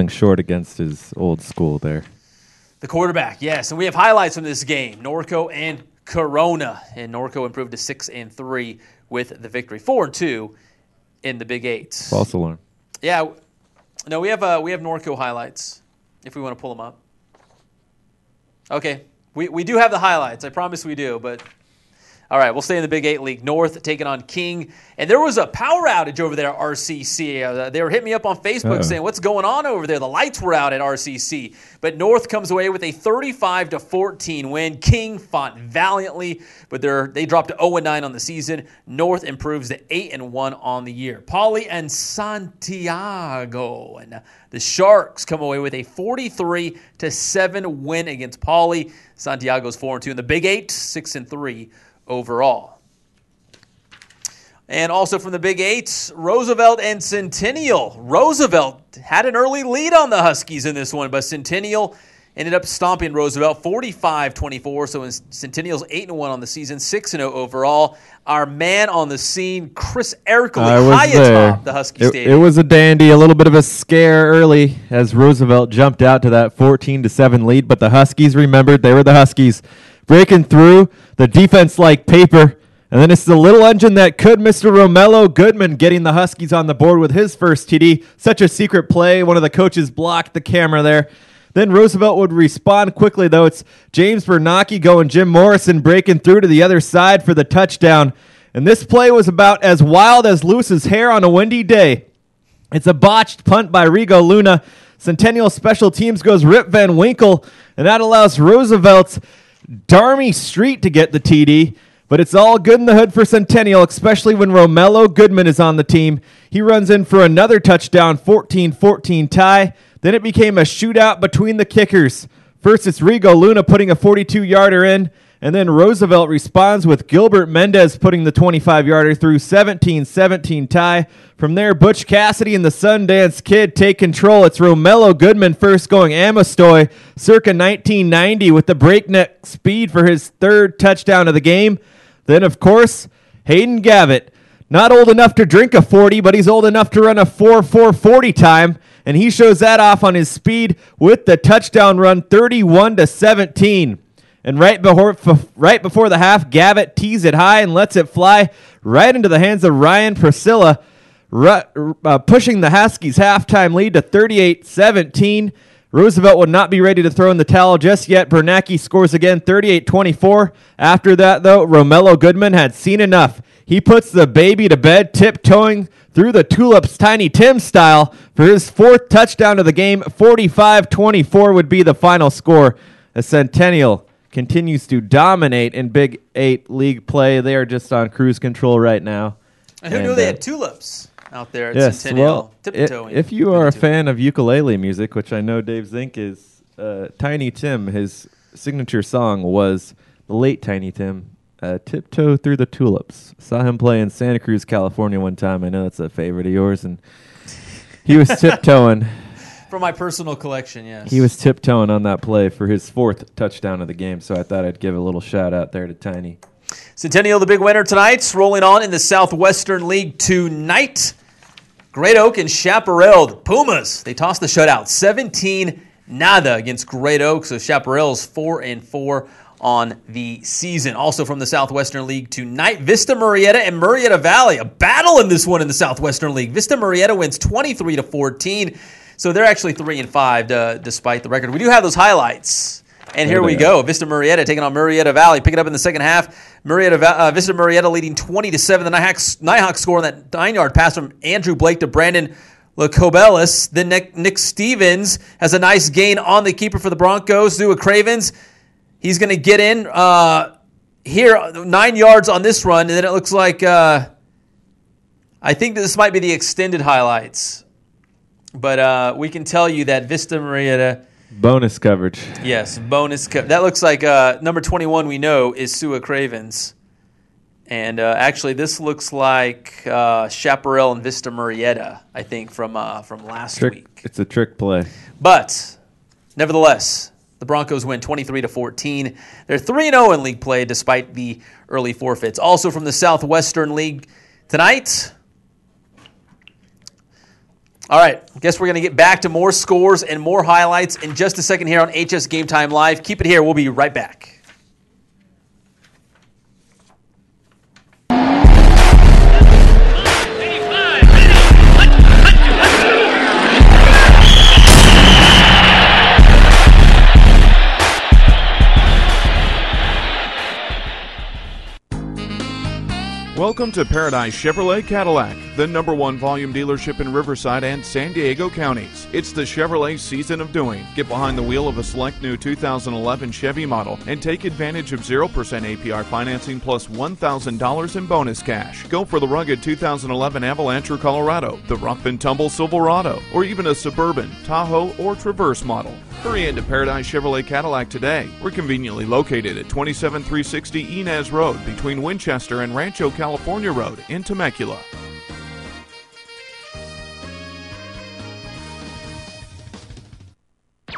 short against his old school there. The quarterback, yes. And we have highlights from this game, Norco and Corona. And Norco improved to 6-3 with the victory. 4-2 in the Big Eight. False alarm. Yeah. No, we have Norco highlights if we want to pull them up. Okay. We do have the highlights. I promise we do, but all right, we'll stay in the Big 8 League North, taking on King. And there was a power outage over there at RCC. They were hitting me up on Facebook saying, what's going on over there? The lights were out at RCC. But North comes away with a 35-14 win. King fought valiantly, but they dropped to 0-9 on the season. North improves to 8-1 on the year. Pauley and Santiago. And the Sharks come away with a 43-7 win against Pauley. Santiago's 4-2 in the Big 8, 6-3 overall. And also from the Big 8, Roosevelt and Centennial. Roosevelt had an early lead on the Huskies in this one, but Centennial ended up stomping Roosevelt 45-24. So Centennial's 8-1 on the season, 6-0 overall. Our man on the scene, Chris Erkley, high atop the Husky Stadium. It was a dandy, a little bit of a scare early as Roosevelt jumped out to that 14-7 lead, but the Huskies remembered they were the Huskies. Breaking through, the defense like paper, and then it's the little engine that could, Mr. Romello Goodman getting the Huskies on the board with his first TD. Such a secret play. One of the coaches blocked the camera there. Then Roosevelt would respond quickly, though. It's James Bernacchi going Jim Morrison breaking through to the other side for the touchdown. And this play was about as wild as Lewis's hair on a windy day. It's a botched punt by Rigo Luna. Centennial Special Teams goes Rip Van Winkle, and that allows Roosevelt's Darmy Street to get the TD. But it's all good in the hood for Centennial, especially when Romello Goodman is on the team. He runs in for another touchdown, 14-14 tie. Then it became a shootout between the kickers. First, it's Rigo Luna putting a 42-yarder in, and then Roosevelt responds with Gilbert Mendez putting the 25-yarder through, 17-17 tie. From there, Butch Cassidy and the Sundance Kid take control. It's Romello Goodman first going Amestoy circa 1990 with the breakneck speed for his third touchdown of the game. Then, of course, Hayden Gavitt. Not old enough to drink a 40, but he's old enough to run a 4.40 time, and he shows that off on his speed with the touchdown run, 31-17. And right before the half, Gavitt tees it high and lets it fly right into the hands of Ryan Priscilla, pushing the Huskies' halftime lead to 38-17. Roosevelt would not be ready to throw in the towel just yet. Bernacchi scores again, 38-24. After that, though, Romello Goodman had seen enough. He puts the baby to bed, tiptoeing through the tulips Tiny Tim style for his fourth touchdown of the game. 45-24 would be the final score. The Centennial continues to dominate in Big 8 league play. They are just on cruise control right now. And who knew they had tulips out there at Centennial? Well, tiptoeing. If you are a fan of ukulele music, which I know Dave Zink is, Tiny Tim, his signature song was the late Tiny Tim, Tiptoe Through the Tulips. Saw him play in Santa Cruz, California one time. I know that's a favorite of yours. And he was tiptoeing. From my personal collection, yes. He was tiptoeing on that play for his fourth touchdown of the game, so I thought I'd give a little shout out there to Tiny. Centennial, the big winner tonight, rolling on in the Southwestern League tonight. Great Oak and Chaparral, the Pumas, they tossed the shutout 17-0 against Great Oak, so Chaparral's 4-4 on the season. Also from the Southwestern League tonight, Vista Murrieta and Murrieta Valley. A battle in this one in the Southwestern League. Vista Murrieta wins 23-14, so they're actually 3-5 despite the record. We do have those highlights. And here we go. Vista Murrieta taking on Murrieta Valley. Pick it up in the second half. Vista Murrieta leading 20-7. The Nighthawks score on that 9-yard pass from Andrew Blake to Brandon Lacobelis. Then Nick Stevens has a nice gain on the keeper for the Broncos. Zua Cravens. He's going to get in here 9 yards on this run. And then it looks like I think this might be the extended highlights. But we can tell you that Vista Murrieta... Bonus coverage. Yes, that looks like number 21 we know is Sua Cravens. And actually this looks like Chaparral and Vista Murrieta, I think, from last week. It's a trick play. But, nevertheless, the Broncos win 23-14. They're 3-0 in league play despite the early forfeits. Also from the Southwestern League tonight... All right, guess we're going to get back to more scores and more highlights in just a second here on HS Game Time Live. Keep it here. We'll be right back. Welcome to Paradise Chevrolet Cadillac, the #1 volume dealership in Riverside and San Diego counties. It's the Chevrolet season of doing. Get behind the wheel of a select new 2011 Chevy model and take advantage of 0% APR financing plus $1,000 in bonus cash. Go for the rugged 2011 Avalanche or Colorado, the rough and tumble Silverado, or even a Suburban, Tahoe, or Traverse model. Hurry into Paradise Chevrolet Cadillac today. We're conveniently located at 27360 Inez Road between Winchester and Rancho California Road in Temecula.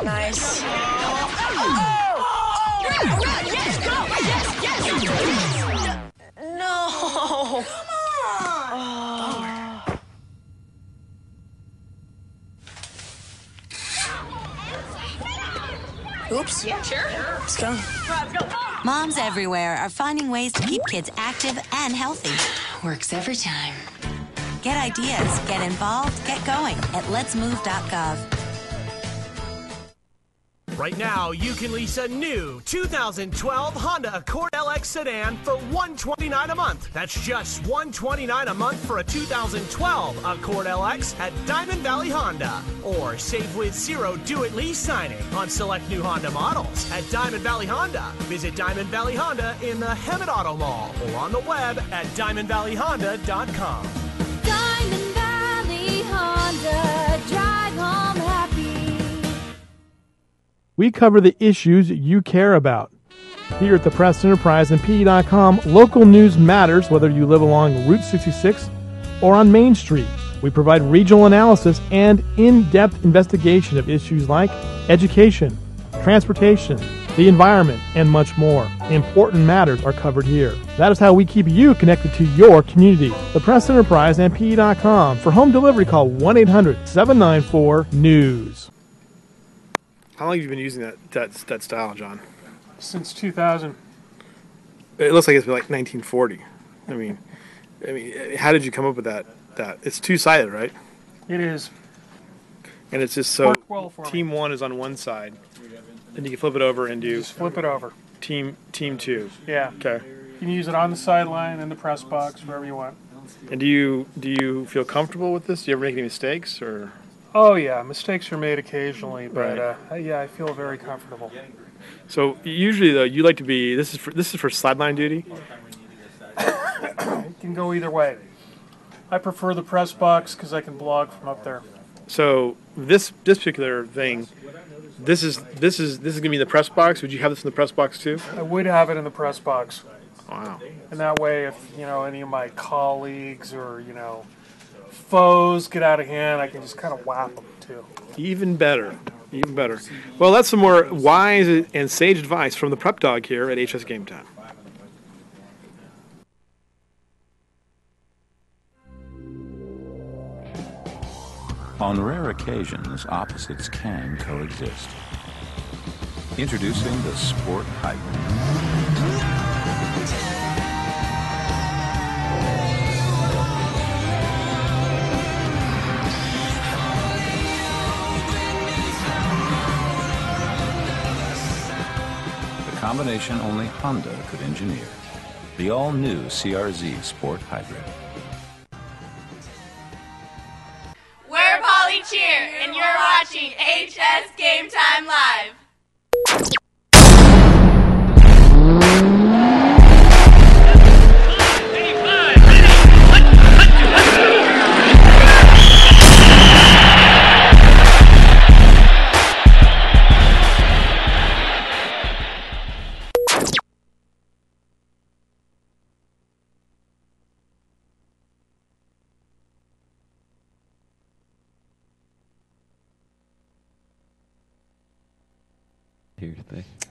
Nice. No. Oops. Yeah, sure. Let's go. Moms everywhere are finding ways to keep kids active and healthy. Works every time. Get ideas, get involved, get going at letsmove.gov. Right now, you can lease a new 2012 Honda Accord LX sedan for $129 a month. That's just $129 a month for a 2012 Accord LX at Diamond Valley Honda. Or save with zero due-it-lease signing on select new Honda models at Diamond Valley Honda. Visit Diamond Valley Honda in the Hemet Auto Mall or on the web at diamondvalleyhonda.com. Diamond Valley Honda, drive home happy. We cover the issues you care about. Here at the Press Enterprise and PE.com, local news matters whether you live along Route 66 or on Main Street. We provide regional analysis and in-depth investigation of issues like education, transportation, the environment, and much more. Important matters are covered here. That is how we keep you connected to your community. The Press Enterprise and PE.com. For home delivery, call 1-800-794-NEWS. How long have you been using that style, John? Since 2000. It looks like it's been like 1940. I mean, how did you come up with that? It's two-sided, right? It is. And it's just so Worked well for me. team one is on one side, and you can flip it over and do Just flip it over. team two. Yeah. Okay. You can use it on the sideline, in the press box, wherever you want. And do you feel comfortable with this? Do you ever make any mistakes or? Oh yeah, mistakes are made occasionally, but Right. yeah, I feel very comfortable. So usually though, you like to be. This is for sideline duty. It can go either way. I prefer the press box because I can blog from up there. So this particular thing, this is gonna be in the press box. Would you have this in the press box too? I would have it in the press box, Wow. and that way, if any of my colleagues or foes get out of hand, I can just kind of whap them too. Even better. Even better. Well, that's some more wise and sage advice from the prep dog here at HS Game Time. On rare occasions, opposites can coexist. Introducing the Sport Hybrid. Combination only Honda could engineer. The all-new CRZ Sport Hybrid. We're Polly Cheer, and you're watching HS Game Time Live.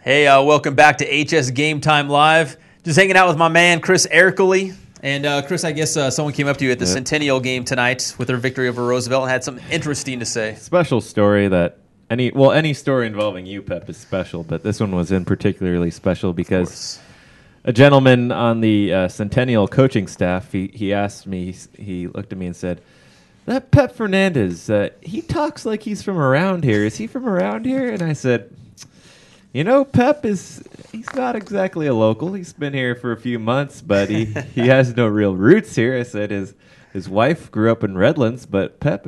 Hey, welcome back to HS Game Time Live. Just hanging out with my man, Chris Ercole. And Chris, I guess someone came up to you at the Centennial game tonight with their victory over Roosevelt and had something interesting to say. Special story that any story involving UPEP is special, but this one was in particularly special because a gentleman on the Centennial coaching staff, he asked me, he looked at me and said, "That Pep Fernandez, he talks like he's from around here. Is he from around here?" And I said, Pep he's not exactly a local. He's been here for a few months, but he has no real roots here. I said his wife grew up in Redlands, but Pep,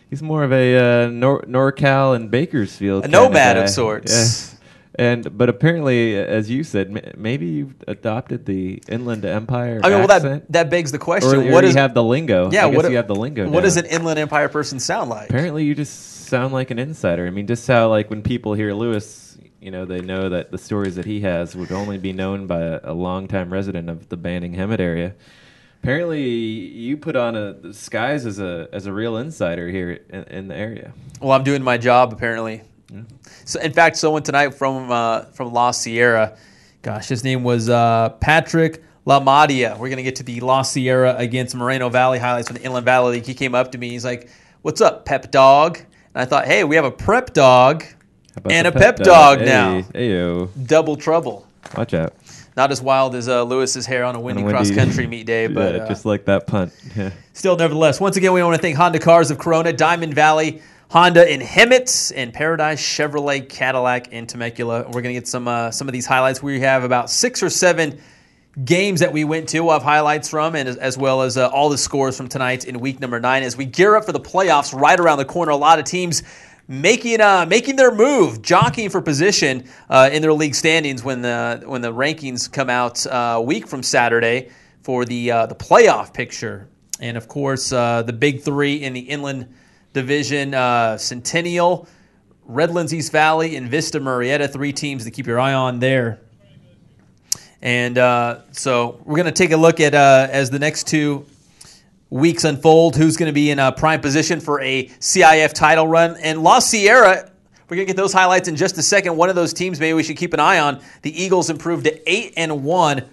he's more of a NorCal and Bakersfield. A nomad of sorts. Yeah. But apparently, as you said, maybe you've adopted the Inland Empire accent. That begs the question. Or you have the lingo. Yeah, I guess you have the lingo What now. does an Inland Empire person sound like? Apparently, you just sound like an insider. I mean, just how when people hear Lewis, they know that the stories that he has would only be known by a longtime resident of the Banning Hemet area. Apparently, you put on a disguise as a real insider here in the area. Well, I'm doing my job apparently. Yeah. So, in fact, someone tonight from La Sierra, gosh, his name was Patrick LaMadia. We're gonna get to the La Sierra against Moreno Valley highlights from the Inland Valley League. He came up to me. He's like, "What's up, Pep Dog?" And I thought, hey, we have a prep dog and a pep dog now. Hey-o. Double trouble. Watch out. Not as wild as Lewis's hair on a windy cross-country meet day, but just like that punt. Yeah. Still, nevertheless, once again, we want to thank Honda Cars of Corona, Diamond Valley Honda in Hemet, and Paradise Chevrolet Cadillac in Temecula. We're going to get some of these highlights. We have about 6 or 7 games that we went to. We'll have highlights from, and as well as all the scores from tonight in week number 9 as we gear up for the playoffs right around the corner. A lot of teams making their move, jockeying for position in their league standings when the rankings come out a week from Saturday for the playoff picture. And of course, the big 3 in the Inland Division: Centennial, Redlands East Valley, and Vista Murrieta. 3 teams to keep your eye on there. And so we're going to take a look at as the next 2 weeks unfold, who's going to be in a prime position for a CIF title run. And La Sierra, we're going to get those highlights in just a second. One of those teams maybe we should keep an eye on. The Eagles improved to 8-1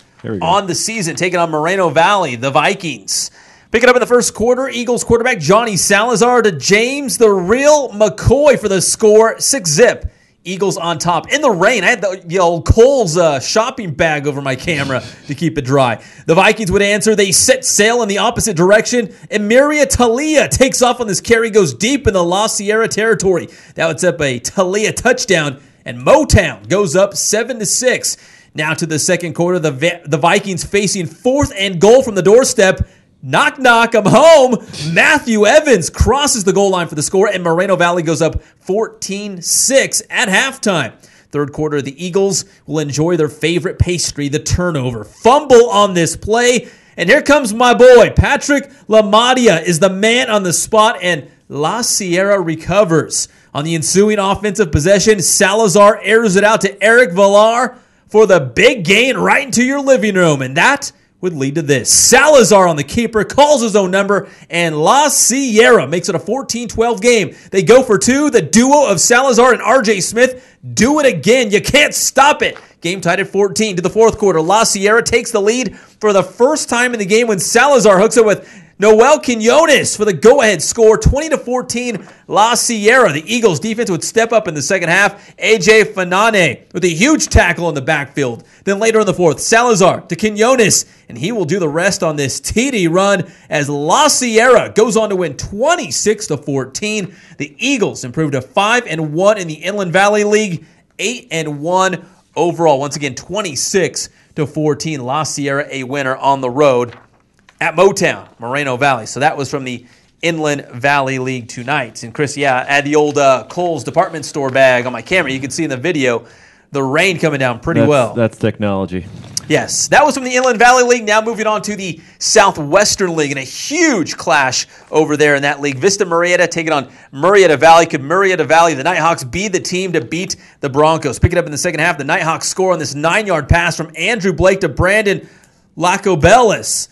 on the season, taking on Moreno Valley, the Vikings. Picking up in the first quarter, Eagles quarterback Johnny Salazar to James the Real McCoy for the score, 6-zip. Eagles on top. In the rain, I had the old Kohl's shopping bag over my camera to keep it dry. The Vikings would answer. They set sail in the opposite direction. Emiria Talia takes off on this carry, goes deep in the La Sierra territory. That would set up a Talia touchdown, and Motown goes up 7-6. Now to the second quarter, the Vikings facing 4th and goal from the doorstep. Knock, knock, I'm home. Matthew Evans crosses the goal line for the score, and Moreno Valley goes up 14-6 at halftime. Third quarter, the Eagles will enjoy their favorite pastry, the turnover. Fumble on this play, and here comes my boy. Patrick LaMadia is the man on the spot, and La Sierra recovers. On the ensuing offensive possession, Salazar airs it out to Eric Villar for the big gain right into your living room, and that would lead to this. Salazar on the keeper, calls his own number, and La Sierra makes it a 14-12 game. They go for 2. The duo of Salazar and R.J. Smith do it again. You can't stop it. Game tied at 14 to the fourth quarter. La Sierra takes the lead for the first time in the game when Salazar hooks it with Noel Quinones for the go-ahead score, 20-14 La Sierra. The Eagles defense would step up in the second half. A.J. Fanane with a huge tackle in the backfield. Then later in the fourth, Salazar to Quinones, and he will do the rest on this TD run as La Sierra goes on to win 26-14. The Eagles improved to 5-1 in the Inland Valley League, 8-1 overall. Once again, 26-14. La Sierra a winner on the road at Motown, Moreno Valley. So that was from the Inland Valley League tonight. And Chris, I had the old Kohl's department store bag on my camera. You can see in the video the rain coming down pretty well. That's technology. Yes, that was from the Inland Valley League. Now moving on to the Southwestern League and a huge clash over there in that league. Vista Murrieta taking on Murrieta Valley. Could Murrieta Valley, the Nighthawks, be the team to beat the Broncos? Pick it up in the second half. The Nighthawks score on this 9-yard pass from Andrew Blake to Brandon Lacobellis.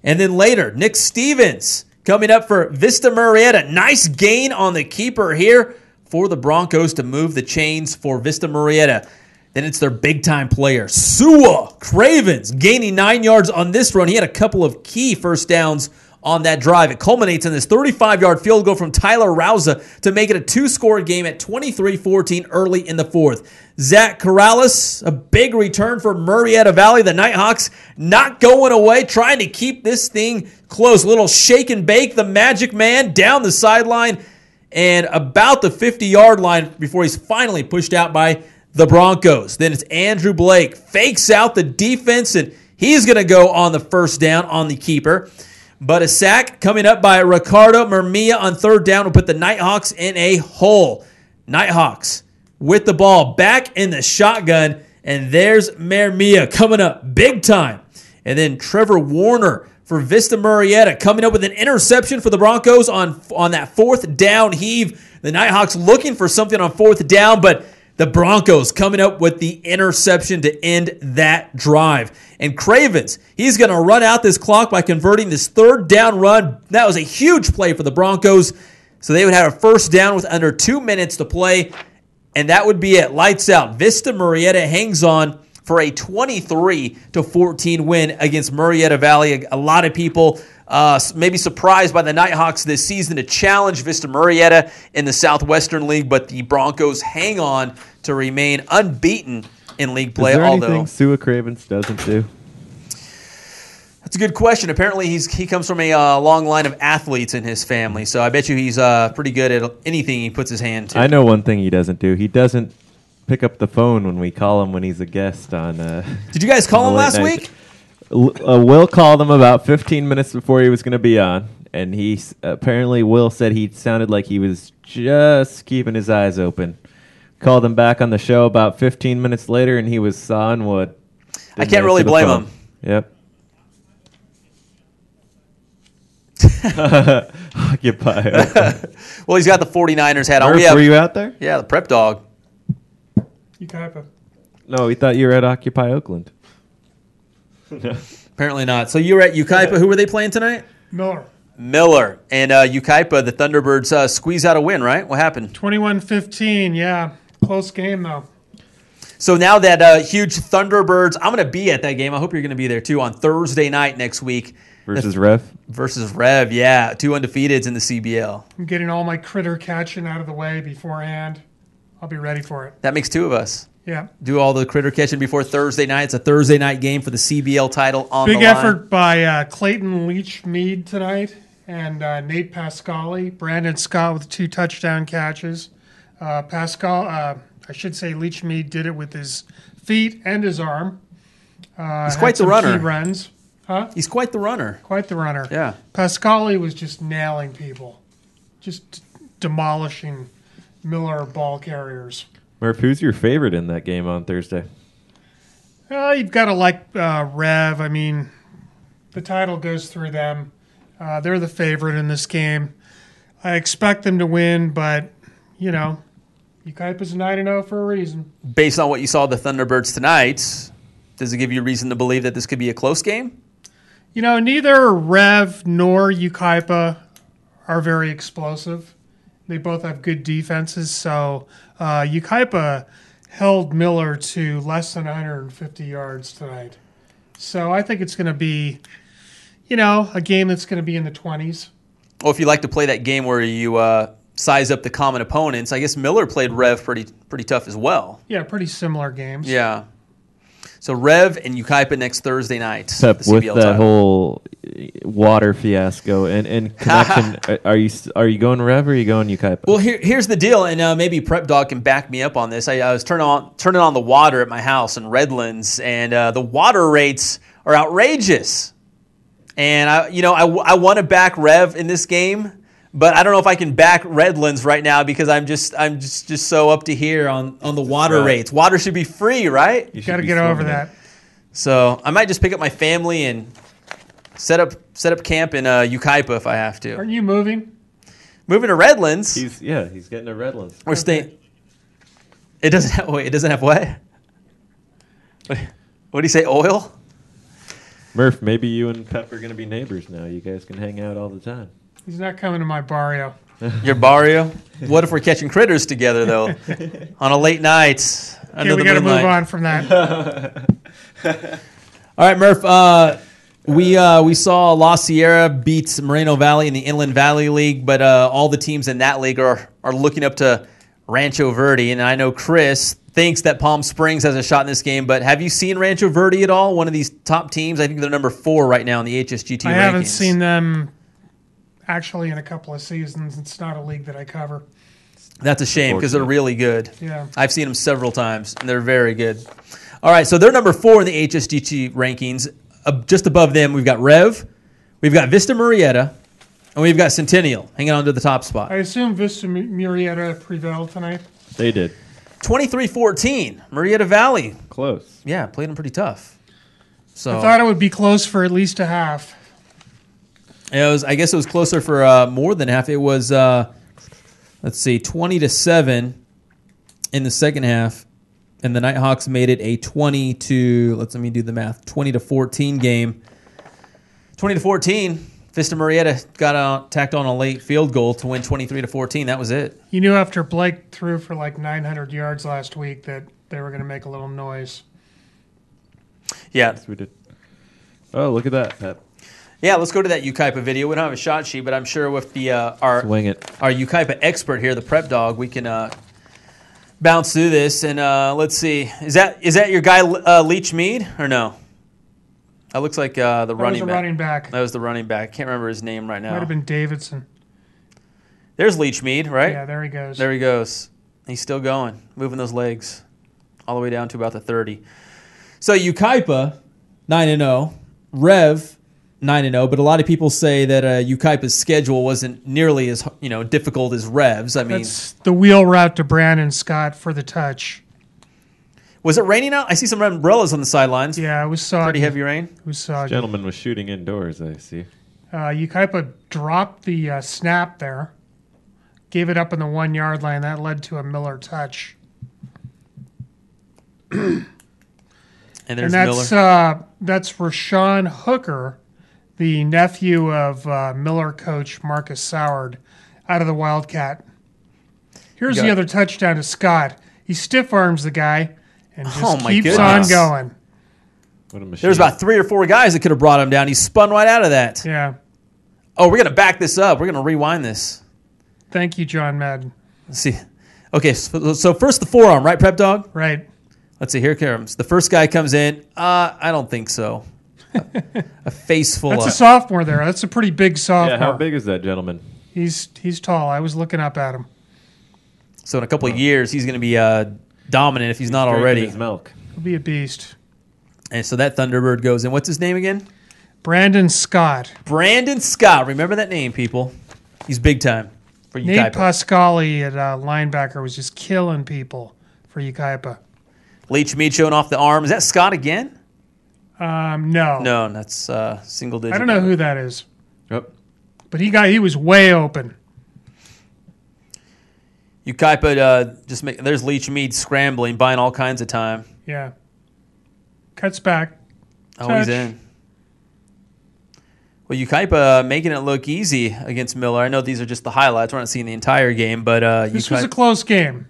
And then later, Nick Stevens coming up for Vista Murrieta. Nice gain on the keeper here for the Broncos to move the chains for Vista Murrieta. Then it's their big-time player, Sua Cravens, gaining 9 yards on this run. He had a couple of key first downs on that drive. It culminates in this 35-yard field goal from Tyler Rouza to make it a two-score game at 23-14 early in the fourth. Zach Corrales, a big return for Murrieta Valley. The Nighthawks not going away, trying to keep this thing close. Little shake and bake, the Magic Man down the sideline and about the 50-yard line before he's finally pushed out by the Broncos. Then it's Andrew Blake, fakes out the defense, and he's going to go on the first down on the keeper. But a sack coming up by Ricardo Mermia on third down will put the Nighthawks in a hole. Nighthawks with the ball back in the shotgun, and there's Mermia coming up big time. And then Trevor Warner for Vista Murrieta coming up with an interception for the Broncos on that fourth down heave. The Nighthawks looking for something on fourth down, but the Broncos coming up with the interception to end that drive. And Cravens, he's going to run out this clock by converting this third down run. That was a huge play for the Broncos. So they would have a first down with under 2 minutes to play. And that would be it. Lights out. Vista Murrieta hangs on for a 23-14 win against Murrieta Valley. A lot of people maybe surprised by the Nighthawks this season to challenge Vista Murrieta in the Southwestern League, but the Broncos hang on to remain unbeaten in league play. Is there anything Sua Cravens doesn't do? That's a good question. Apparently, he comes from a long line of athletes in his family, so I bet you he's pretty good at anything he puts his hand to. I know one thing he doesn't do. He doesn't pick up the phone when we call him when he's a guest on. Did you guys call him last week? Will called him about 15 minutes before he was going to be on, and apparently Will said he sounded like he was just keeping his eyes open. Called him back on the show about 15 minutes later, and he was sawing wood. I can't really blame him. Yep. Occupy. Well, he's got the 49ers hat on. Were you out there? Yeah, the prep dog. Ukaipa. No, we thought you were at Occupy Oakland. Apparently not. So you were at Ukaipa. Who were they playing tonight? Miller. And Ukaipa, the Thunderbirds squeeze out a win, right? What happened? 21-15, yeah. Close game, though. So now that huge Thunderbirds, I'm going to be at that game. I hope you're going to be there, too, on Thursday night next week. Versus Rev? Versus Rev, yeah. 2 undefeateds in the CBL. I'm getting all my critter catching out of the way beforehand. I'll be ready for it. That makes 2 of us. Yeah. Do all the critter catching before Thursday night. It's a Thursday night game for the CBL title on the line. Big effort by Clayton Leach-Mead tonight and Nate Pascali. Brandon Scott with 2 touchdown catches. Leach-Mead did it with his feet and his arm. He's quite the runner. Key runs. Huh? He's quite the runner. Quite the runner. Yeah. Pascali was just nailing people. Just demolishing Miller ball carriers. Murph, who's your favorite in that game on Thursday? You've got to like Rev. I mean, the title goes through them. They're the favorite in this game. I expect them to win, but, Ukaipa's 9-0 for a reason. Based on what you saw the Thunderbirds tonight, does it give you reason to believe that this could be a close game? Neither Rev nor Ukaipa are very explosive. They both have good defenses, so Ukaipa held Miller to less than 150 yards tonight. So I think it's going to be, a game that's going to be in the 20s. Well, if you like to play that game where you size up the common opponents, I guess Miller played Rev pretty tough as well. Yeah, pretty similar games. Yeah. So Rev and Ukaipa next Thursday night. Except with that title. whole water fiasco and connection, are you going Rev or are you going Ukaipa? Well, here's the deal, and maybe Prep Dog can back me up on this. I was turning on the water at my house in Redlands, and the water rates are outrageous. And I want to back Rev in this game, but I don't know if I can back Redlands right now because I'm just so up to here on the water rates. Water should be free, right? You got to get over that. So I might just pick up my family and set up camp in Ukaipa if I have to. Aren't you moving? Moving to Redlands. He's getting to Redlands. We're staying. It doesn't have what? What do you say? Oil? Murph, maybe you and Pep are going to be neighbors now. You guys can hang out all the time. He's not coming to my barrio. Your barrio? What if we're catching critters together, though, on a late night? Okay, we got to move on from that. All right, Murph. We saw La Sierra beat Moreno Valley in the Inland Valley League, but all the teams in that league are looking up to Rancho Verde. And I know Chris thinks that Palm Springs has a shot in this game, but have you seen Rancho Verde at all? One of these top teams? I think they're number 4 right now in the HSGT rankings. I haven't seen them actually in a couple of seasons. It's not a league that I cover. That's a shame because they're really good. Yeah. I've seen them several times, and they're very good. All right, so they're number 4 in the HSGT rankings. Just above them, we've got Rev, we've got Vista Murrieta, and we've got Centennial hanging on to the top spot. I assume Vista Murrieta prevailed tonight. They did. 23-14, Murrieta Valley. Close. Yeah, played them pretty tough. So I thought it would be close for at least a half. I guess it was closer for more than half. It was, 20-7 in the second half, and the Nighthawks made it a 20-14 game. 20-14. Vista Murrieta got tacked on a late field goal to win 23-14. That was it. You knew after Blake threw for like 900 yards last week that they were going to make a little noise. Yeah. Yes, we did. Oh, look at that, Pep. Yeah, let's go to that Ukaipa video. We don't have a shot sheet, but I'm sure with the our Ukaipa expert here, the prep dog, we can bounce through this. And let's see, is that your guy Leach Mead or no? That looks like the running back. That was the running back. Can't remember his name right now. Might have been Davidson. There's Leach Mead, right? Yeah, there he goes. There he goes. He's still going, moving those legs all the way down to about the 30. So Ukaipa 9-0, Rev 9-0, but a lot of people say that Ukaipa's schedule wasn't nearly as difficult as Rev's. I mean, that's the wheel route to Brandon Scott for the touch. Was it raining out? I see some umbrellas on the sidelines. Yeah, it was soggy. Pretty heavy rain. It was soggy. Gentleman was shooting indoors, I see. Ukaipa dropped the snap there, gave it up in the 1 yard line. That led to a Miller touch. And there's that's Miller. That's Rashawn Hooker, the nephew of Miller coach Marcus Soward, out of the Wildcat. Here's the other touchdown to Scott. He stiff arms the guy and just keeps on going. What a machine. There's about 3 or 4 guys that could have brought him down. He spun right out of that. Yeah. Oh, we're going to back this up. We're going to rewind this. Thank you, John Madden. Let's see. Okay, so first the forearm, right, Prep Dog? Right. Let's see. Here it comes. The first guy comes in. I don't think so. A face full That's of... a sophomore there. That's a pretty big sophomore. Yeah, how big is that gentleman? He's tall. I was looking up at him. So in a couple of years, he's going to be dominant if he's not already. His milk. He'll be a beast. And so that Thunderbird goes in. What's his name again? Brandon Scott. Brandon Scott. Remember that name, people. He's big time for Ukaipa. Nate Pascali at linebacker was just killing people for Ukaipa. Leach Mead showing off the arm. Is that Scott again? No. No, that's single digit. I don't know who that is. Yep. But he was way open. Ukaipa there's Leach Mead scrambling, buying all kinds of time. Yeah. Cuts back. Oh, Touch. he's in. Well, Ukaipa making it look easy against Miller. I know these are just the highlights. We're not seeing the entire game, but this was a close game.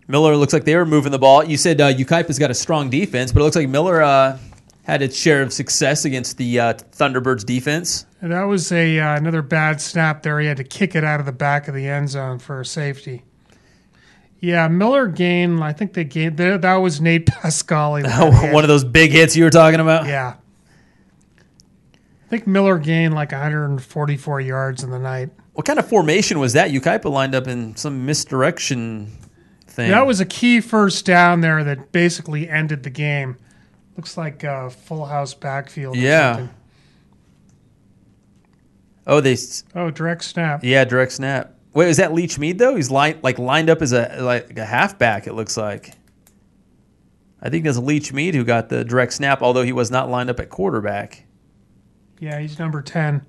Miller looks like they were moving the ball. You said Ukaipa's got a strong defense, but it looks like Miller had its share of success against the Thunderbirds defense. And that was another bad snap there. He had to kick it out of the back of the end zone for a safety. Yeah, Miller gained, I think they gained, that was Nate Pascali. One of those big hits you were talking about? Yeah. I think Miller gained like 144 yards in the night. What kind of formation was that? Ukaipa lined up in some misdirection thing. That was a key first down there that basically ended the game. Looks like a full house backfield. Yeah. Oh, direct snap. Yeah, direct snap. Wait, is that Leach Mead though? He's lined up as a halfback. It looks like. I think that's Leach Mead who got the direct snap, although he was not lined up at quarterback. Yeah, he's number 10.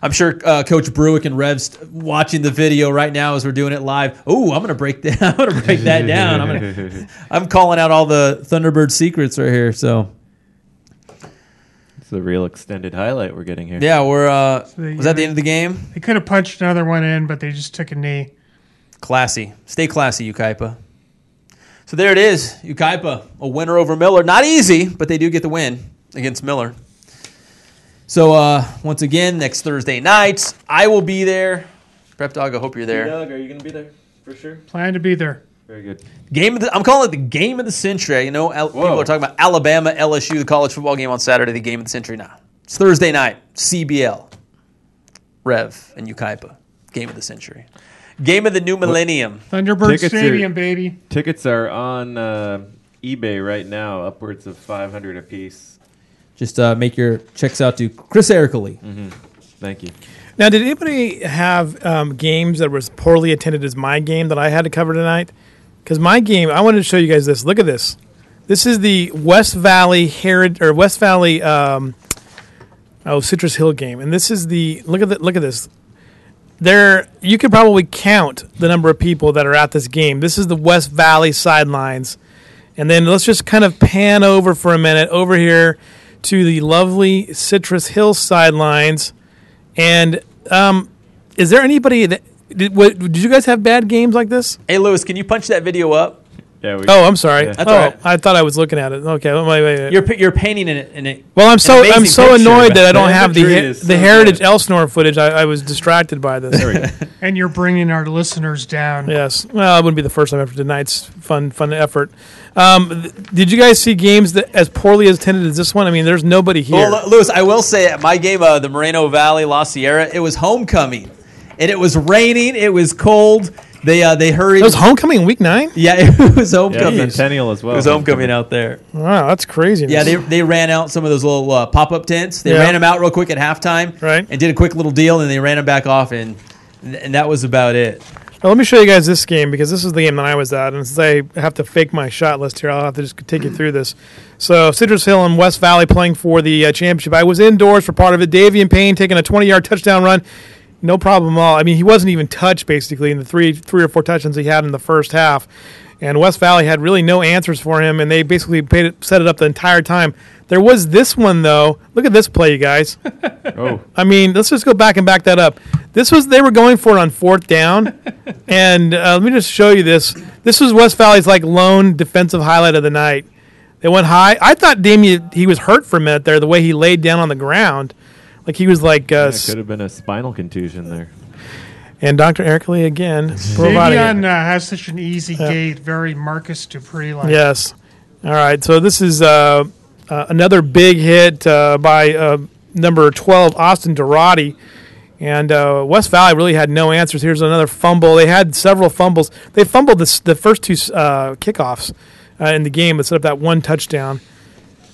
I'm sure Coach Bruick and Rev's watching the video right now as we're doing it live. Oh, I'm gonna break that. I'm gonna break that down. I'm calling out all the Thunderbird secrets right here. So it's a real extended highlight we're getting here. Yeah, was that the end of the game? They could have punched another one in, but they just took a knee. Classy. Stay classy, Ukaipa. So there it is. Ukaipa, a winner over Miller. Not easy, but they do get the win against Miller. So once again, next Thursday night, I will be there. Prep Dog, I hope you're there. Doug, are you going to be there for sure? Plan to be there. Very good. I'm calling it the game of the century. You know, people are talking about Alabama, LSU, the college football game on Saturday, the game of the century now. It's Thursday night, CBL, Rev, and Ukaipa. Game of the century. Game of the new millennium. Thunderbird Stadium, baby. Tickets are on eBay right now, upwards of $500 a piece. Just make your checks out to Chris Ericoli. Mm-hmm. Thank you. Now, did anybody have games that were as poorly attended as my game that I had to cover tonight? Because my game, I wanted to show you guys this. Look at this. This is the West Valley Citrus Hill game, and this is the look at this. There, you could probably count the number of people that are at this game. This is the West Valley sidelines, and then let's just kind of pan over for a minute over here to the lovely Citrus Hill sidelines. And is there anybody that did you guys have bad games like this? Hey, Lewis, can you punch that video up? Yeah. I'm sorry. Yeah. That's all right. I thought I was looking at it. Okay, wait. You're painting in it. Well, I'm so annoyed that I don't have the Heritage good. Elsinore footage. I was distracted by this. There we go. And you're bringing our listeners down. Yes. Well, it wouldn't be the first time after tonight's fun effort. Did you guys see games that as poorly attended as this one? I mean, there's nobody here. Well, Lewis, I will say at my game, the Moreno Valley La Sierra, it was homecoming, and it was raining. It was cold. They hurried. It was homecoming week 9? Yeah, it was homecoming. Yeah, Centennial as well. It was homecoming out there. Wow, that's crazy. Yeah, they ran out some of those little pop-up tents. They ran them out real quick at halftime, right? And did a quick little deal, and they ran them back off, and that was about it. Well, let me show you guys this game because this is the game that I was at, and since I have to fake my shot list here, I'll have to just take you through this. So Citrus Hill and West Valley playing for the championship. I was indoors for part of it. Davian Payne taking a 20-yard touchdown run. No problem at all. I mean, he wasn't even touched, basically, in the three or four touchdowns he had in the first half. And West Valley had really no answers for him, and they basically set it up the entire time. There was this one, though. Look at this play, you guys. Oh. I mean, let's just go back and back that up. They were going for it on 4th down. And let me just show you this. This was West Valley's, lone defensive highlight of the night. They went high. I thought Damien, he was hurt for a minute there, the way he laid down on the ground. Like he was like... it could have been a spinal contusion there. And Dr. Eric Lee again. Davion has such an easy gait, very Marcus Dupree-like. Yes. All right, so this is another big hit by number 12, Austin Dorati. And West Valley really had no answers. Here's another fumble. They had several fumbles. They fumbled the first 2 kickoffs in the game that set up that one touchdown.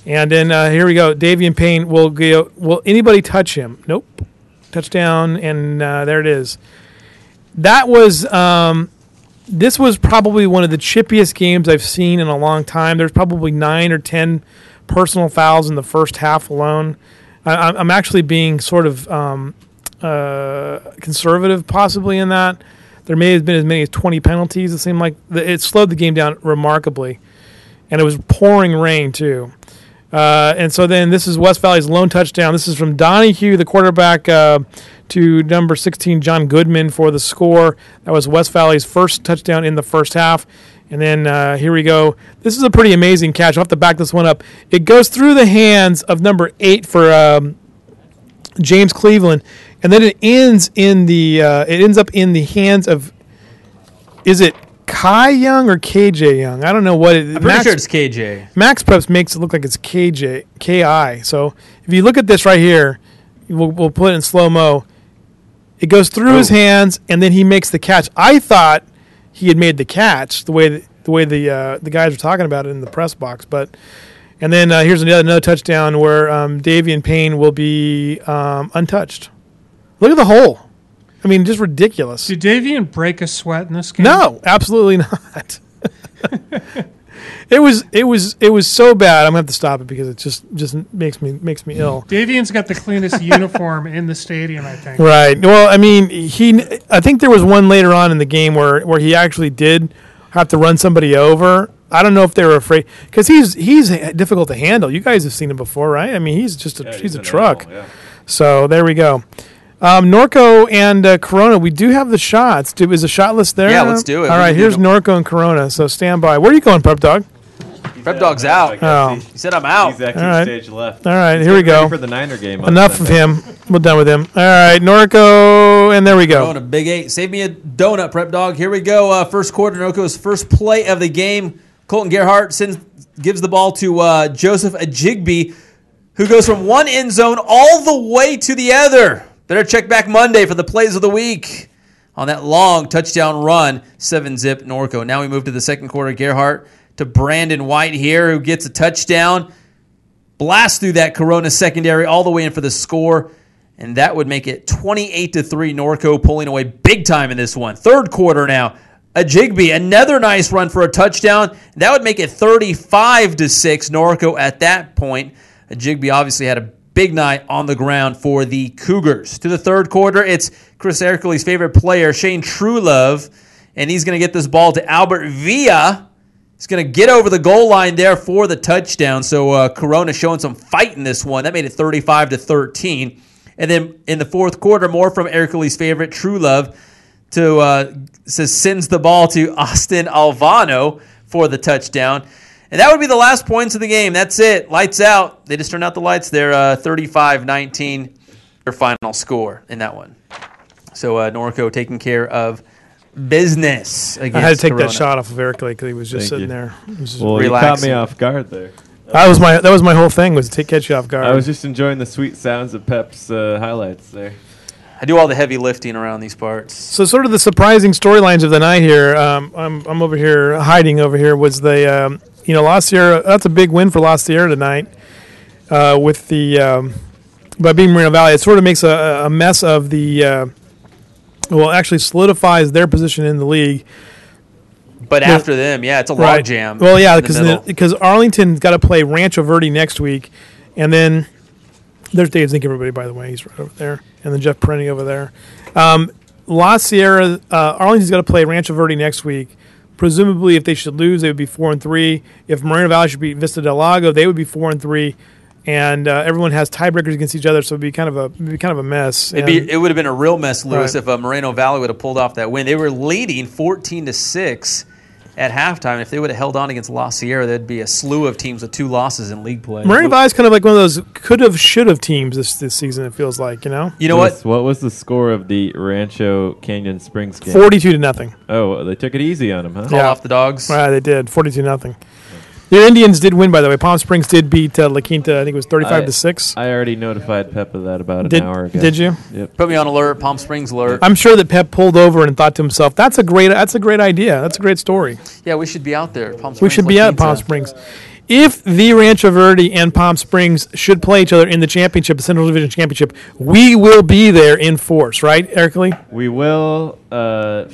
And then here we go. Davian Payne will go. Will anybody touch him? Nope. Touchdown, and there it is. That was. This was probably one of the chippiest games I've seen in a long time. There's probably 9 or 10 personal fouls in the first half alone. I'm actually being sort of conservative, possibly in that. There may have been as many as 20 penalties. It seemed like it slowed the game down remarkably, and it was pouring rain too. And so then this is West Valley's lone touchdown. This is from Donahue, the quarterback, to number 16, John Goodman, for the score. That was West Valley's first touchdown in the first half. And then here we go. This is a pretty amazing catch. I'll have to back this one up. It goes through the hands of number 8 for James Cleveland, and then it ends up in the hands of, is it Kai Young or KJ Young? I don't know what it is. I'm pretty sure it's KJ. Max Preps makes it look like it's KI. So if you look at this right here, we'll put it in slow-mo. It goes through his hands, and then he makes the catch. I thought he had made the catch the way the guys were talking about it in the press box. And then here's another touchdown where Davian Payne will be untouched. Look at the hole. I mean, just ridiculous. Did Davian break a sweat in this game? No, absolutely not. It was so bad. I'm gonna have to stop it because it just makes me ill. Davian's got the cleanest uniform in the stadium, I think. Right. Well, I mean, I think there was one later on in the game where he actually did have to run somebody over. I don't know if they were afraid because he's difficult to handle. You guys have seen him before, right? I mean, he's a truck. Animal, yeah. So there we go. Norco and Corona, we do have the shots. Is the shot list there? Yeah, let's do it. All right, here's Norco and Corona, so stand by. Where are you going, Prep Dog? Prep Dog's out. Oh. He said I'm out. He's actually All right. stage left. All right, He's here we getting ready go. for the Niner game. on Enough of Sunday. him. We're done with him. All right, Norco, and there we go. Going a big 8. Save me a donut, Prep Dog. Here we go. First quarter, Norco's first play of the game. Colton Gerhardt gives the ball to Joseph Ajigbe, who goes from one end zone all the way to the other. Better check back Monday for the plays of the week on that long touchdown run, 7-zip Norco. Now we move to the second quarter. Gerhardt to Brandon White here, who gets a touchdown. Blast through that Corona secondary all the way in for the score, and that would make it 28-3. Norco pulling away big time in this one. Third quarter now. Ajigbe, another nice run for a touchdown. That would make it 35-6. Norco at that point. Ajigbe obviously had a big night on the ground for the Cougars. To the third quarter, it's Chris Erkley's favorite player, Shane Truelove, and he's going to get this ball to Albert Villa. He's going to get over the goal line there for the touchdown. So Corona showing some fight in this one. That made it 35-13. And then in the fourth quarter, more from Erkley's favorite, Truelove, sends the ball to Austin Alvano for the touchdown. And that would be the last points of the game. That's it. Lights out. They just turned out the lights there. 35-19, their final score in that one. So Norco taking care of business against I had to take Corona. that shot off of Erkley because he was just Thank sitting you. there. He was just Well, relaxing. you caught me off guard there. that was my whole thing, was to catch you off guard. I was just enjoying the sweet sounds of Pep's highlights there. I do all the heavy lifting around these parts. So sort of the surprising storylines of the night here. I'm over here hiding over here was the La Sierra. That's a big win for La Sierra tonight with the by beating Moreno Valley. It sort of makes a mess of the actually solidifies their position in the league. But after them, yeah, it's a Right. logjam. Well, yeah, in the middle. because Arlington's got to play Rancho Verde next week, and then there's Dave Zink, everybody, by the way. He's right over there. And then Jeff Prenny over there. La Sierra, Arlington's got to play Rancho Verde next week. Presumably, if they should lose, they would be 4-3. If Moreno Valley should beat Vista del Lago, they would be 4-3. And everyone has tiebreakers against each other, so it'd be kind of a mess. It would have been a real mess, Lewis, if Moreno Valley would have pulled off that win. They were leading 14-6 at halftime. If they would have held on against La Sierra, there'd be a slew of teams with 2 losses in league play. Moreno Valley's kind of like one of those could-have, should-have teams this season, it feels like, you know? You know what? What was the score of the Rancho Canyon Springs game? 42-0. Oh, they took it easy on them, huh? Call off the dogs. Right, they did. 42-0. The Indians did win, by the way. Palm Springs did beat La Quinta. I think it was 35-6. I already notified Pep of that about an hour ago. Did you? Yep. Put me on alert, Palm Springs alert. I'm sure that Pep pulled over and thought to himself, "That's a great idea. That's a great story. Yeah, we should be out there. Palm Springs, We should be La at Palm Quinta. Springs." If the Rancho Verde and Palm Springs should play each other in the championship, the Central Division Championship, we will be there in force, right, Erkley? We will.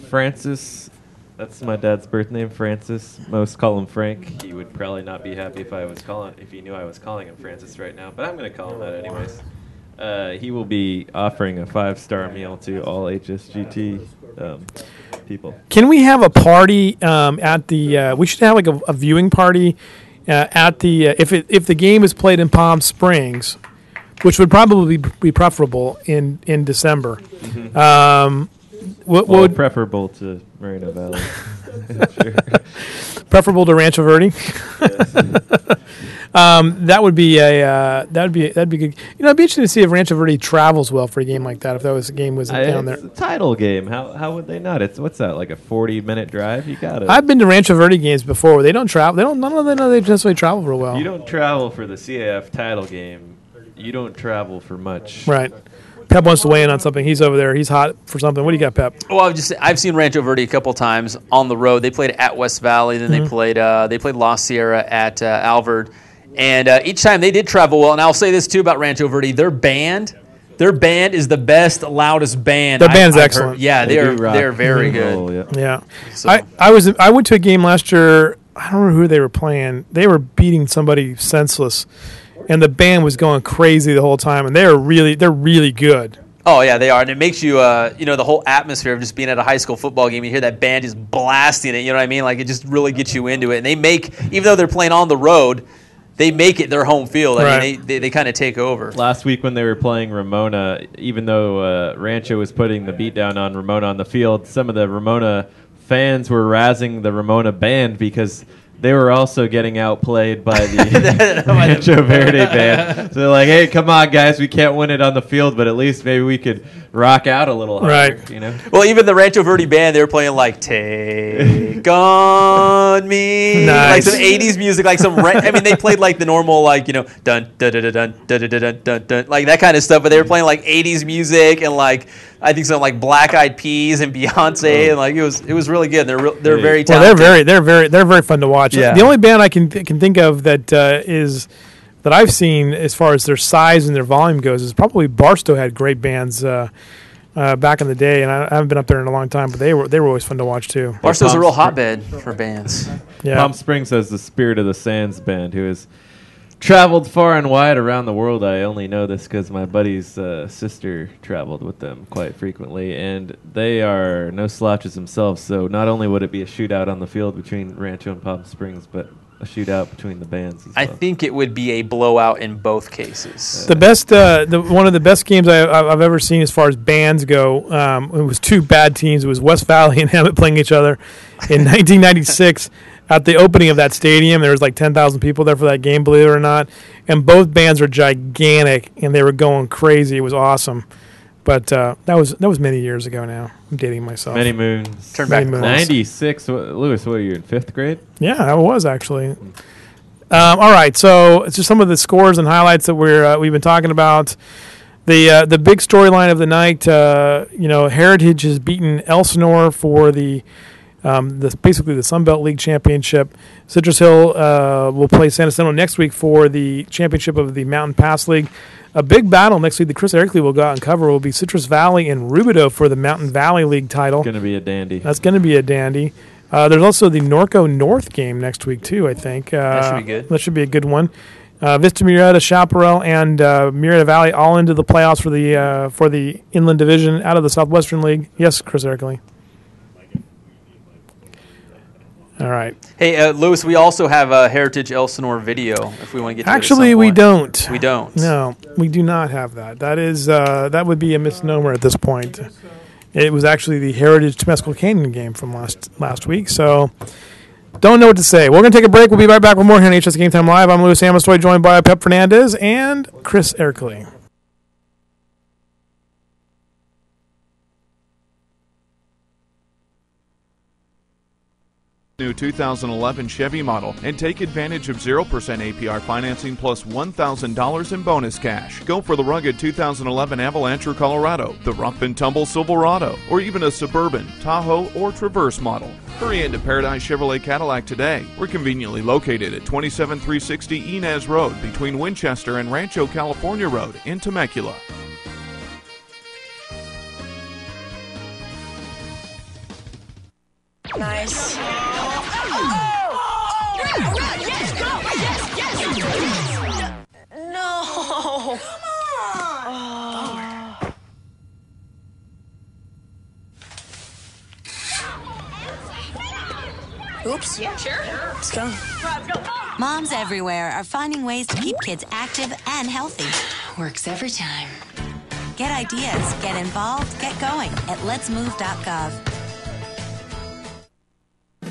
Francis, that's my dad's birth name, Francis. Most call him Frank. He would probably not be happy if he knew I was calling him Francis right now, but I'm going to call him that anyways. He will be offering a 5-star meal to all HSGT people. Can we have a party at the? We should have like a viewing party at the if the game is played in Palm Springs, which would probably be preferable in December. What would preferable to Moreno Valley? Sure. Preferable to Rancho Verde. That would be that'd be good. You know, it'd be interesting to see if Rancho Verde travels well for a game like that. If that was a game was down there, It's a title game. How would they not? What's that, like a 40-minute drive? You got it. I've been to Rancho Verde games before where they don't travel. None of them know they necessarily travel real well. You don't travel for the CAF title game. You don't travel for much. Right. Pep wants to weigh in on something. He's over there. He's hot for something. What do you got, Pep? Well, I've seen Rancho Verde a couple times on the road. They played at West Valley, then they played La Sierra at Alvord, and each time they did travel well. And I'll say this too about Rancho Verde: their band is the best, loudest band. Their band's I've excellent. Heard. Yeah, they're very good. Oh, Yeah. So- I went to a game last year. I don't remember who they were playing. They were beating somebody senseless, and the band was going crazy the whole time. And they're really good. Oh yeah, they are, and it makes you, the whole atmosphere of just being at a high school football game. You hear that band just blasting it. You know what I mean? Like it just really gets you into it. And they make, even though they're playing on the road, they make it their home field. I Right. mean, they kind of take over. Last week when they were playing Ramona, even though Rancho was putting the beat down on Ramona on the field, some of the Ramona fans were razzing the Ramona band because they were also getting outplayed by the Rancho Verde band. So they're like, hey, come on, guys, we can't win it on the field, but at least maybe we could rock out a little harder, Right. you know? Well, even the Rancho Verde band, they were playing like "Take on Me," Nice. like some '80s music, like some. I mean, they played like the normal, like dun dun dun dun dun dun dun dun dun, like that kind of stuff. But they were playing like '80s music and like I think some like Black Eyed Peas and Beyonce, and like it was really good. They're very Well, talented. they're very fun to watch. Yeah. The only band I can think of that that I've seen as far as their size and their volume goes is probably Barstow had great bands back in the day, and I haven't been up there in a long time, but they were always fun to watch too. Barstow's a Palm real Spring- hotbed for bands. Yeah. Palm Springs has the Spirit of the Sands band, who has traveled far and wide around the world. I only know this because my buddy's sister traveled with them quite frequently, and they are no slouches themselves. So not only would it be a shootout on the field between Rancho and Palm Springs, but a shootout between the bands as I well. think it would be a blowout in both cases. The best, one of the best games I've ever seen as far as bands go. It was two bad teams. It was West Valley and Hammett playing each other in 1996 at the opening of that stadium. There was like 10,000 people there for that game, believe it or not. And both bands were gigantic, and they were going crazy. It was awesome. But that was many years ago now. I'm dating myself. Many moons. Turn back Many the moons. clock. 96. Lewis, what are you in 5th grade? Yeah, I was actually. All right, so it's just some of the scores and highlights that we've been talking about. The big storyline of the night, Heritage has beaten Elsinore for the basically the Sun Belt League Championship. Citrus Hill will play San Jacinto next week for the championship of the Mountain Pass League. A big battle next week that Chris Erickley will go out and cover will be Citrus Valley and Rubidoux for the Mountain Valley League title. Going to be a dandy. That's going to be a dandy. There's also the Norco North game next week, too, I think. That should be good. That should be a good one. Vista Murrieta, Chaparral, and Murrieta Valley all into the playoffs for the Inland Division out of the Southwestern League. Yes, Chris Erickley. All right. Hey, Lewis, we also have a Heritage Elsinore video if we want to get to it at Actually, some we point. don't. We don't. No, we do not have that. That is that would be a misnomer at this point. It was actually the Heritage Temescal Canyon game from last week, so don't know what to say. We're going to take a break. We'll be right back with more here on HS Game Time Live. I'm Louis Amestoy, joined by Pep Fernandez and Chris Erickley. New 2011 Chevy model and take advantage of 0% APR financing plus $1,000 in bonus cash. Go for the rugged 2011 Avalanche or Colorado, the rough and tumble Silverado, or even a Suburban, Tahoe, or Traverse model. Hurry into Paradise Chevrolet Cadillac today. We're conveniently located at 27360 Inez Road between Winchester and Rancho California Road in Temecula. Nice. No. Oops. Yeah, sure. Let's go. Moms everywhere are finding ways to keep kids active and healthy. Works every time. Get ideas, get involved, get going at letsmove.gov.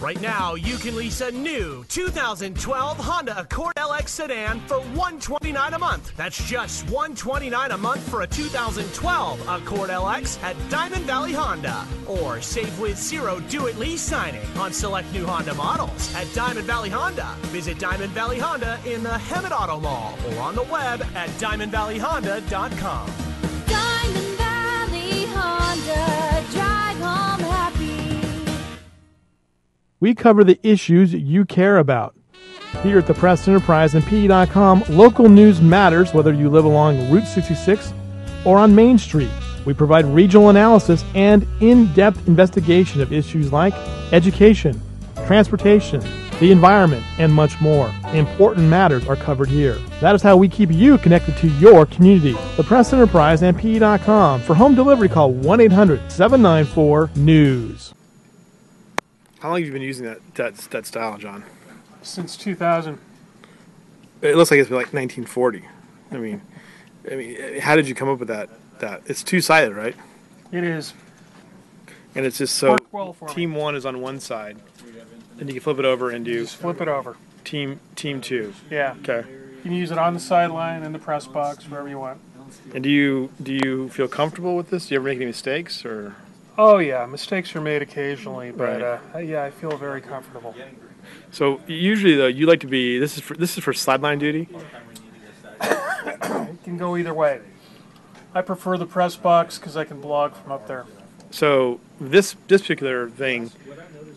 Right now, you can lease a new 2012 Honda Accord LX sedan for $129 a month. That's just $129 a month for a 2012 Accord LX at Diamond Valley Honda. Or save with zero do-it lease signing on select new Honda models at Diamond Valley Honda. Visit Diamond Valley Honda in the Hemet Auto Mall or on the web at diamondvalleyhonda.com. Diamond Valley Honda, drive home happy. We cover the issues you care about. Here at the Press Enterprise and PE.com, local news matters whether you live along Route 66 or on Main Street. We provide regional analysis and in-depth investigation of issues like education, transportation, the environment, and much more. Important matters are covered here. That is how we keep you connected to your community. The Press Enterprise and PE.com. For home delivery, call 1-800-794-NEWS. How long have you been using that style, John? Since 2000. It looks like it's like 1940. I mean, how did you come up with that? It's two-sided, right? It is. And it's just so Worked well for me. team one is on one side, and you can flip it over and do Just flip it over. team two. Yeah. Okay. You can use it on the sideline, in the press box, wherever you want. And do you feel comfortable with this? Do you ever make any mistakes or? Oh yeah, mistakes are made occasionally, but Right. yeah, I feel very comfortable. So usually though, you like to be this is for sideline duty. It can go either way. I prefer the press box because I can blog from up there. So this particular thing,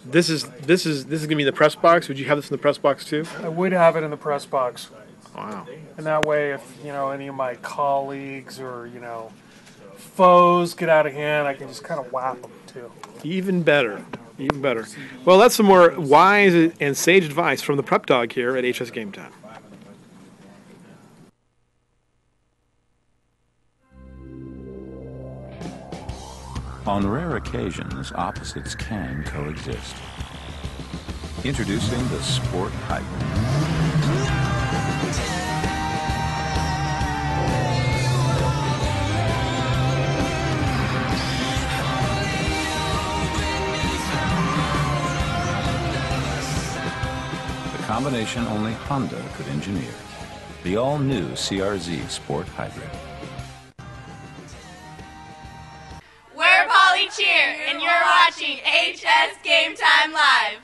this is gonna be in the press box. Would you have this in the press box too? I would have it in the press box. Wow. And that way, if any of my colleagues or foes get out of hand, I can just kind of whap them too. Even better. Even better. Well, that's some more wise and sage advice from the prep dog here at HS Game Time. On rare occasions, opposites can coexist. Introducing the Sport Hybrid. The combination only Honda could engineer. The all-new CRZ Sport Hybrid. We're Polly Cheer, and you're watching HS Game Time Live.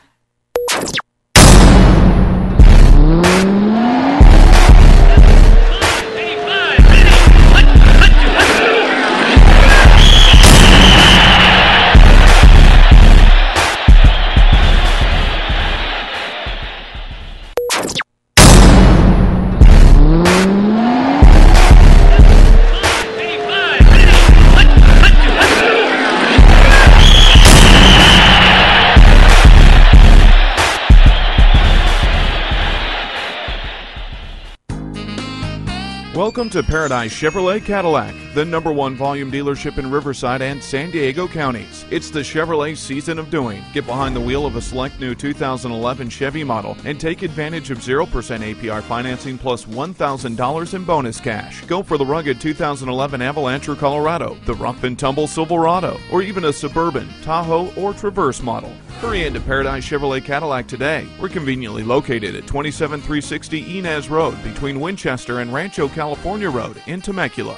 Welcome to Paradise Chevrolet Cadillac, the #1 volume dealership in Riverside and San Diego counties. It's the Chevrolet season of doing. Get behind the wheel of a select new 2011 Chevy model and take advantage of 0% APR financing plus $1,000 in bonus cash. Go for the rugged 2011 Avalanche or Colorado, the rough and tumble Silverado, or even a Suburban, Tahoe, or Traverse model. Hurry into Paradise Chevrolet Cadillac today. We're conveniently located at 27360 Inez Road between Winchester and Rancho California Road in Temecula.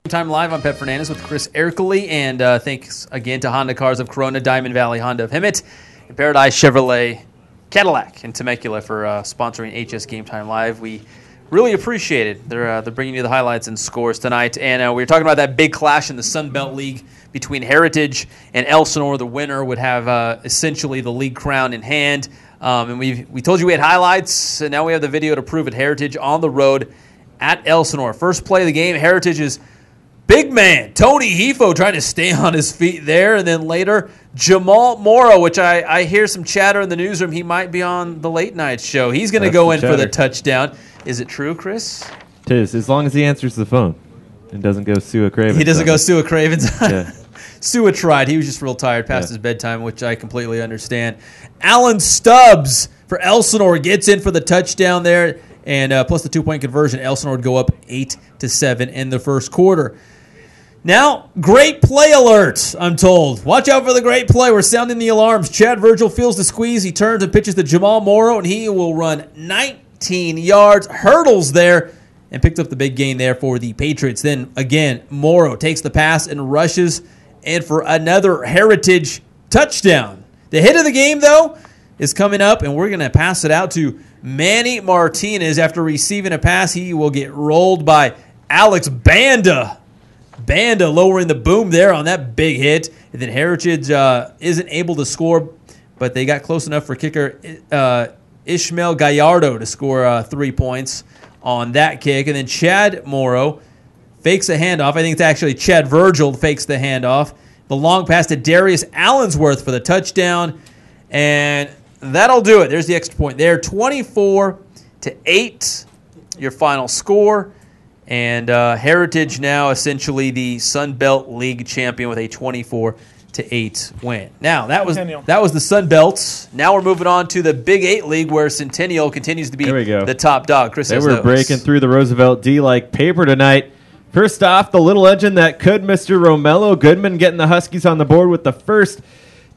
Time live. I'm Pep Fernandez with Chris Erkley, and thanks again to Honda Cars of Corona, Diamond Valley Honda of Hemet, and Paradise Chevrolet Cadillac in Temecula for sponsoring HS Game Time Live. We really appreciate it. They're bringing you the highlights and scores tonight. And we were talking about that big clash in the Sun Belt League between Heritage and Elsinore. The winner would have essentially the league crown in hand. And we told you we had highlights, and now we have the video to prove it. Heritage on the road at Elsinore. First play of the game, Heritage is big man Tony Hefo trying to stay on his feet there. And then later, Jamal Morrow, which I hear some chatter in the newsroom. He might be on the late night show. He's going to go in for the touchdown. Is it true, Chris? It is, as long as he answers the phone and doesn't go sue a Cravens. He doesn't go sue a Cravens. Yeah. Sua tried. He was just real tired past his bedtime, which I completely understand. Alan Stubbs for Elsinore gets in for the touchdown there, and plus the 2-point conversion, Elsinore would go up 8-7 in the first quarter. Now, great play alert, I'm told. Watch out for the great play. We're sounding the alarms. Chad Virgil feels the squeeze. He turns and pitches to Jamal Morrow, and he will run 19 yards, hurdles there, and picked up the big gain there for the Patriots. Then, again, Morrow takes the pass and rushes, and for another Heritage touchdown. The hit of the game, though, is coming up, and we're going to pass it out to Manny Martinez. After receiving a pass, he will get rolled by Alex Banda. Banda lowering the boom there on that big hit. And then Heritage isn't able to score, but they got close enough for kicker Ishmael Gallardo to score 3 points on that kick. And then Chad Morrow fakes a handoff. I think it's actually Chad Virgil fakes the handoff. The long pass to Darius Allensworth for the touchdown. And that'll do it. There's the extra point there. 24-8, your final score. And Heritage now essentially the Sun Belt League champion with a 24-7 7-8 win. Now, that was Centennial. the Sun Belt. Now we're moving on to the Big 8 League, where Centennial continues to be There we go. the top dog. Chris They has were those. breaking through the Roosevelt D like paper tonight. First off, the little engine that could, Mr. Romello Goodman getting the Huskies on the board with the first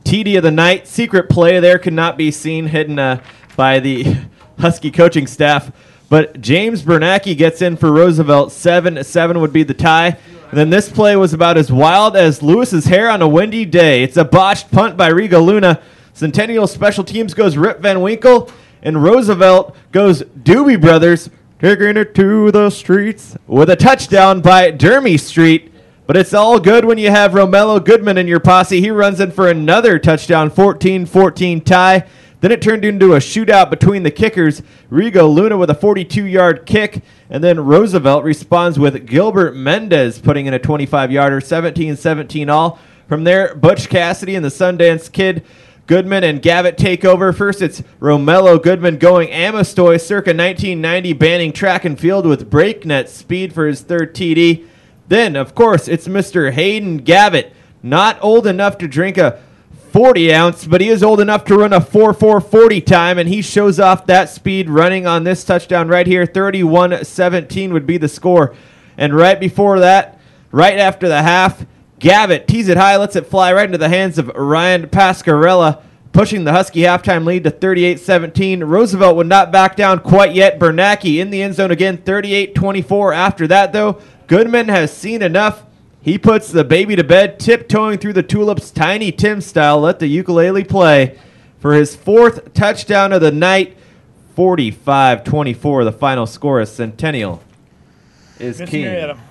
TD of the night. Secret play there could not be seen, hidden by the Husky coaching staff. But James Bernacki gets in for Roosevelt. 7-7 would be the tie. And then this play was about as wild as Lewis's hair on a windy day. It's a botched punt by Riga Luna. Centennial special teams goes Rip Van Winkle. And Roosevelt goes Doobie Brothers. Taking it to the streets with a touchdown by Dermy Street. But it's all good when you have Romello Goodman in your posse. He runs in for another touchdown, 14-14 tie. Then it turned into a shootout between the kickers. Rigo Luna with a 42-yard kick. And then Roosevelt responds with Gilbert Mendez putting in a 25-yarder, 17-17 all. From there, Butch Cassidy and the Sundance Kid, Goodman and Gavitt take over. First, it's Romello Goodman going Amestoy circa 1990, banning track and field with breakneck speed for his third TD. Then, of course, it's Mr. Hayden Gavitt, not old enough to drink a 40-ounce, but he is old enough to run a 4.440 time, and he shows off that speed running on this touchdown right here. 31-17 would be the score. And right before that, right after the half, Gavitt tees it high, lets it fly right into the hands of Ryan Pascarella, pushing the Husky halftime lead to 38-17. Roosevelt would not back down quite yet. Bernacki in the end zone again, 38-24. After that, though, Goodman has seen enough. He puts the baby to bed, tiptoeing through the tulips, Tiny Tim style. Let the ukulele play for his fourth touchdown of the night. 45-24, the final score is Centennial is king.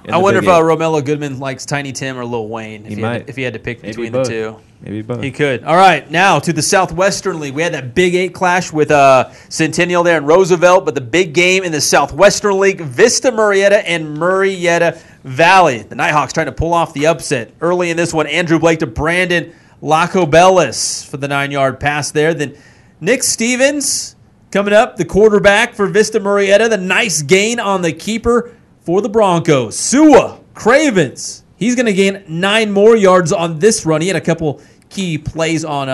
I wonder if Romello Goodman likes Tiny Tim or Lil Wayne if he had to pick Maybe between both. the two. Maybe both. He could. All right, now to the Southwestern League. We had that Big 8 clash with Centennial there in Roosevelt, but the big game in the Southwestern League, Vista Murrieta and Murrieta Valley. The Nighthawks trying to pull off the upset. Early in this one, Andrew Blake to Brandon Lacobellis for the 9-yard pass there. Then Nick Stevens coming up, the quarterback for Vista Murrieta. The nice gain on the keeper for the Broncos. Sua Cravens. He's going to gain 9 more yards on this run. He had a couple key plays on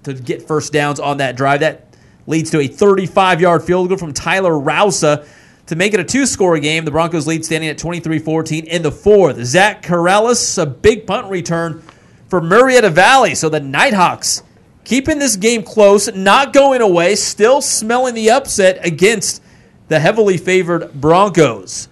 to get first downs on that drive. That leads to a 35-yard field goal from Tyler Rousa to make it a 2-score game. The Broncos lead standing at 23-14 in the fourth. Zach Corrales, a big punt return for Murrieta Valley. So the Nighthawks keeping this game close, not going away, still smelling the upset against the heavily favored Broncos.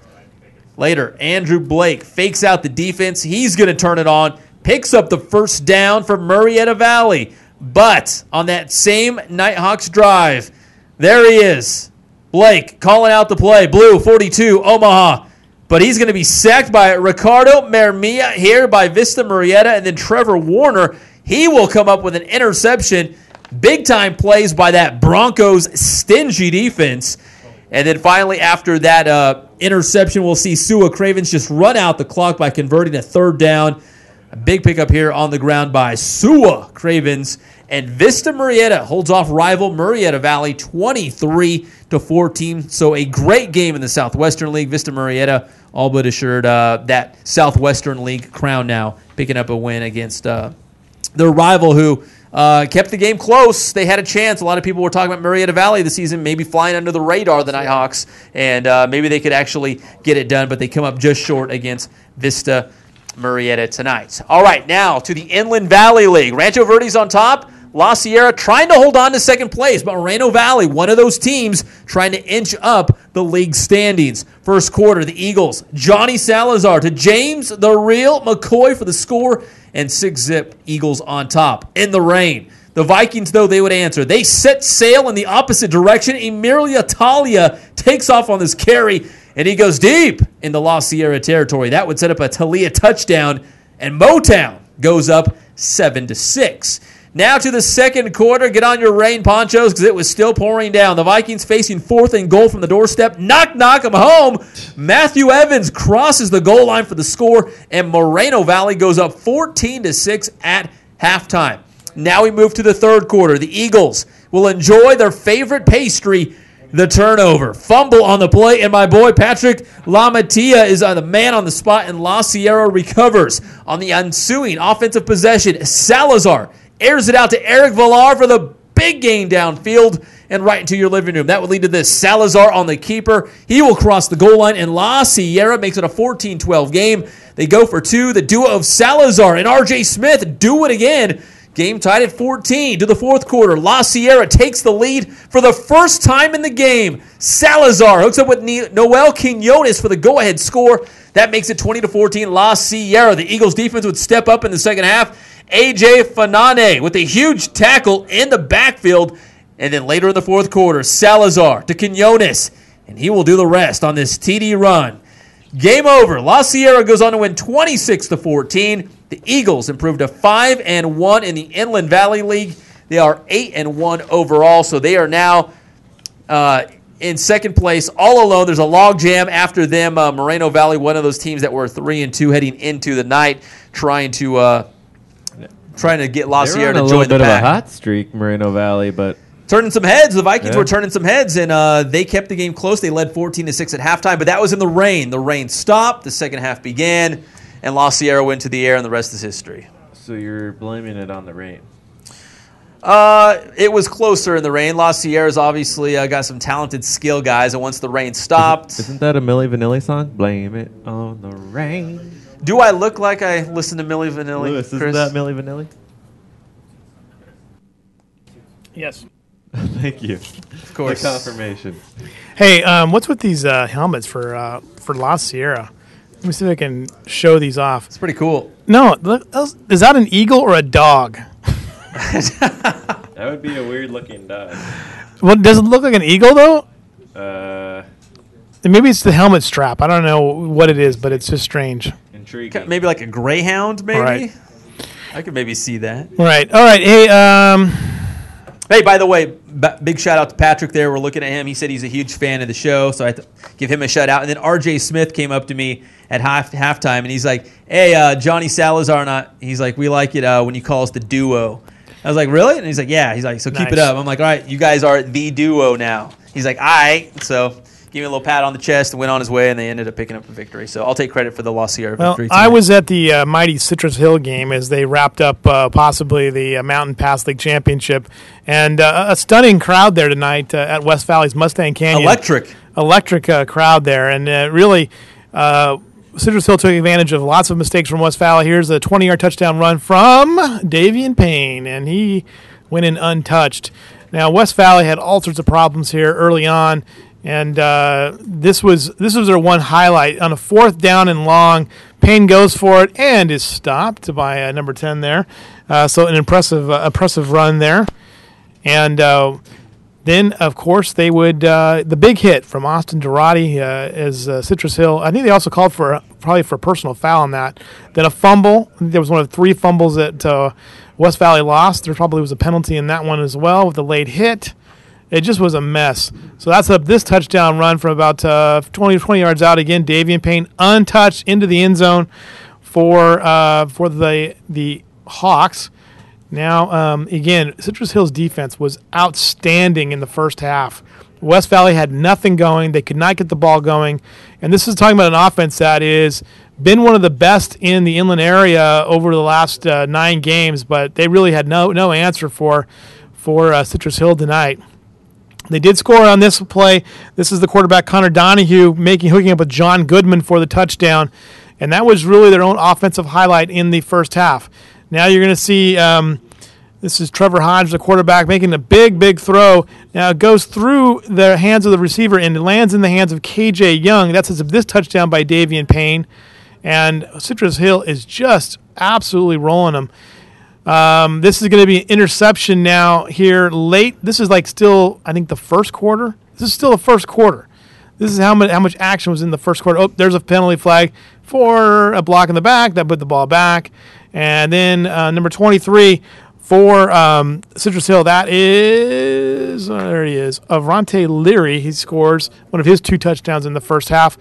Later, Andrew Blake fakes out the defense. He's going to turn it on, picks up the first down for Murrieta Valley. But on that same Nighthawks drive, there he is. Blake calling out the play. Blue, 42, Omaha. But he's going to be sacked by Ricardo Mermia here by Vista Murrieta. And then Trevor Warner, he will come up with an interception. Big-time plays by that Broncos stingy defense. And then finally, after that interception, we'll see Sua Cravens just run out the clock by converting a third down. A big pickup here on the ground by Sua Cravens. And Vista Murrieta holds off rival Murrieta Valley 23-14. So a great game in the Southwestern League. Vista Murrieta all but assured that Southwestern League crown now, picking up a win against their rival who kept the game close. They had a chance. A lot of people were talking about Murrieta Valley this season, maybe flying under the radar, the Nighthawks, and maybe they could actually get it done, but they come up just short against Vista Murrieta tonight. All right, now to the Inland Valley League. Rancho Verde's on top. La Sierra trying to hold on to second place, but Moreno Valley, one of those teams, trying to inch up the league standings. First quarter, the Eagles, Johnny Salazar to James the Real McCoy for the score, and 6-zip Eagles on top. In the rain, the Vikings, though, they would answer. They set sail in the opposite direction. Emilia Talia takes off on this carry, and he goes deep in the La Sierra territory. That would set up a Talia touchdown, and Motown goes up 7-6. Now to the second quarter. Get on your rain ponchos because it was still pouring down. The Vikings facing 4th and goal from the doorstep. Knock, knock, I'm home. Matthew Evans crosses the goal line for the score, and Moreno Valley goes up 14-6 at halftime. Now we move to the third quarter. The Eagles will enjoy their favorite pastry, the turnover. Fumble on the play, and my boy Patrick Lamatia is the man on the spot, and La Sierra recovers. On the ensuing offensive possession, Salazar airs it out to Eric Villar for the big gain downfield and right into your living room. That would lead to this. Salazar on the keeper. He will cross the goal line, and La Sierra makes it a 14-12 game. They go for two. The duo of Salazar and R.J. Smith do it again. Game tied at 14 to the fourth quarter. La Sierra takes the lead for the first time in the game. Salazar hooks up with Noel Quinones for the go-ahead score. That makes it 20-14 La Sierra. The Eagles defense would step up in the second half. A.J. Fanane with a huge tackle in the backfield. And then later in the fourth quarter, Salazar to Quinones. And he will do the rest on this TD run. Game over. La Sierra goes on to win 26-14. The Eagles improved to 5-1 in the Inland Valley League. They are 8-1 overall, so they are now in second place all alone. There's a log jam after them. Moreno Valley, one of those teams that were 3-2 heading into the night, trying to get La Sierra to join the pack. They're on a little bit of a hot streak, Moreno Valley, but turning some heads. The Vikings were turning some heads, and they kept the game close. They led 14-6 at halftime, but that was in the rain. The rain stopped. The second half began, and La Sierra went to the air, and the rest is history. So you're blaming it on the rain? It was closer in the rain. La Sierra's obviously got some talented skill guys, and once the rain stopped... Isn't that a Milli Vanilli song? Blame it on the rain. Do I look like I listen to Milli Vanilli, Lewis, Chris? isn't that Milli Vanilli? Yes. Thank you. Of course. The confirmation. Hey, what's with these helmets for La Sierra? Let me see if I can show these off. It's pretty cool. No, is that an eagle or a dog? That would be a weird-looking dog. Well, does it look like an eagle, though? Maybe it's the helmet strap. I don't know what it is, but it's just strange. Intriguing. Maybe like a greyhound, maybe? Right. I could maybe see that. Right. All right. Hey, Hey, by the way, big shout out to Patrick there. We're looking at him. He said he's a huge fan of the show, so I have to give him a shout out. And then R.J. Smith came up to me at halftime, and he's like, hey, Johnny Salazar, and he's like, we like it when you call us the duo. I was like, really? And he's like, yeah. He's like, so keep it up. I'm like, all right, you guys are the duo now. He's like, all right. So gave me a little pat on the chest and went on his way, and they ended up picking up the victory. So I'll take credit for the La Sierra victory. I was at the mighty Citrus Hill game as they wrapped up possibly the Mountain Pass League Championship. And a stunning crowd there tonight at West Valley's Mustang Canyon. Electric crowd there. And really, Citrus Hill took advantage of lots of mistakes from West Valley. Here's a 20-yard touchdown run from Davian Payne, and he went in untouched. Now, West Valley had all sorts of problems here early on. And this was their one highlight. On a fourth down and long, Payne goes for it and is stopped by number 10 there. So an impressive run there. And then, of course, they would the big hit from Austin Durati as Citrus Hill. I think they also called probably for a personal foul on that. Then a fumble. I think there was one of 3 fumbles that West Valley lost. There probably was a penalty in that one as well with the late hit. It just was a mess. So that's this touchdown run from about 20 yards out. Again, Davian Payne untouched into the end zone for the Hawks. Now, again, Citrus Hill's defense was outstanding in the first half. West Valley had nothing going. They could not get the ball going. And this is talking about an offense that is been one of the best in the inland area over the last 9 games, but they really had no answer for Citrus Hill tonight. They did score on this play. This is the quarterback, Connor Donahue, hooking up with John Goodman for the touchdown. And that was really their own offensive highlight in the first half. Now you're going to see this is Trevor Hodge, the quarterback, making a big throw. Now it goes through the hands of the receiver and lands in the hands of KJ Young. That's this touchdown by Davian Payne. And Citrus Hill is just absolutely rolling them. This is going to be an interception now here late. This is still, I think, the first quarter. This is still the first quarter. This is how much action was in the first quarter. Oh, there's a penalty flag for a block in the back. That put the ball back. And then number 23 for Citrus Hill, that is, there he is, Avante Leary. He scores one of his 2 touchdowns in the first half.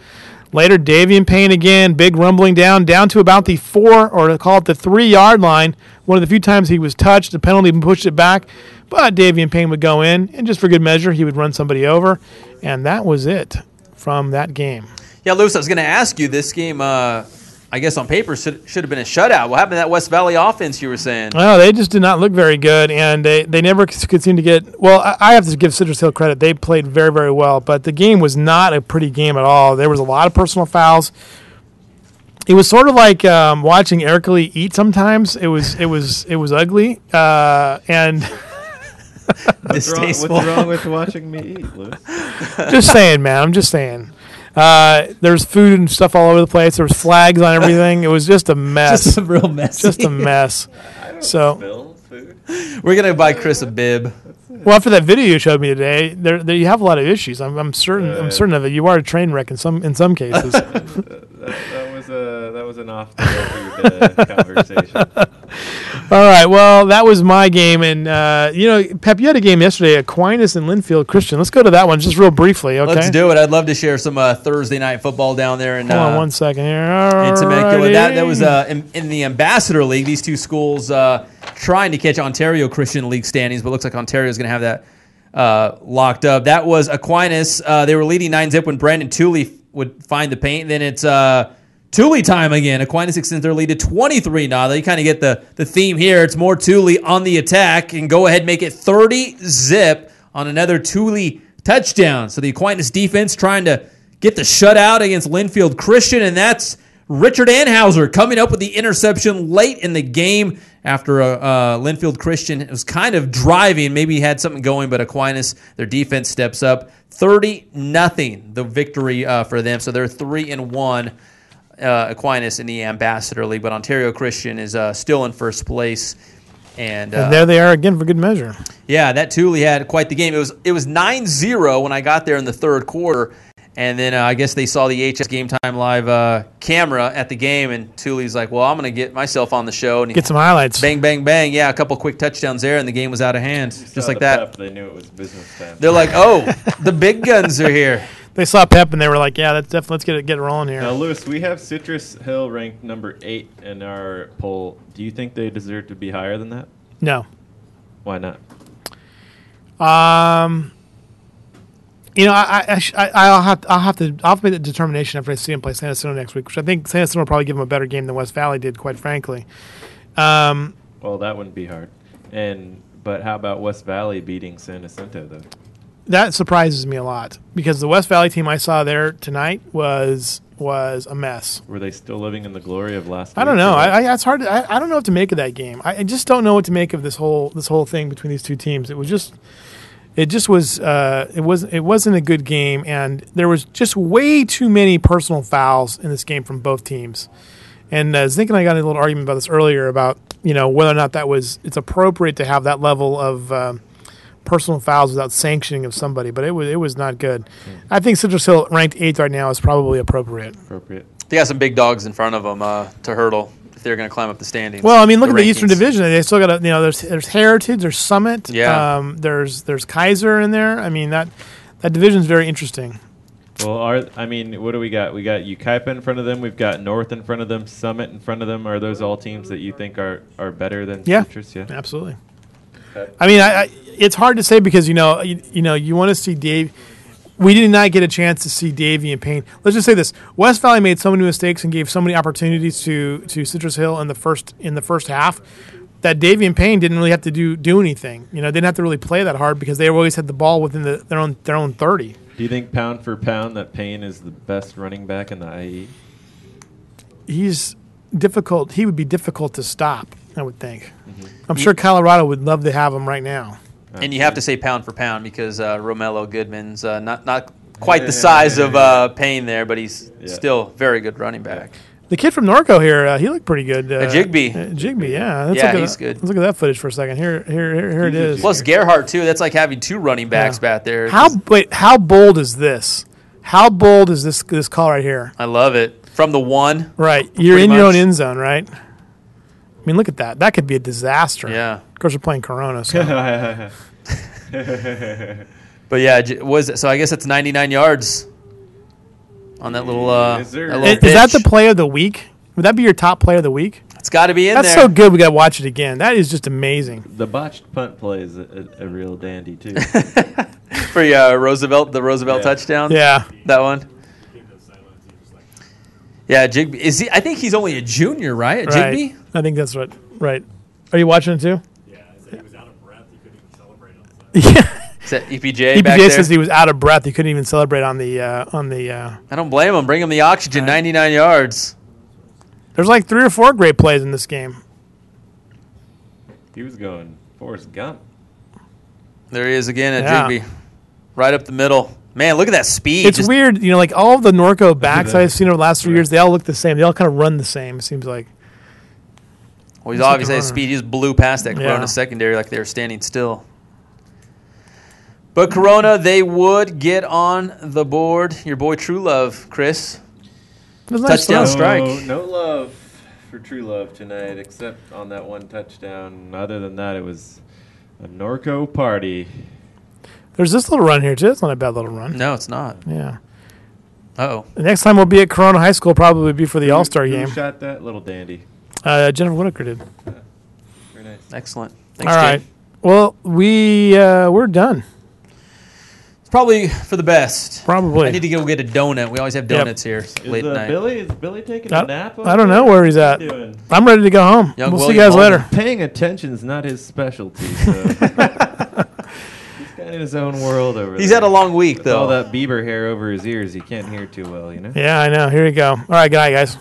Later, Davian Payne again, big rumbling down to about the 4, or call it the 3-yard line. One of the few times he was touched, the penalty pushed it back. But Davian Payne would go in, and just for good measure, he would run somebody over. And that was it from that game. Yeah, Lewis, I was going to ask you, this game, I guess on paper, should have been a shutout. What happened to that West Valley offense you were saying? Oh, they just did not look very good, and they never could seem to get – well, I have to give Citrus Hill credit. They played very, very well, but the game was not a pretty game at all. There was a lot of personal fouls. It was sort of like watching Erica Lee eat sometimes. It was ugly, and – distasteful. What's wrong with watching me eat, Lewis? Just saying, man. I'm just saying. There's food and stuff all over the place. There was flags on everything. It was just a mess. Just a real mess. Just a mess. So Spill food? We're going to buy Chris a bib. Well, after that video you showed me today, there you have a lot of issues. I'm certain of it. You are a train wreck in some cases. That was an off the record conversation. All right. Well, that was my game, and Pep, you had a game yesterday, Aquinas and Linfield Christian. Let's go to that one just real briefly. Okay. Let's do it. I'd love to share some Thursday night football down there. And, hold on 1 second here. In Temecula. That was in the Ambassador League. These two schools trying to catch Ontario Christian League standings, but looks like Ontario is going to have that locked up. That was Aquinas. They were leading 9-zip when Brandon Tooley would find the paint. Then it's Tooley time again. Aquinas extends their lead to 23 now. You kind of get the theme here. It's more Tooley on the attack and go ahead and make it 30-zip on another Tooley touchdown. So the Aquinas defense trying to get the shutout against Linfield Christian, and that's Richard Anhauser coming up with the interception late in the game after Linfield Christian was kind of driving. Maybe he had something going, but Aquinas, their defense steps up. 30-0, the victory for them. So they're 3-1. Aquinas in the Ambassador League, but Ontario Christian is still in first place. And there they are again for good measure. Yeah, that Tooley had quite the game. It was 9-0 when I got there in the third quarter, and then I guess they saw the HS Game Time Live camera at the game, and Tooley's like, well, I'm going to get myself on the show. And get some highlights. Bang, bang, bang. Yeah, a couple quick touchdowns there, and the game was out of hand. Just like that. Pep, they knew it was business time. They're like, oh, the big guns are here. They saw Pep and they were like, "Yeah, that's definitely let's get it rolling here." Now, Lewis, we have Citrus Hill ranked number 8 in our poll. Do you think they deserve to be higher than that? No. Why not? I'll have to make the determination after I see him play San Jacinto next week, which I think San Jacinto will probably give him a better game than West Valley did, quite frankly. Well, that wouldn't be hard. But how about West Valley beating San Jacinto though? That surprises me a lot because the West Valley team I saw there tonight was a mess. Were they still living in the glory of last week? I don't know. It's hard. I don't know what to make of that game. I just don't know what to make of this whole thing between these two teams. It wasn't a good game, and there was just way too many personal fouls in this game from both teams. And Zink and I got in a little argument about this earlier about whether or not it's appropriate to have that level of personal fouls without sanctioning of somebody, but it was not good. I think Citrus Hill ranked 8th right now is probably appropriate. They got some big dogs in front of them to hurdle if they're going to climb up the standings. Well, I mean, look at the Eastern Division. They still got there's Heritage, there's Summit, there's Kaiser in there. I mean that division's very interesting. Well, what do we got? We got Ukaipa in front of them. We've got North in front of them. Summit in front of them. Are those all teams that you think are better than Citrus? Yeah, absolutely. I mean, it's hard to say because you want to see Dave. We did not get a chance to see Davy and Payne. Let's just say this: West Valley made so many mistakes and gave so many opportunities to Citrus Hill in the first half that Davy and Payne didn't really have to do anything. They didn't have to really play that hard because they always had the ball within their own 30. Do you think pound for pound that Payne is the best running back in the IE? He's difficult. He would be difficult to stop, I would think. Mm-hmm. I'm sure Colorado would love to have him right now. And you have to say pound for pound because Romello Goodman's not quite the size of Payne there, but he's still very good running back. The kid from Norco here, he looked pretty good. Jigbee. Jigbee, yeah. He's good. Let's look at that footage for a second. Here it is. Plus Gerhardt, too. That's like having two running backs back there. How bold is this? How bold is this call right here? I love it. From the one. Right. You're in your own end zone, right? I mean, look at that. That could be a disaster. Yeah. Of course, we're playing Corona. So. But yeah, so I guess it's 99 yards on that little. Is that the play of the week? Would that be your top play of the week? It's got to be in That's there. so good. We got to watch it again. That is just amazing. The botched punt play is a real dandy too. For Roosevelt, the Roosevelt touchdown. Yeah, that one. Yeah, Jigby. Is he? I think he's only a junior, right? Right. Jigby. I think that's right. Right. Are you watching it too? Yeah. He was out of breath. He couldn't even celebrate on the side. Yeah. Is that EPJ back EPJ there? says he was out of breath. He couldn't even celebrate on the. I don't blame him. Bring him the oxygen. 99 yards. There's like 3 or 4 great plays in this game. He was going Forrest Gump. There he is again at Jigby. Right up the middle. Man, look at that speed. It's weird, like all of the Norco backs I've seen over the last 3 years, they all look the same. They all kind of run the same, it seems like. Well, he's obviously at speed. He just blew past that Corona secondary like they were standing still. But Corona, they would get on the board. Your boy True Love, Chris. Touchdown strike. No love for True Love tonight, except on that one touchdown. Other than that, it was a Norco party. There's this little run here, too. It's not a bad little run. No, it's not. Yeah. Uh-oh. The next time we'll be at Corona High School probably be for the All-Star game. Who shot that little dandy? Jennifer Whitaker did. Very nice. Excellent. Thanks, all right. Jake. Well, we're done. It's probably for the best. Probably. I need to go get a donut. We always have donuts here late at night. Is Billy taking a nap? I don't know where he's at. I'm ready to go home. Young we'll William see you guys Holden. later. Paying attention is not his specialty. So. He's kind of in his own world over there. He's had a long week, With though. all that Bieber hair over his ears, he can't hear too well, Yeah, I know. Here you go. All right, good night, guys.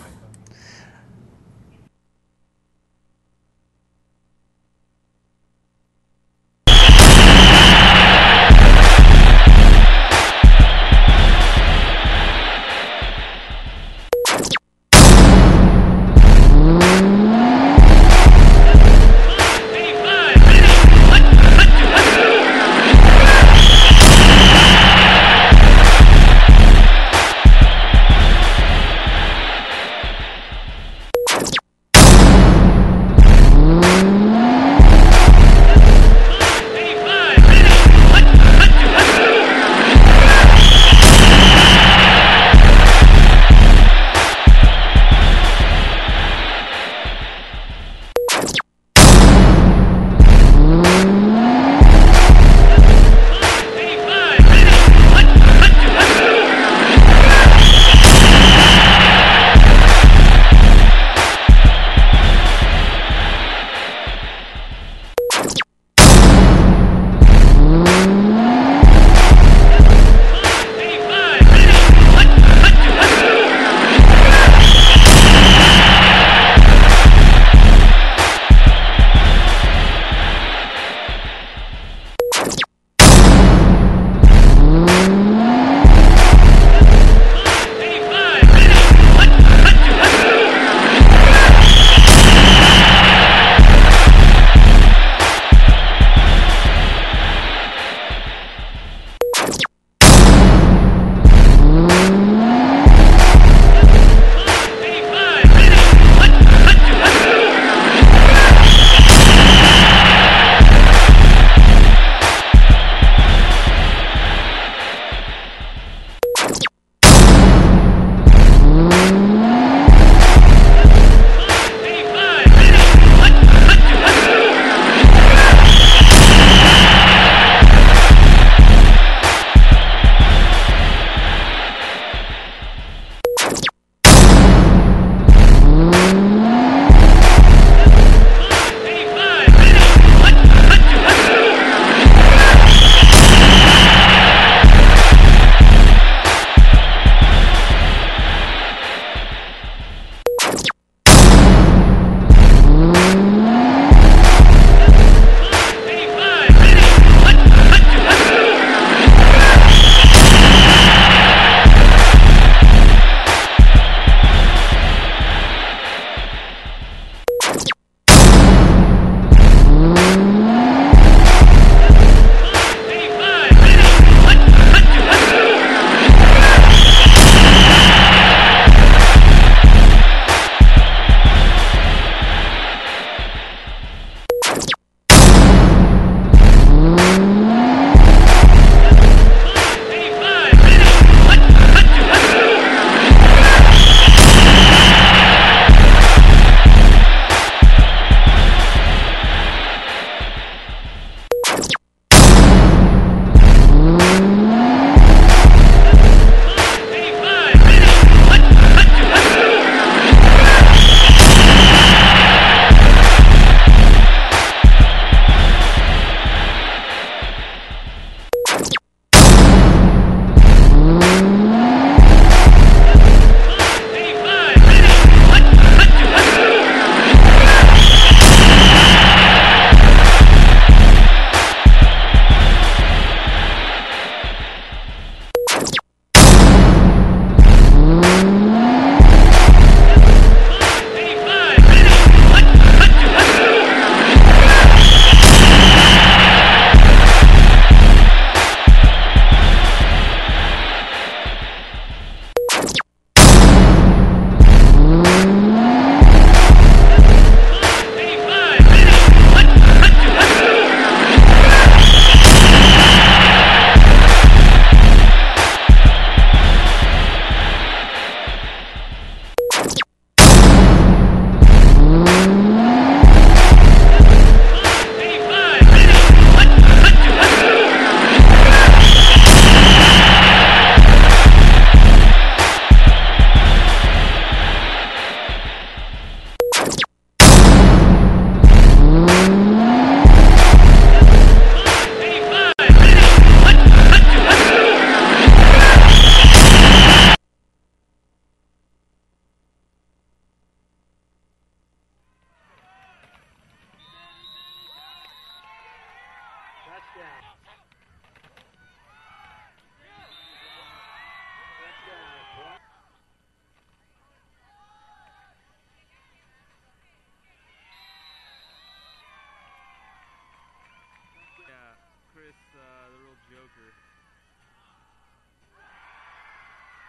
joker.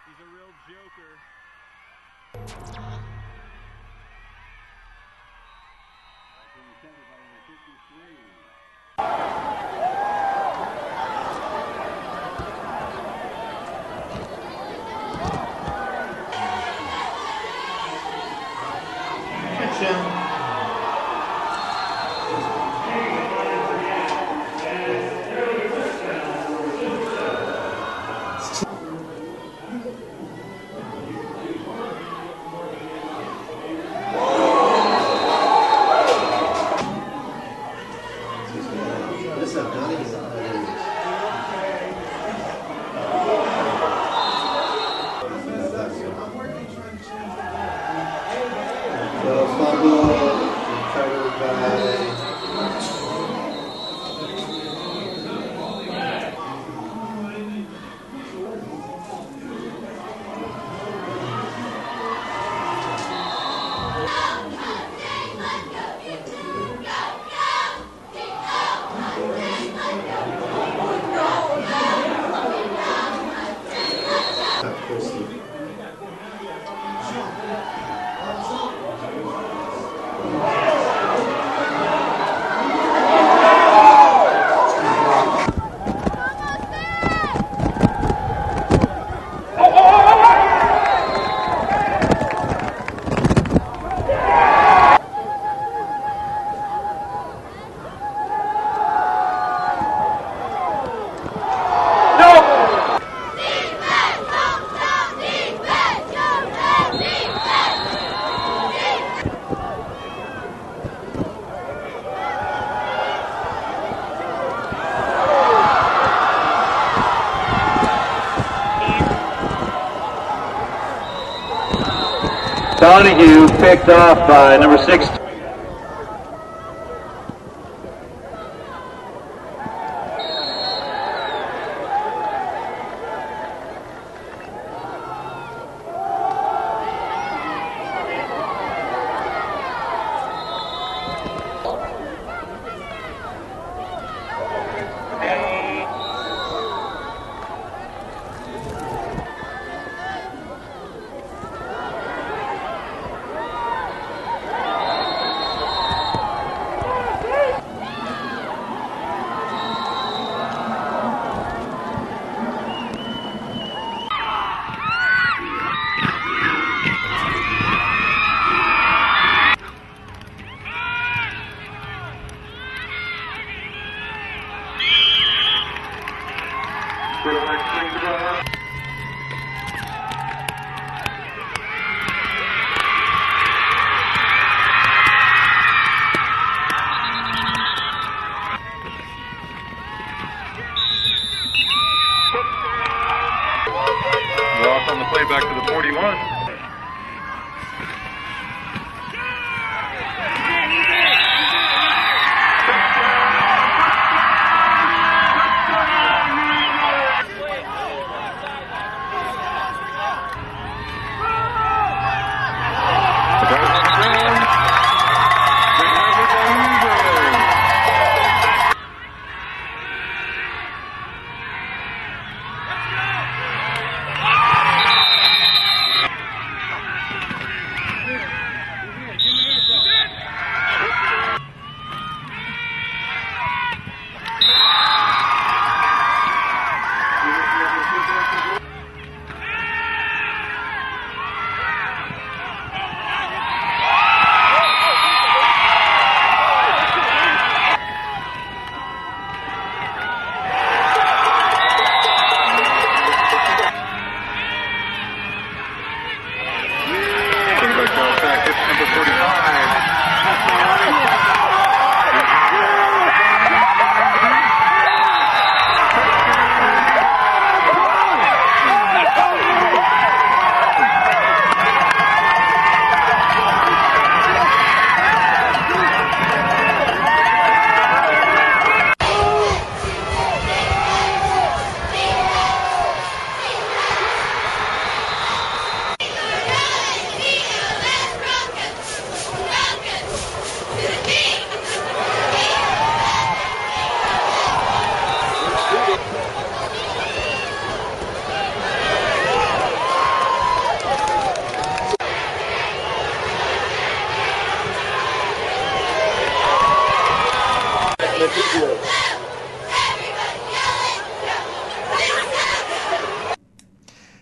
He's a real joker. Donahue picked off by number 6.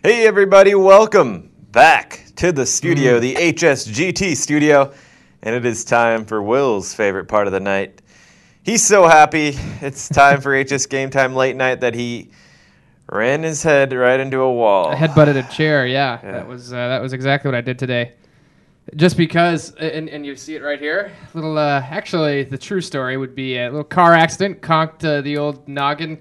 Hey, everybody, welcome back to the studio, the HSGT studio, and it is time for Will's favorite part of the night. He's so happy it's time for HS Game Time late night that he ran his head right into a wall. I headbutted a chair, yeah. That was exactly what I did today. Just because, and you see it right here, little, actually, the true story would be a little car accident, conked the old noggin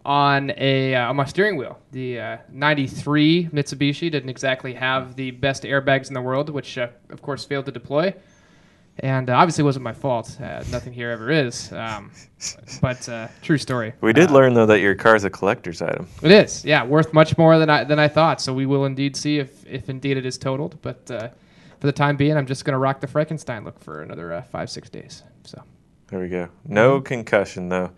on my steering wheel. The 93 Mitsubishi didn't exactly have the best airbags in the world, which, of course, failed to deploy. And obviously wasn't my fault. Nothing here ever is. But true story. We did learn, though, that your car's a collector's item. It is, yeah, worth much more than I thought. So we will indeed see if indeed it is totaled. But for the time being, I'm just going to rock the Frankenstein look for another 5-6 days. So there we go. No concussion, though.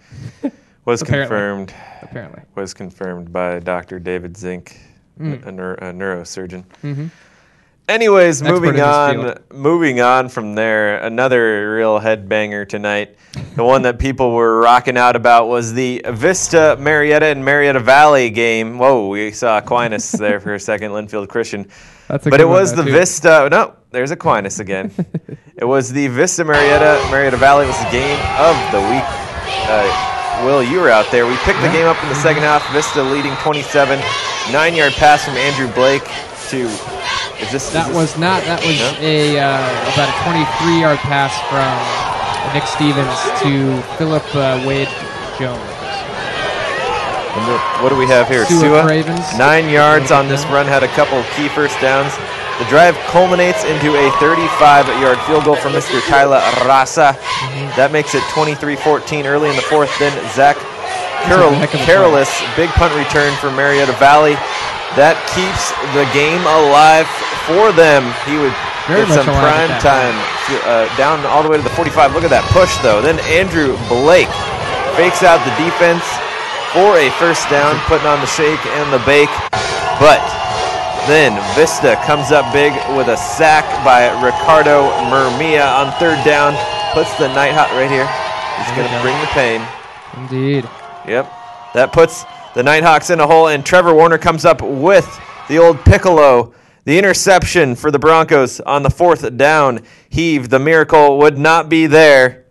Was confirmed. Apparently. Was confirmed by Dr. David Zink, a neurosurgeon. Mm-hmm. Anyways, moving on from there, another real headbanger tonight. The one that people were rocking out about was the Vista Marietta and Marietta Valley game. Whoa, we saw Aquinas there for a second, Linfield Christian. But it was the Vista. No, there's Aquinas again. It was the Vista Marietta Valley. It was the game of the week. Will, you were out there. We picked the game up in the second half. Vista leading 27. 9-yard pass from Andrew Blake to. That was about a 23-yard pass from Nick Stevens to Philip Wade Jones. And what do we have here? Sua, 9 yards on this run, had a couple of key first downs. The drive culminates into a 35-yard field goal from Mr. Tyler Rasa. That makes it 23-14 early in the fourth. Then Zach Carolis, big punt return for Marietta Valley. That keeps the game alive for them. He would get some prime time down all the way to the 45. Look at that push, though. Then Andrew Blake fakes out the defense for a first down, putting on the shake and the bake. But then Vista comes up big with a sack by Ricardo Murmia on third down. Puts the Nighthawk right here. He's going to bring the pain. Indeed. Yep. That puts the Nighthawks in a hole, and Trevor Warner comes up with the old Piccolo. The interception for the Broncos on the fourth down heave. The miracle would not be there.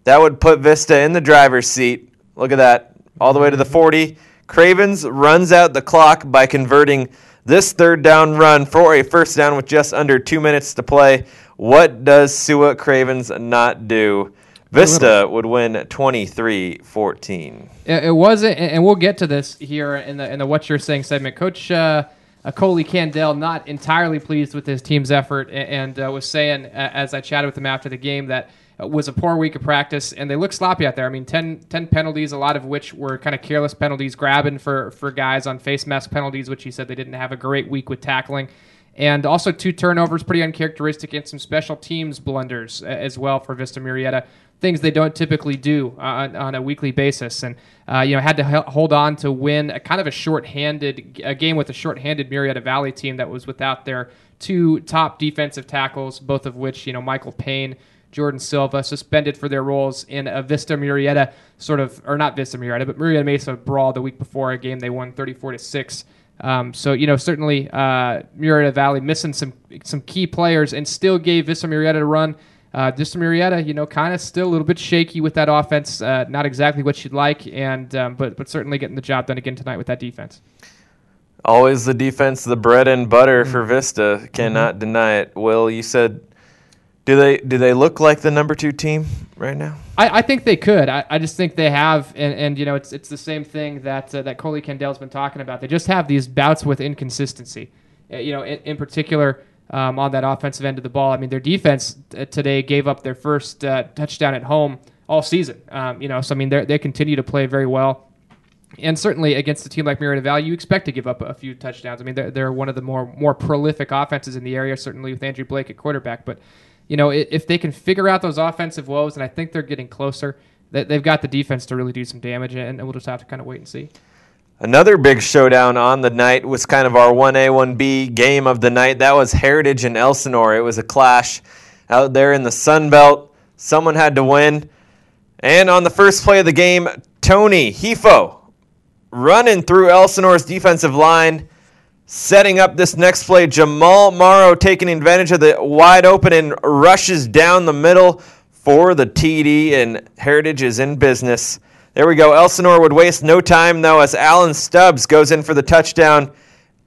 That would put Vista in the driver's seat. Look at that. All the way to the 40. Cravens runs out the clock by converting this third down run for a first down with just under 2 minutes to play. What does Sua Cravens not do? Vista would win 23-14. It was, and we'll get to this here in the What You're Saying segment. Coach Coley Candell not entirely pleased with his team's effort, and was saying, as I chatted with him after the game, that it was a poor week of practice, and they look sloppy out there. I mean, 10 penalties, a lot of which were kind of careless penalties, grabbing for guys on face mask penalties, which he said they didn't have a great week with tackling. And also 2 turnovers, pretty uncharacteristic, and some special teams blunders as well for Vista Marietta, things they don't typically do on a weekly basis. And had to hold on to win a kind of a game with a shorthanded Marietta Valley team that was without their 2 top defensive tackles, both of which, Michael Payne, Jordan Silva, suspended for their roles in a Vista Marietta not Vista Marietta, but Marietta Mesa brawl the week before, a game they won 34-6. Certainly Marietta Valley missing some key players and still gave Vista Marietta a run. Vista Marietta, kind of still a little bit shaky with that offense. Not exactly what you'd like, and but certainly getting the job done again tonight with that defense. Always the defense, the bread and butter for Vista. Cannot deny it. Will, you said, do they look like the number 2 team right now? I think they could. I just think they have, and it's the same thing that Coley Candell's been talking about. They just have these bouts with inconsistency. In particular, on that offensive end of the ball. I mean, their defense today gave up their first touchdown at home all season. They continue to play very well. And certainly against a team like Marietta Valley, you expect to give up a few touchdowns. I mean, they're one of the more prolific offenses in the area, certainly with Andrew Blake at quarterback. But if they can figure out those offensive woes, and I think they're getting closer, they've got the defense to really do some damage, and we'll just have to kind of wait and see. Another big showdown on the night was kind of our 1A, 1B game of the night. That was Heritage and Elsinore. It was a clash out there in the Sun Belt. Someone had to win. And on the first play of the game, Tony Hefo running through Elsinore's defensive line, Setting up this next play, Jamal Morrow taking advantage of the wide open and rushes down the middle for the TD, and Heritage is in business. There we go. Elsinore would waste no time, though, as Alan Stubbs goes in for the touchdown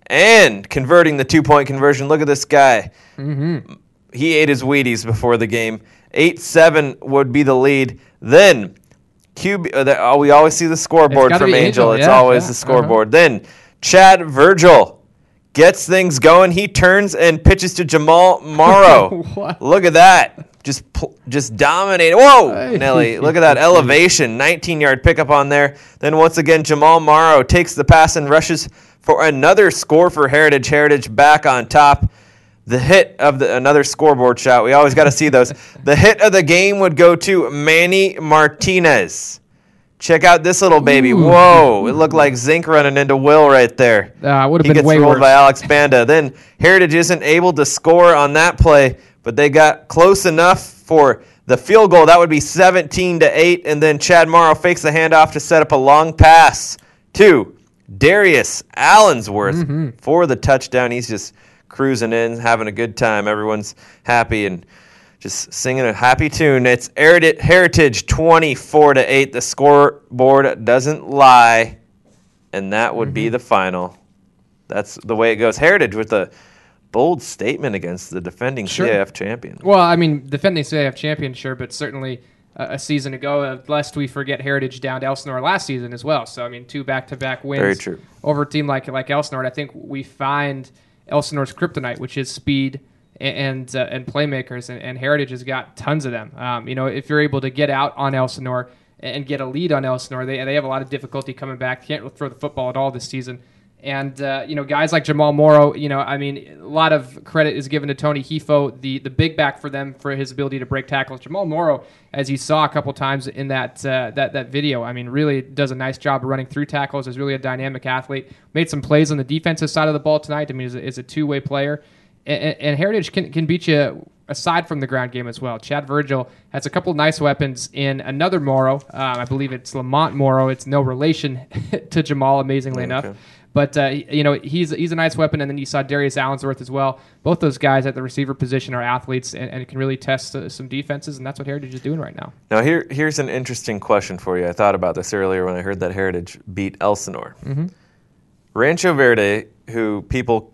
and converting the 2-point conversion. Look at this guy. Mm-hmm. He ate his Wheaties before the game. 8-7 would be the lead. Then, we always see the scoreboard from Angel. It's always the scoreboard. Then, Chad Virgil gets things going. He turns and pitches to Jamal Morrow. Look at that. Just dominated. Whoa, Nelly. Look at that elevation. 19-yard pickup on there. Then once again, Jamal Morrow takes the pass and rushes for another score for Heritage. Heritage back on top. The hit of another scoreboard shot. We always got to see those. The hit of the game would go to Manny Martinez. Check out this little baby. Ooh. Whoa. It looked like Zink running into Will right there. Would He have been gets way rolled worse. by Alex Banda. Then Heritage isn't able to score on that play, but they got close enough for the field goal. That would be 17-8, and then Chad Morrow fakes the handoff to set up a long pass to Darius Allensworth for the touchdown. He's just cruising in, having a good time. Everyone's happy and just singing a happy tune. It's Heritage 24-8. The scoreboard doesn't lie, and that would be the final. That's the way it goes. Heritage with a bold statement against the defending CIF champion. Well, I mean, defending CIF champion, sure, but certainly a season ago, lest we forget Heritage down to Elsinore last season as well. So, I mean, 2 back-to-back wins Very true. over a team like Elsinore. I think we find Elsinore's kryptonite, which is speed and playmakers, and Heritage has got tons of them. If you're able to get out on Elsinore and get a lead on Elsinore, they have a lot of difficulty coming back. Can't throw the football at all this season. And, guys like Jamal Morrow, a lot of credit is given to Tony Hefo, the big back for them, for his ability to break tackles. Jamal Morrow, as you saw a couple times in that video, really does a nice job of running through tackles, is really a dynamic athlete. Made some plays on the defensive side of the ball tonight. Is a two-way player. And Heritage can beat you aside from the ground game as well. Chad Virgil has a couple nice weapons in another Morrow. I believe it's Lamont Morrow. It's no relation to Jamal, amazingly enough. But, he's a nice weapon. And then you saw Darius Allensworth as well. Both those guys at the receiver position are athletes and can really test some defenses, and that's what Heritage is doing right now. Now, here's an interesting question for you. I thought about this earlier when I heard that Heritage beat Elsinore. Mm-hmm. Rancho Verde, who people,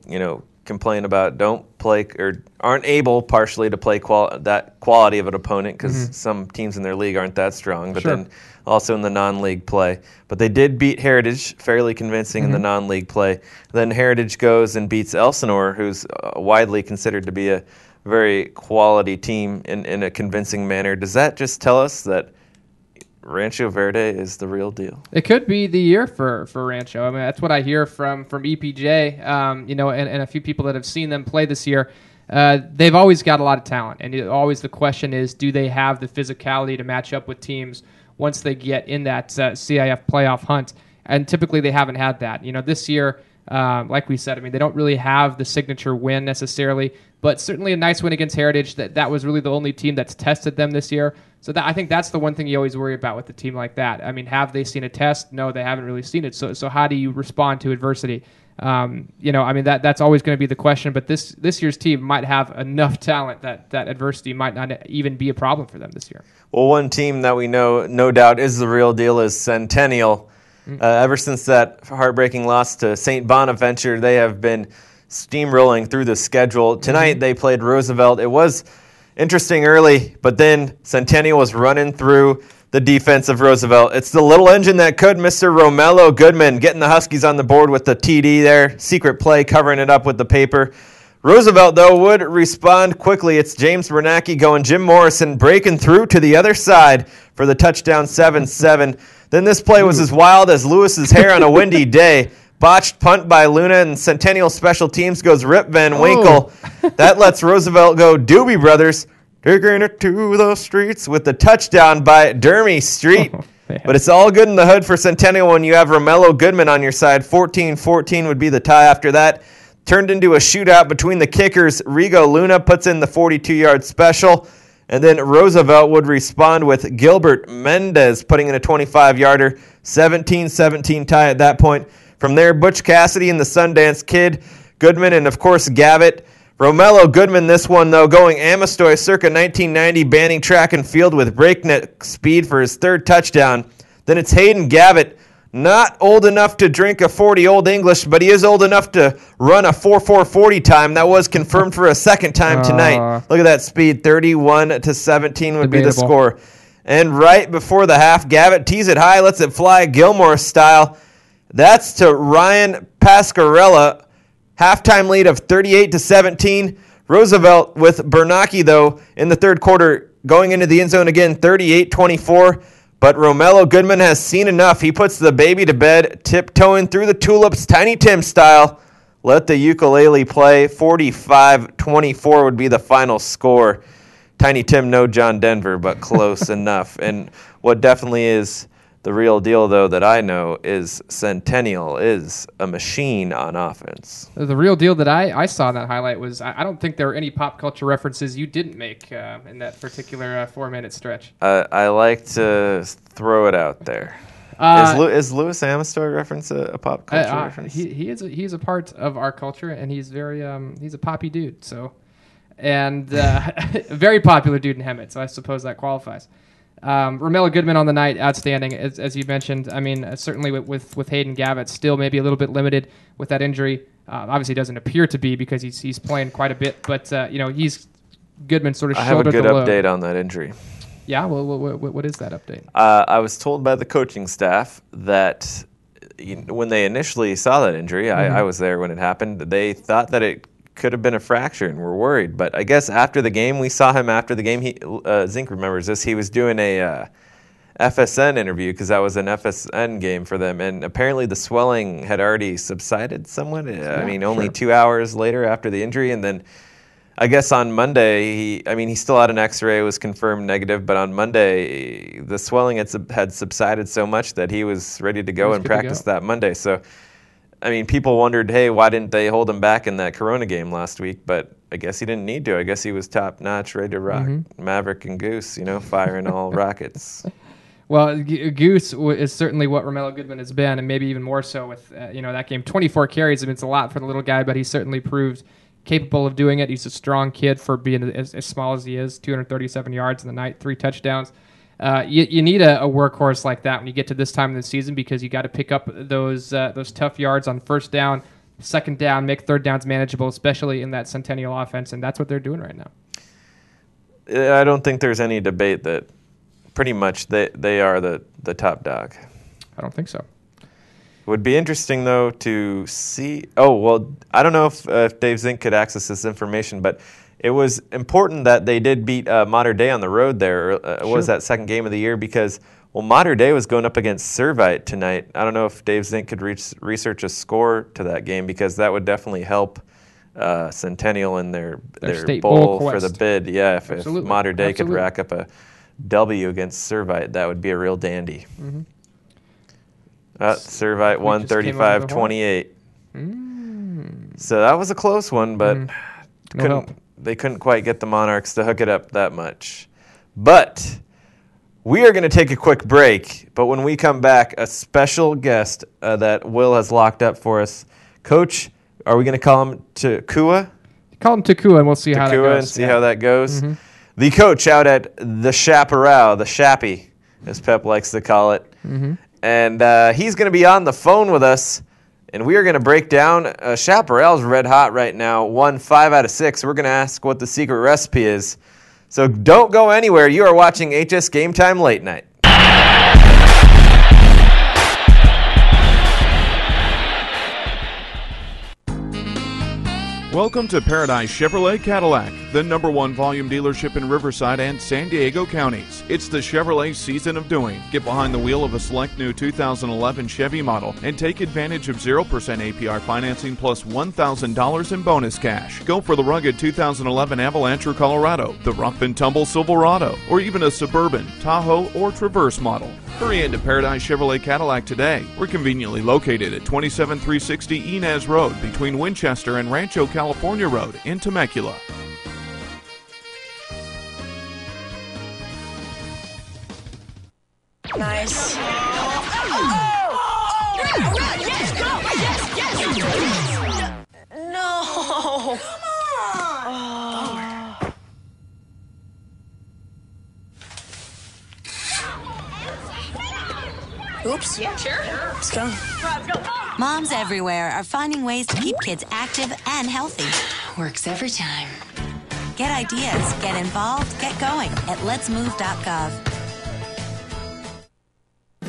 complain about don't play or aren't able partially to play that quality of an opponent because some teams in their league aren't that strong, but then also in the non-league play. But they did beat Heritage fairly convincing in the non-league play. Then Heritage goes and beats Elsinore, who's widely considered to be a very quality team in a convincing manner. Does that just tell us that Rancho Verde is the real deal? It could be the year for Rancho. That's what I hear from EPJ, and a few people that have seen them play this year. They've always got a lot of talent, and always the question is, do they have the physicality to match up with teams once they get in that CIF playoff hunt? And typically they haven't had that. This year, like we said, they don't really have the signature win necessarily, but certainly a nice win against Heritage. That was really the only team that's tested them this year. So I think that's the one thing you always worry about with a team like that. Have they seen a test? No, they haven't really seen it. So how do you respond to adversity? That's always going to be the question. But this year's team might have enough talent that adversity might not even be a problem for them this year. Well, one team that we know, no doubt, is the real deal is Centennial. Ever since that heartbreaking loss to St. Bonaventure, they have been steamrolling through the schedule. Tonight they played Roosevelt. It was interesting early, but then Centennial was running through the defense of Roosevelt. It's the little engine that could, Mr. Romello Goodman, getting the Huskies on the board with the TD there. Secret play, covering it up with the paper. Roosevelt, though, would respond quickly. It's James Bernacki going. Jim Morrison breaking through to the other side for the touchdown, 7-7. Then this play was as wild as Lewis's hair on a windy day. Botched punt by Luna, and Centennial special teams goes Rip Van Winkle. That lets Roosevelt go Doobie Brothers, taking it to the streets with the touchdown by Dermy Street. But it's all good in the hood for Centennial when you have Romello Goodman on your side. 14-14 would be the tie after that. Turned into a shootout between the kickers. Rigo Luna puts in the 42-yard special. And then Roosevelt would respond with Gilbert Mendez putting in a 25-yarder. 17-17 tie at that point. From there, Butch Cassidy and the Sundance Kid, Goodman, and of course Gavitt. Romello Goodman, this one though, going Amestoy circa 1990, banning track and field with breakneck speed for his third touchdown. Then it's Hayden Gavitt, not old enough to drink a 40 Old English, but he is old enough to run a 4.440 time. That was confirmed for a second time tonight. Look at that speed, 31-17 would be the score. And right before the half, Gavitt tees it high, lets it fly Gilmore style. That's to Ryan Pascarella. Halftime lead of 38-17. Roosevelt with Bernacchi, though, in the third quarter, going into the end zone again, 38-24. But Romello Goodman has seen enough. He puts the baby to bed, tiptoeing through the tulips, Tiny Tim style. Let the ukulele play. 45-24 would be the final score. Tiny Tim, no John Denver, but close enough. And what definitely is the real deal, though, that I know is Centennial is a machine on offense. The real deal that I saw in that highlight was I don't think there were any pop culture references you didn't make in that particular 4-minute stretch. I like to throw it out there. Is Louis Amestoy reference a pop culture reference? He's a part of our culture, and he's very he's a poppy dude. So, and very popular dude in Hemet. So I suppose that qualifies. Romello Goodman on the night, outstanding, as you mentioned. I mean, certainly with Hayden Gavitt, still maybe a little bit limited with that injury. Obviously, doesn't appear to be because he's playing quite a bit. But he's Goodman sort of shouldered the load. I have a good update on that injury. Yeah, well, what is that update? I was told by the coaching staff that when they initially saw that injury, I was there when it happened. They thought that it could have been a fracture and were worried. But I guess after the game, we saw him after the game. Zink remembers this. He was doing a FSN interview because that was an FSN game for them. And apparently the swelling had already subsided somewhat. Only 2 hours later after the injury. And then I guess on Monday, he still had an X-ray, was confirmed negative. But on Monday, the swelling had subsided so much that he was ready to go and practice that Monday. So people wondered, hey, why didn't they hold him back in that Corona game last week? But I guess he didn't need to. I guess he was top notch, ready to rock. Maverick and Goose, firing all rockets. Well, Goose is certainly what Romello Goodman has been, and maybe even more so with that game. 24 carries. It's a lot for the little guy, but he certainly proved capable of doing it. He's a strong kid for being as small as he is. 237 yards in the night, 3 touchdowns. You need a workhorse like that when you get to this time of the season because you got to pick up those tough yards on first down, second down, make third downs manageable, especially in that Centennial offense, and that's what they're doing right now. I don't think there's any debate that pretty much they are the top dog. I don't think so. It would be interesting, though, to see... Oh, well, I don't know if Dave Zink could access this information, but it was important that they did beat Mater Dei on the road there. It was that second game of the year because, Mater Dei was going up against Servite tonight. I don't know if Dave Zink could research a score to that game because that would definitely help Centennial in their state bowl bowl for the bid. Yeah, if Mater Dei could Absolutely. rack up a W against Servite, that would be a real dandy. Mm-hmm. Servite won 35-28. So that was a close one, but they couldn't quite get the Monarchs to hook it up that much. But we are going to take a quick break. But when we come back, a special guest that Will has locked up for us. Coach, are we going to call him Takua? Call him Takua, and we'll see how that goes. And see how that goes. Mm-hmm. The coach out at the Chaparral, the Chappie, as Pep likes to call it. Mm-hmm. And he's going to be on the phone with us, and we are going to break down Chaparral's red hot right now, won 5 out of 6. We're going to ask what the secret recipe is. So don't go anywhere. You are watching HS Game Time Late Night. Welcome to Paradise Chevrolet Cadillac, the #1 volume dealership in Riverside and San Diego counties. It's the Chevrolet season of doing. Get behind the wheel of a select new 2011 Chevy model and take advantage of 0% APR financing plus $1,000 in bonus cash. Go for the rugged 2011 Avalanche or Colorado, the rough and tumble Silverado, or even a Suburban, Tahoe, or Traverse model. Hurry into Paradise Chevrolet Cadillac today. We're conveniently located at 27360 Inez Road between Winchester and Rancho California Road in Temecula. Nice. No. Oops. Yeah, sure. Let's go. Moms everywhere are finding ways to keep kids active and healthy. Works every time. Get ideas, get involved, get going at letsmove.gov.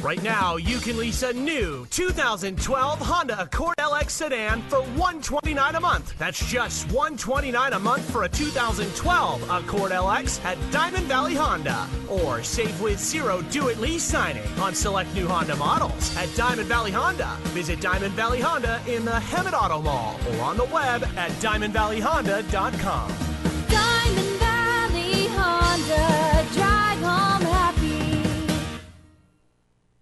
Right now, you can lease a new 2012 Honda Accord LX sedan for $129 a month. That's just $129 a month for a 2012 Accord LX at Diamond Valley Honda. Or save with zero do-it-lease signing on select new Honda models at Diamond Valley Honda. Visit Diamond Valley Honda in the Hemet Auto Mall or on the web at diamondvalleyhonda.com. Diamond Valley Honda, drive home happy.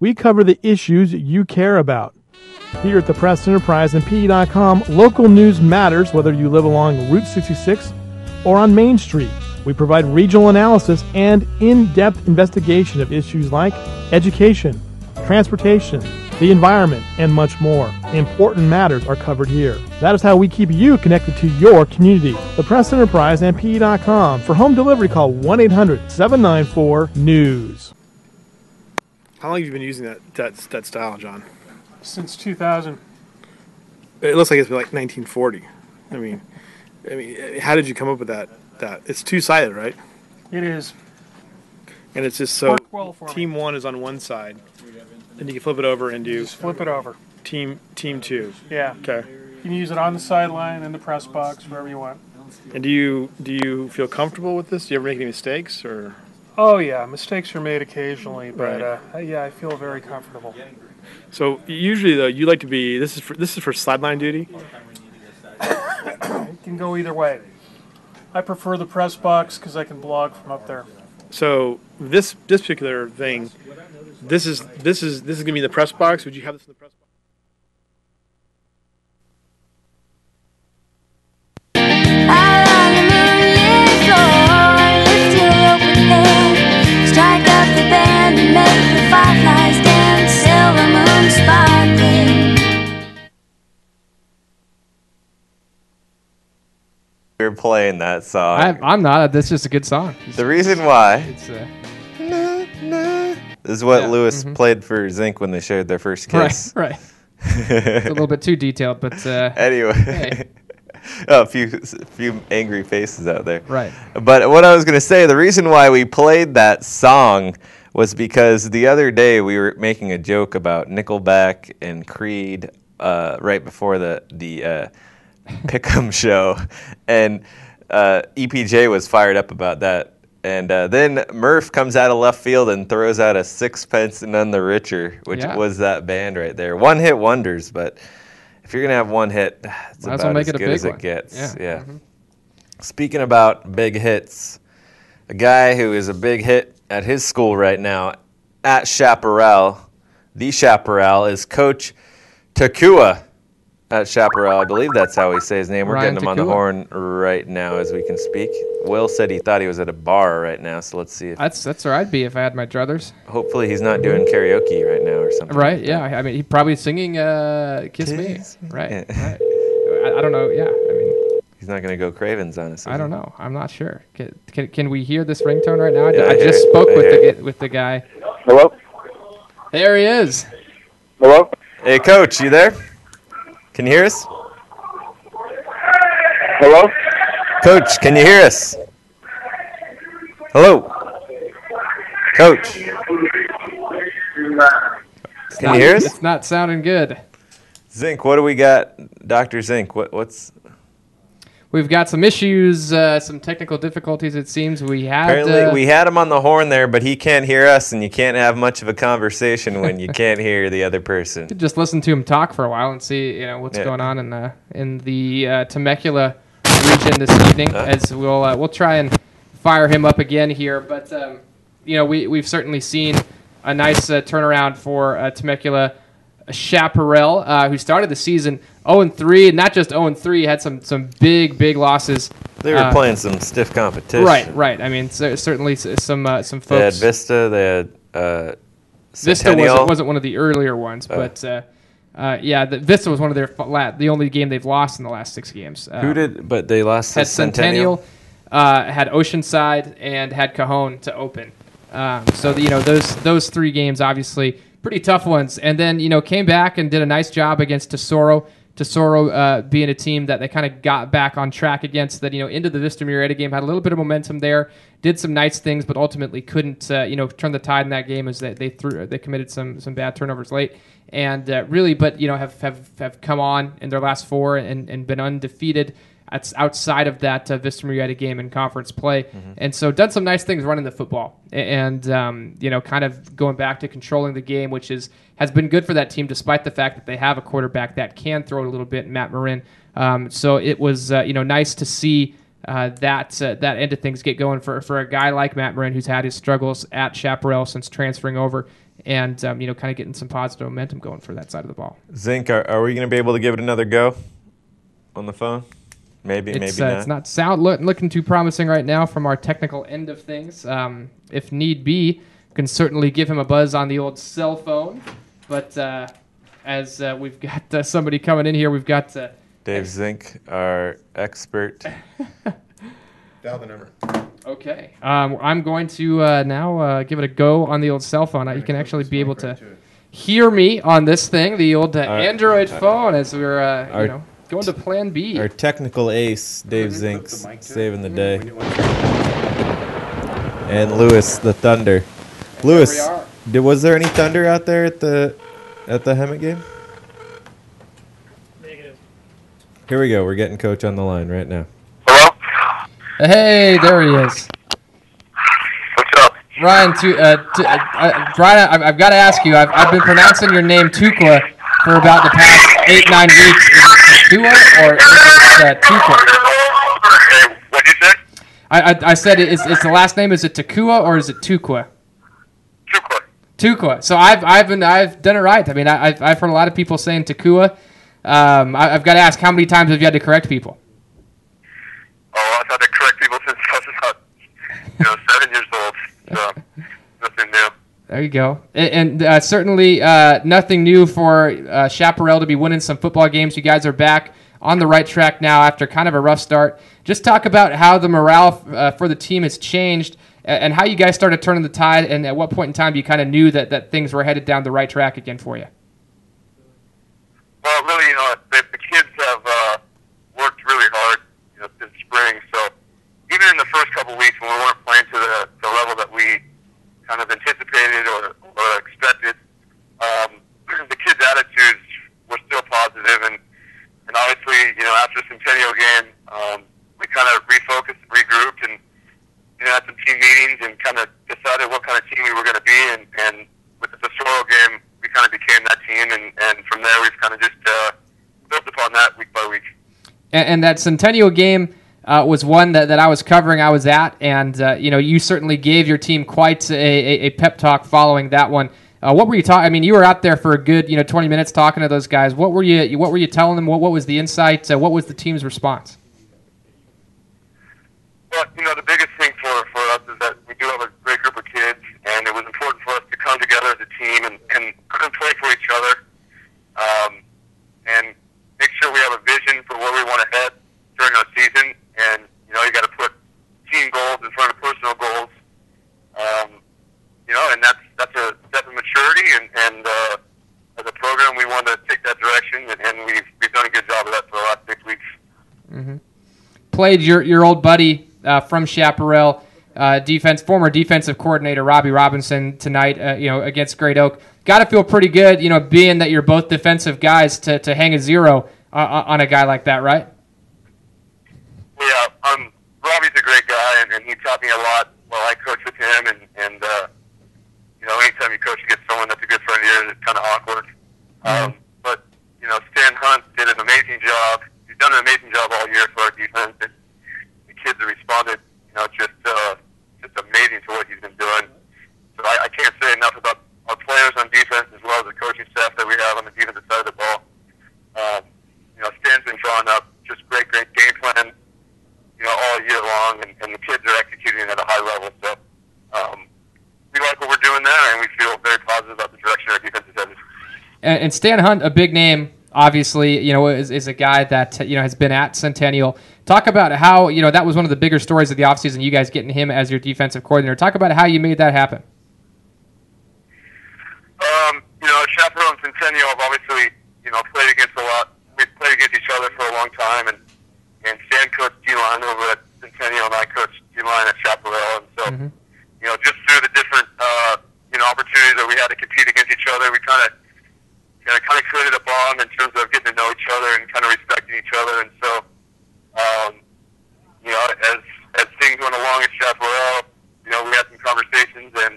We cover the issues you care about. Here at the Press Enterprise and PE.com, local news matters whether you live along Route 66 or on Main Street. We provide regional analysis and in-depth investigation of issues like education, transportation, the environment, and much more. Important matters are covered here. That is how we keep you connected to your community. The Press Enterprise and PE.com. For home delivery, call 1-800-794-NEWS. How long have you been using that style, John? Since 2000. It looks like it's been like 1940. I mean, how did you come up with that? It's two-sided, right? It is. And it's just so Worked well for me. team one is on one side, and you can flip it over and do Just flip it over. team two. Yeah. Okay. You can use it on the sideline, in the press box, wherever you want. And do you feel comfortable with this? Do you ever make any mistakes or? Oh yeah, mistakes are made occasionally, but Right. yeah, I feel very comfortable. So usually though, you like to be this is for sideline duty. It can go either way. I prefer the press box because I can blog from up there. So this particular thing, this is gonna be in the press box. Would you have this in the press box? Strike up the band and make the fireflies dance, silver moon sparkling. We're playing that song. I'm not. That's just a good song. The reason why It's is what Yeah, Lewis played for Zinc when they shared their first kiss. right. It's a little bit too detailed, but Anyway, hey. a few angry faces out there. Right. But what I was going to say, the reason why we played that song was because the other day we were making a joke about Nickelback and Creed right before the Pick'em show, and EPJ was fired up about that. And then Murph comes out of left field and throws out a Sixpence None the Richer, which was that band right there. One hit wonders, but if you're going to have one hit, it's Might as well about make as it a good big as it one. gets. Yeah. Speaking about big hits, a guy who is a big hit at his school right now, at Chaparral, the Chaparral, is Coach Takua at Chaparral. I believe that's how we say his name. We're Ryan getting him on the Takua. horn right now as we can speak. Will said he thought he was at a bar right now, so let's see if that's where I'd be if I had my druthers. hopefully he's not doing karaoke right now or something. Right? like Yeah. that. I mean, he's probably singing "Kiss Me." Right. Right. I don't know. Yeah. I mean, He's not going to go Cravens on us. I don't know. I'm not sure. Can we hear this ringtone right now? Yeah, I just hear it. spoke I hear it. with the guy. Hello? There he is. Hello? Hey, Coach, you there? Can you hear us? Hello? Coach, can you hear us? Hello? Coach? Can you hear us? It's not sounding good. Zinc, what do we got? Dr. Zinc, what's... We've got some issues, some technical difficulties. It seems we had. Apparently, we had him on the horn there, but he can't hear us, and you can't have much of a conversation when you can't hear the other person. could just listen to him talk for a while and see, what's going on in the Temecula region this evening. As we'll try and fire him up again here, but we've certainly seen a nice turnaround for Temecula. Chaparral, who started the season 0-3, and not just 0-3, had some big losses. They were playing some stiff competition. Right. I mean, certainly some folks. They had Vista. They had Vista Centennial. wasn't one of the earlier ones, but Vista was one of their the only game they've lost in the last 6 games. But they lost had to Centennial. Had Oceanside, and had Cajon to open. So those 3 games obviously pretty tough ones, and then came back and did a nice job against Tesoro. Tesoro being a team that they kind of got back on track against, that into the Vista Murrieta game, had a little bit of momentum there, did some nice things, but ultimately couldn't turn the tide in that game as they committed some bad turnovers late, and have come on in their last 4 and been undefeated outside of that Vista Murrieta game in conference play, and so done some nice things running the football, and kind of going back to controlling the game, which has been good for that team, despite the fact that they have a quarterback that can throw it a little bit, Matt Marin. So it was nice to see that end of things get going for a guy like Matt Marin, who's had his struggles at Chaparral since transferring over, and kind of getting some positive momentum going for that side of the ball. Zink, are we going to be able to give it another go on the phone? Maybe not. It's not looking too promising right now from our technical end of things. If need be, can certainly give him a buzz on the old cell phone. But as we've got somebody coming in here, we've got Dave Zink, our expert. Dial the number. Okay. I'm going to now give it a go on the old cell phone. You can actually be able to hear me on this thing, the old Android phone, as we're going to Plan B. Our technical ace, Dave Zink's saving the day. And Lewis, the Thunder. Lewis, was there any thunder out there at the Hemet game? Negative. Here we go. We're getting Coach on the line right now. Hey, there he is. What's up? Ryan, Brian, I've got to ask you. I've been pronouncing your name Tukwa for about the past 8-9 weeks. Is it Tukwa or is it Tukwa? What'd you say? I said, is the last name, is it Takua or is it Tukwa? Tukwa. So I've done it right. I mean, I've heard a lot of people saying Takua. I've got to ask, how many times have you had to correct people? Oh, I've had to correct people since I was about 7 years old. So nothing new. There you go. And certainly nothing new for Chaparral to be winning some football games. You guys are back on the right track now after kind of a rough start. Just talk about how the morale for the team has changed and how you guys started turning the tide, and at what point in time you kind of knew that things were headed down the right track again for you. Well, really, the kids have worked really hard, since spring. So even in the first couple weeks when we weren't playing to the level that we kind of anticipated or expected, the kids' attitudes were still positive, and obviously, after the Centennial game, we kind of refocused, regrouped, and had some team meetings and kind of decided what kind of team we were going to be, and with the Tesoro game, we kind of became that team, and from there we've kind of just built upon that week by week. And that Centennial game was one that I was covering, I was at, and you certainly gave your team quite a pep talk following that one. What were you talking? I mean, you were out there for a good 20 minutes talking to those guys. What were you telling them? What was the insight? What was the team's response? Well, the biggest thing for us is that we do have a great group of kids, and it was important for us to come together as a team and play for each other, and make sure we have a vision for where we want to head during our season. And you got to put team goals in front of personal goals, and that's a step of maturity. And as a program, we want to take that direction, and we've done a good job of that for the last 6 weeks. Mm-hmm. Played your old buddy from Chaparral, former defensive coordinator Robbie Robinson tonight, against Great Oak. Got to feel pretty good, being that you're both defensive guys to hang a 0 on a guy like that, right? Yeah, Robbie's a great guy, and he taught me a lot while I coached with him. And anytime you coach against someone that's a good friend of yours, it's kind of awkward. Mm-hmm. But Stan Hunt did an amazing job. He's done an amazing job all year for our defense. And the kids have responded, just amazing to what he's been doing. So I can't say enough about our players on defense as well as the coaching staff that we have on the defensive side of the ball. Stan's been drawing up just great game plan, all year long, and the kids are executing at a high level. So we like what we're doing there, and we feel very positive about the direction our defense is headed. And Stan Hunt, a big name, obviously, is a guy that, has been at Centennial. Talk about how, that was one of the bigger stories of the offseason, you guys getting him as your defensive coordinator. Talk about how you made that happen. Chaparral and Centennial have obviously, played against a lot. We've played against each other for a long time, and Stan coached D-line over at Centennial, and I coached D-line at Chaparral. And so, just through the different, opportunities that we had to compete against each other, we kind of created a bond in terms of getting to know each other and kind of respecting each other. And so, as things went along at Chaparral, we had some conversations, and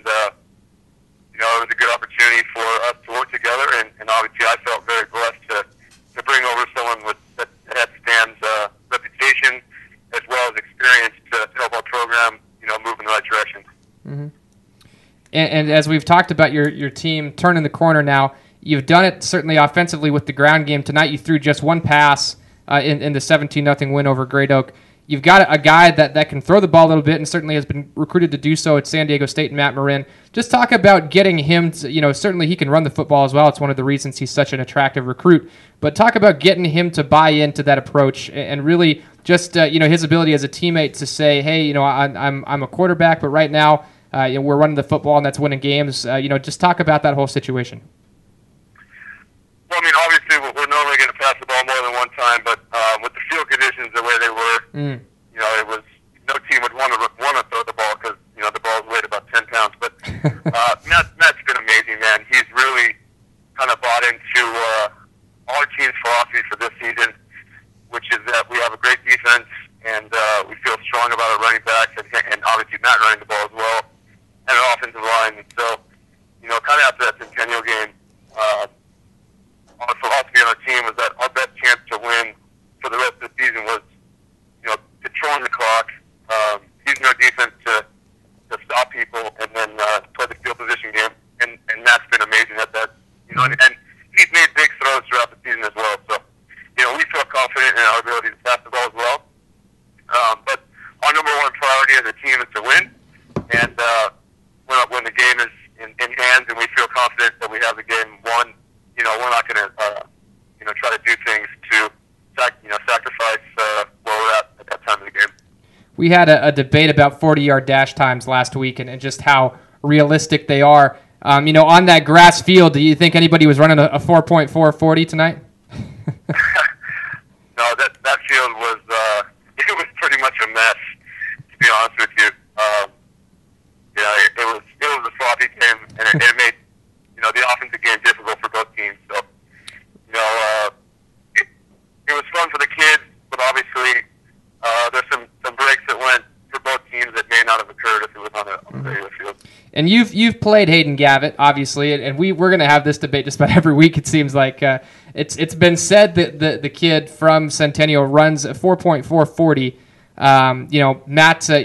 it was a good opportunity for us to work together. And obviously, I felt very blessed to bring over someone that had Stan's reputation as well as experience to help our program, move in the right direction. Mm-hmm. And as we've talked about your team turning the corner now, you've done it certainly offensively with the ground game. Tonight you threw just one pass in the 17-0 win over Great Oak. You've got a guy that can throw the ball a little bit and certainly has been recruited to do so at San Diego State, Matt Marin. Just talk about getting him to, certainly he can run the football as well. It's one of the reasons he's such an attractive recruit. But talk about getting him to buy into that approach and really just, his ability as a teammate to say, hey, I'm a quarterback, but right now we're running the football and that's winning games. Just talk about that whole situation. Well, obviously, we're normally going to pass the ball more than one time, but with the field conditions the way they were, it was no team would want to throw the ball because the ball weighed about 10 pounds. But Matt's been amazing, man. He's really kind of bought into our team's philosophy for this season, which is that we have a great defense and we feel strong about our running backs and obviously Matt running the ball as well, and an offensive line. And so, kind of after that Centennial game. Our philosophy on our team was that our best chance to win for the rest of the season was, controlling the clock, using our defense to stop people, and then play the field position game. And Matt's been amazing at that. And he's made big throws throughout the season as well. So, we feel confident in our ability to pass the ball as well. But our number one priority as a team is to win. And when the game is in hand and we feel confident that we have the game won, we're not going to, try to do things to, sacrifice where we're at that time of the game. We had a debate about 40-yard dash times last week and just how realistic they are. On that grass field, do you think anybody was running a 4.440 tonight? No, that field was it was pretty much a mess, to be honest with you. It was a sloppy game, and it made the offensive game difficult for both teams. So, it was fun for the kids, but obviously there's some breaks that went for both teams that may not have occurred if it was on a regular field. And you've played Hayden Gavitt, obviously, and we're going to have this debate just about every week. It seems like it's been said that the kid from Centennial runs a 4.440.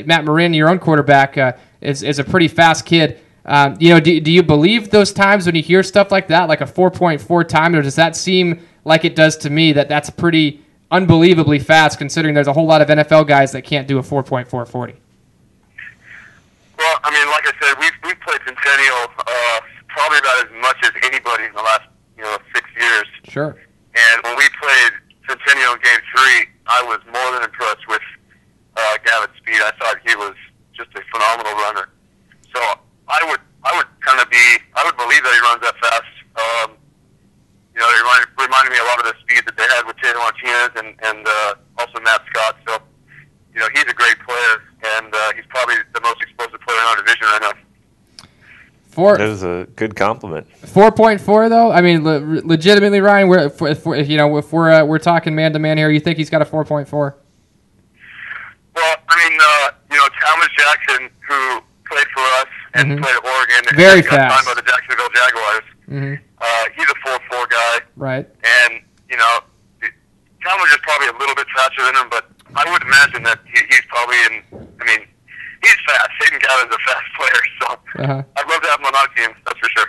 Matt Marin, your own quarterback, is a pretty fast kid. Do you believe those times when you hear stuff like that, like a 4.4 time, or does that seem like it does to me that's pretty unbelievably fast considering there's a whole lot of NFL guys that can't do a 4.440? Well, like I said, we've played Centennial probably about as much as anybody in the last 6 years. Sure. And when we played Centennial in Game 3, I was more than impressed with Gavitt's speed. I thought he was just a phenomenal runner. So I would believe that he runs that fast. It reminded me a lot of the speed that they had with Taylor Martinez and also Matt Scott. So, he's a great player, and he's probably the most explosive player in our division right now. That was a good compliment. 4.4 though. Legitimately, Ryan. If we're talking man to man here, you think he's got a 4.4? Well, Thomas Jackson, who played for us and played at Oregon, and very got fast. signed by the Jacksonville Jaguars. He's a 4.4 guy. Right. And Thomas is probably a little bit faster than him, but I would imagine that he's probably he's fast. Hayden Gavin's a fast player, so I'd love to have him on our team, that's for sure.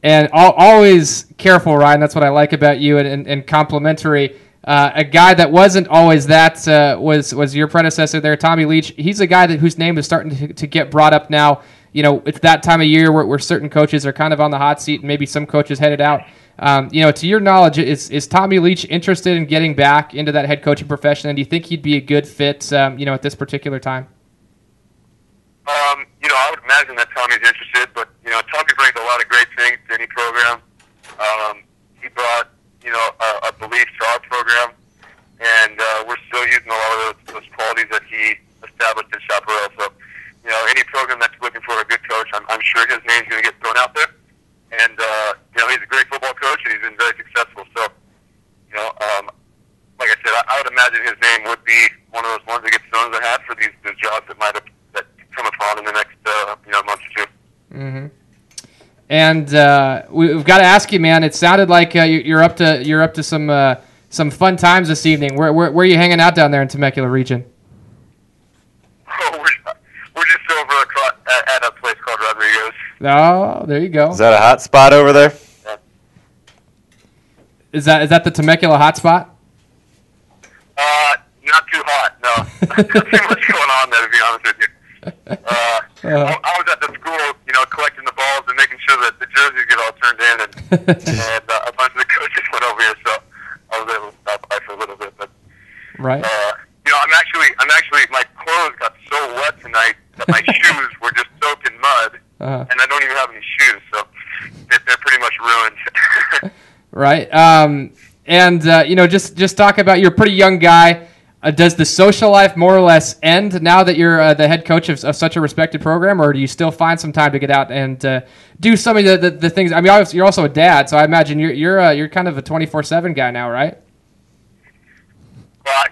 And always careful, Ryan. That's what I like about you, and complimentary. A guy that wasn't always that was your predecessor there, Tommy Leach. He's a guy whose name is starting to get brought up now. It's that time of year where certain coaches are kind of on the hot seat and maybe some coaches headed out. To your knowledge, is Tommy Leach interested in getting back into that head coaching profession? And do you think he'd be a good fit, at this particular time? I would imagine that Tommy's interested, but, Tommy brings a lot of great things to any program. He brought, a belief to our program, and we're still using a lot of those qualities that he established in Chaparral. So, any program that's looking for a good coach, I'm sure his name's going to get thrown out there. And, he's a great football coach, and he's been very successful. So, like I said, I would imagine his name would be one of those ones that gets thrown in the hat for these jobs that come upon in the next, month or two. Mm-hmm. And we've got to ask you, man. It sounded like you're up to some fun times this evening. Where are you hanging out down there in Temecula region? Oh, we're just over at a place called Rodrigo's. Oh, there you go. Is that a hot spot over there? Yeah. Is that the Temecula hot spot? Not too hot. No, not too much going on there, to be honest with you. I was at the school, collecting the balls and making sure that the jerseys get all turned in, and a bunch of the coaches went over here, so I was able to stop by for a little bit. But right. I'm actually, my clothes got so wet tonight that my shoes were just soaked in mud, and I don't even have any shoes, so they're pretty much ruined. Right. Just talk about, you're a pretty young guy. Does the social life more or less end now that you're the head coach of such a respected program, or do you still find some time to get out and do some of the things? I mean, obviously you're also a dad, so I imagine you're kind of a 24/7 guy now, right? Well,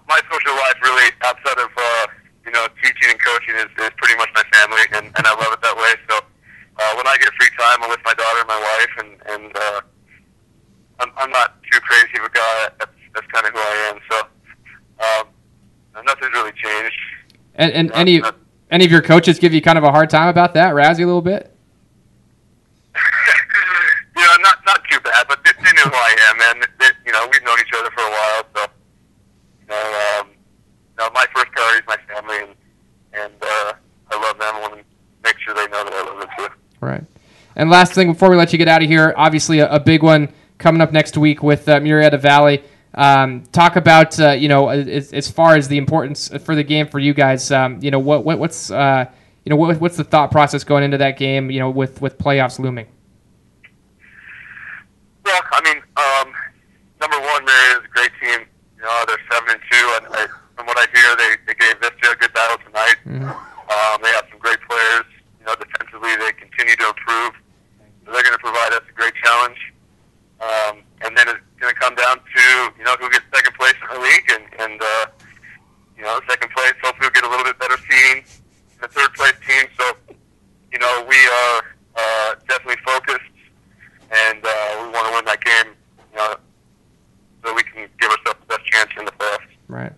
my social life really, outside of teaching and coaching, is pretty much my family, and I love it that way. So when I get free time, I'm with my daughter and my wife, and I'm not too crazy of a guy. That's kind of who I am. So. Nothing's really changed. And any of your coaches give you kind of a hard time about that, razz you a little bit? Not too bad, but they know who I am, and we've known each other for a while. So, my first priority is my family, and I love them. I want to make sure they know that I love them too. Right. And last thing before we let you get out of here, obviously a big one coming up next week with Murrieta Valley. Talk about as far as the importance for the game for you guys. What's the thought process going into that game? With playoffs looming. Well, I mean, number one, Murrieta is a great team. They're 7-2, and from what I hear, they gave Vista a good battle tonight. Mm-hmm. They have some great players. Defensively, they continue to improve. So they're going to provide us a great challenge. And then it's going to come down to, who gets second place in the league. And second place, hopefully we'll get a little bit better seeding in the third place team. So, we are definitely focused, and we want to win that game, so we can give ourselves the best chance in the playoffs. Right.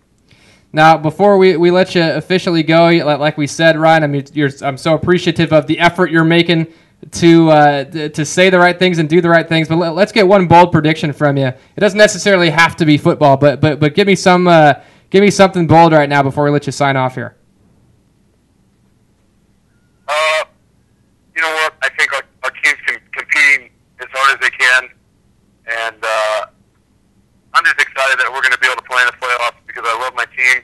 Now, before we let you officially go, like we said, Ryan, I mean, I'm so appreciative of the effort you're making to say the right things and do the right things. But let's get one bold prediction from you. It doesn't necessarily have to be football, but give me something bold right now before we let you sign off here. You know what? I think our team's competing as hard as they can, and I'm just excited that we're going to be able to play in the playoffs because I love my team,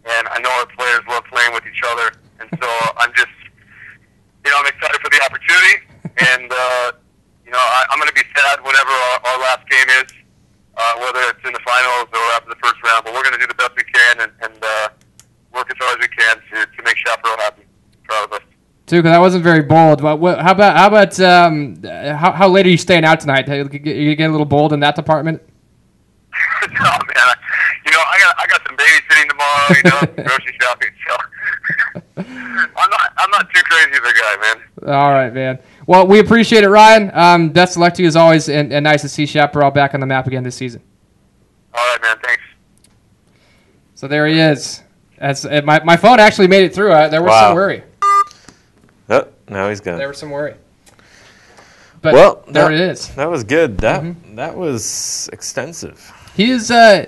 and I know our players love playing with each other, and so I'm just. I'm excited for the opportunity, and I'm going to be sad whenever our last game is, whether it's in the finals or after the first round. But we're going to do the best we can and work as hard as we can to make Chaparral happy, proud of us. Tuca, that wasn't very bold. But how about how late are you staying out tonight? You get a little bold in that department. No, man. I got some babysitting tomorrow. Grocery shopping. So I'm not too crazy of a guy, man. All right, man. Well, we appreciate it, Ryan. Best of luck to you as always, and nice to see Chaparral back on the map again this season. All right, man. Thanks. So there he is. My phone actually made it through. There was some worry. Oh, now he's gone. There was some worry. But there it is. That was good. That was extensive. He's an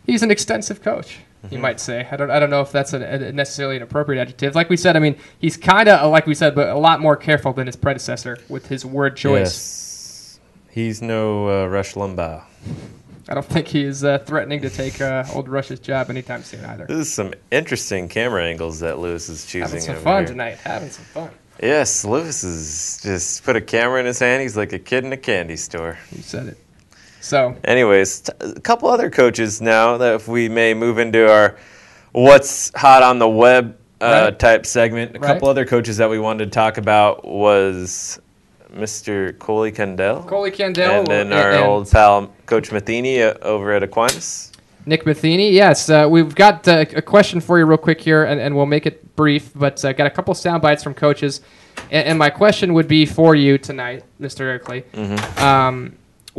extensive coach, you might say. I don't know if that's necessarily an appropriate adjective. Like we said, I mean, he's kind of like we said, but a lot more careful than his predecessor with his word choice. He's no Rush Limbaugh. I don't think he's threatening to take old Rush's job anytime soon either. This is some interesting camera angles that Lewis is choosing. Having some over fun here. tonight. Having some fun. Yes, Lewis is just put a camera in his hand. He's like a kid in a candy store. You said it. So, anyways, a couple other coaches now that if we may move into our what's hot on the web type segment. A couple other coaches that we wanted to talk about was Mr. Coley Kendall. Coley Kendall. And then our old pal, Coach Matheny over at Aquinas. Nick Matheny, yes. We've got a question for you real quick here, and we'll make it brief, but got a couple sound bites from coaches. And my question would be for you tonight, Mr. Erkley.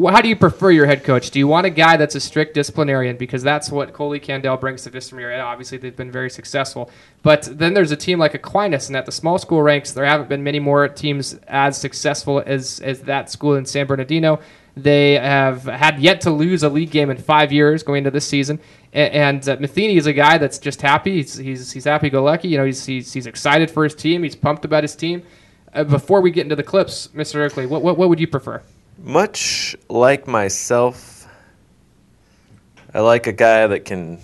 How do you prefer your head coach? Do you want a guy that's a strict disciplinarian? Because that's what Coley Kendall brings to Vista area. Obviously, they've been very successful. But then there's a team like Aquinas, and at the small school ranks, there haven't been many more teams as successful as that school in San Bernardino. They have had yet to lose a league game in 5 years going into this season. And Matheny is a guy that's just happy. He's happy-go-lucky. You know, he's excited for his team. He's pumped about his team. Before we get into the clips, Mr. Erkley, what would you prefer? Much like myself, I like a guy that can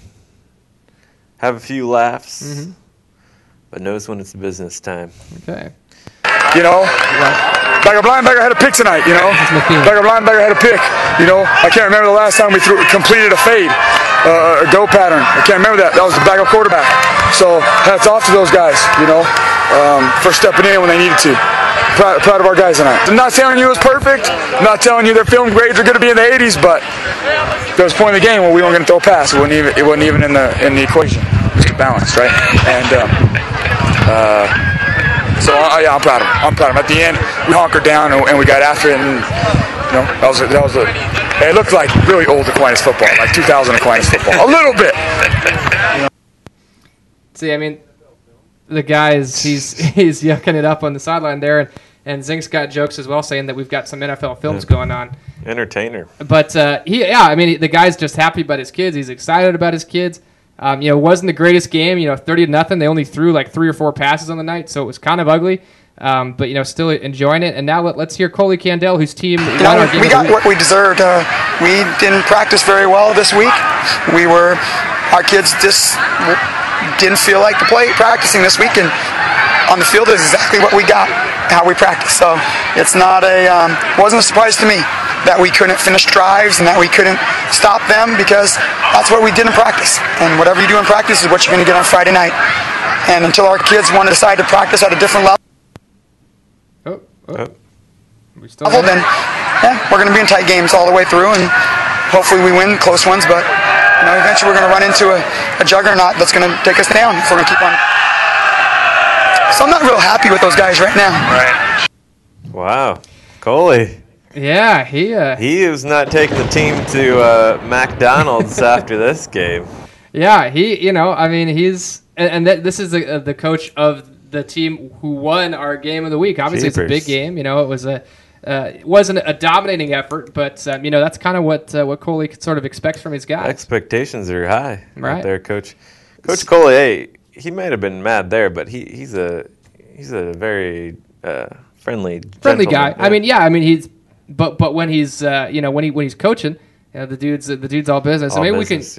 have a few laughs, but knows when it's business time. Okay. You know, Bagger Linebacker had a pick tonight, you know. Bagger Linebacker had a pick, you know. I can't remember the last time we completed a fade, a go pattern. I can't remember that. That was the Bagger quarterback. So hats off to those guys, you know, for stepping in when they needed to. Proud of our guys tonight. I'm not telling you it was perfect. I'm not telling you their film grades are going to be in the 80s, but there was a point in the game where we weren't going to throw a pass. It wasn't even in the equation. Just a balance, right? And so yeah, I'm proud of him. I'm proud of him. At the end, we hunkered down and we got after it, and you know that was a. It looked like really old Aquinas football, like 2000 Aquinas football, a little bit. See, I mean, the guy he's yucking it up on the sideline there, and Zink's got jokes as well, saying that we've got some NFL films going on. Entertainer. But the guy's just happy about his kids. He's excited about his kids. It wasn't the greatest game. 30-0. They only threw like 3 or 4 passes on the night, so it was kind of ugly. But still enjoying it. And now let's hear Coley Kendall, whose team won our game. We got what we deserved. We didn't practice very well this week. Our kids just didn't feel like practicing this week, and on the field is exactly what we got, how we practice. So it's not wasn't a surprise to me that we couldn't finish drives and that we couldn't stop them, because that's what we did in practice. And whatever you do in practice is what you're going to get on Friday night. And until our kids want to decide to practice at a different level, then we're going to be in tight games all the way through, and hopefully we win close ones, but eventually we're going to run into a juggernaut that's going to take us down if we're going to keep on. So I'm not real happy with those guys right now. Right. Wow. Coley. Yeah, he is not taking the team to McDonald's after this game. Yeah, he's this is the coach of the team who won our game of the week. Obviously, It's a big game. It was it wasn't a dominating effort, but that's kind of what Coley sort of expects from his guys. Expectations are high, right there, Coach. Coach Coley. Hey, he might have been mad there, but he's a very friendly guy. Yeah. He's but when he's when he's coaching. The dude's all business. So maybe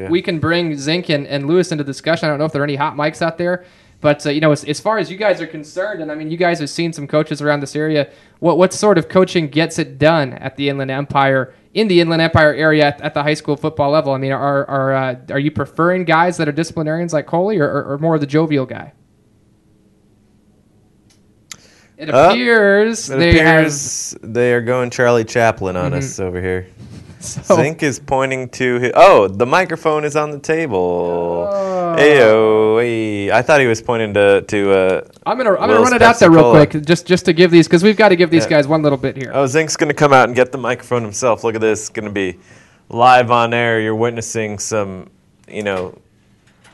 we can bring Zink and Lewis into discussion. I don't know if there are any hot mics out there. But, as far as you guys are concerned, and you guys have seen some coaches around this area, what sort of coaching gets it done at the Inland Empire, in the Inland Empire area at the high school football level? Are you preferring guys that are disciplinarians like Coley or more of the jovial guy? It appears they are going Charlie Chaplin on us over here. So, Zink is pointing to the microphone is on the table. Ayo, I thought he was pointing to I'm gonna run it out there real quick, just to give these, because we've got to give these guys one little bit here. Zink's gonna come out and get the microphone himself. Look at this, it's gonna be live on air. You're witnessing some,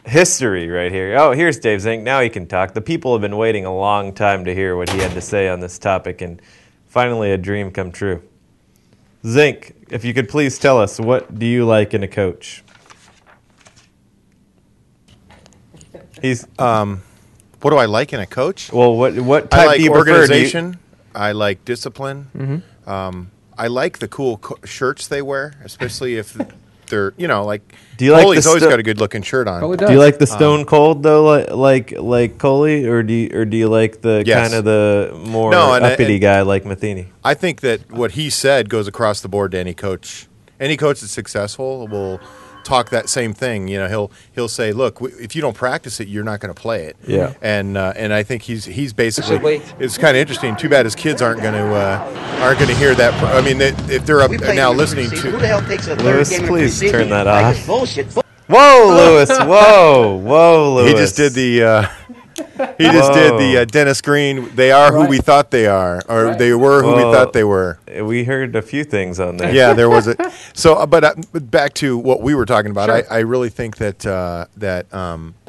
history right here. Oh, here's Dave Zink. Now he can talk. The people have been waiting a long time to hear what he had to say on this topic, and finally a dream come true. Zink, if you could please tell us, what do you like in a coach? What do I like in a coach? Well, what type do you prefer? Organization. I like discipline. I like the cool shirts they wear, especially if they're, like. Do you like Coley's always got a good looking shirt on. Do you like the Stone Cold though, like Coley, or do you like the Yes. kind of the more No, uppity guy like Matheny? I think that what he said goes across the board to any coach. Any coach that's successful will talk that same thing. He'll say, "Look, if you don't practice it, you're not going to play it." Yeah. And I think he's basically. It's kind of interesting. Too bad his kids aren't going to hear that. I mean, if they're up now listening to. Who the hell takes a third Lewis, game in please preseason? turn that Like off. it's bullshit. Whoa, Lewis! Whoa, Lewis! He just did the. He just did the Dennis Green. They are who we thought they are, or they were who we thought they were. We heard a few things on there. Yeah, there was a. So, but back to what we were talking about. Sure. I really think that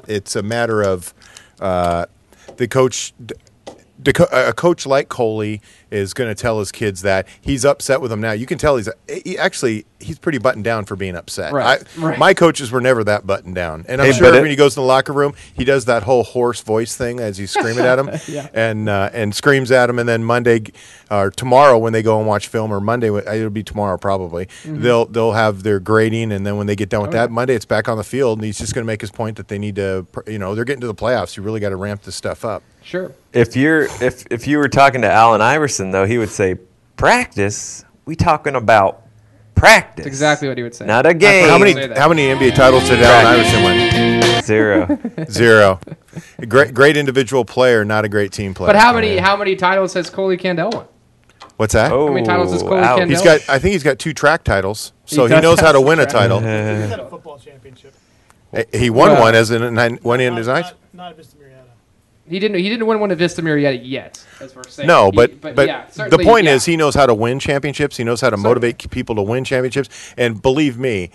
it's a matter of the coach. A coach like Coley is going to tell his kids that he's upset with them now. You can tell he's pretty buttoned down for being upset. Right. My coaches were never that buttoned down, and I'm Hey, sure but when he goes in the locker room, he does that whole hoarse voice thing as he's screaming at him, Yeah. and screams at him. And then Monday or tomorrow when they go and watch film, or Monday it'll be tomorrow probably. Mhm. They'll have their grading, and then when they get done with that, Monday it's back on the field, and he's just going to make his point that they need to. They're getting to the playoffs. You really got to ramp this stuff up. Sure. If you were talking to Allen Iverson though, he would say, "Practice? We talking about practice?" That's exactly what he would say. Not a game. How many NBA titles did Allen Iverson win? 0. 0. A great individual player, not a great team player. But how many titles has Coley Candell won? What's that? How many titles has Coley Candell? I think he's got 2 track titles, so he does knows how have to some win a track title. He's got a football championship. He won one as one in his eyes. Not at Vista Marietta. He didn't win one at Vista Marietta yet, as we're saying. No, but yeah, the certainly, point yeah. is he knows how to win championships. He knows how to motivate people to win championships. And believe me,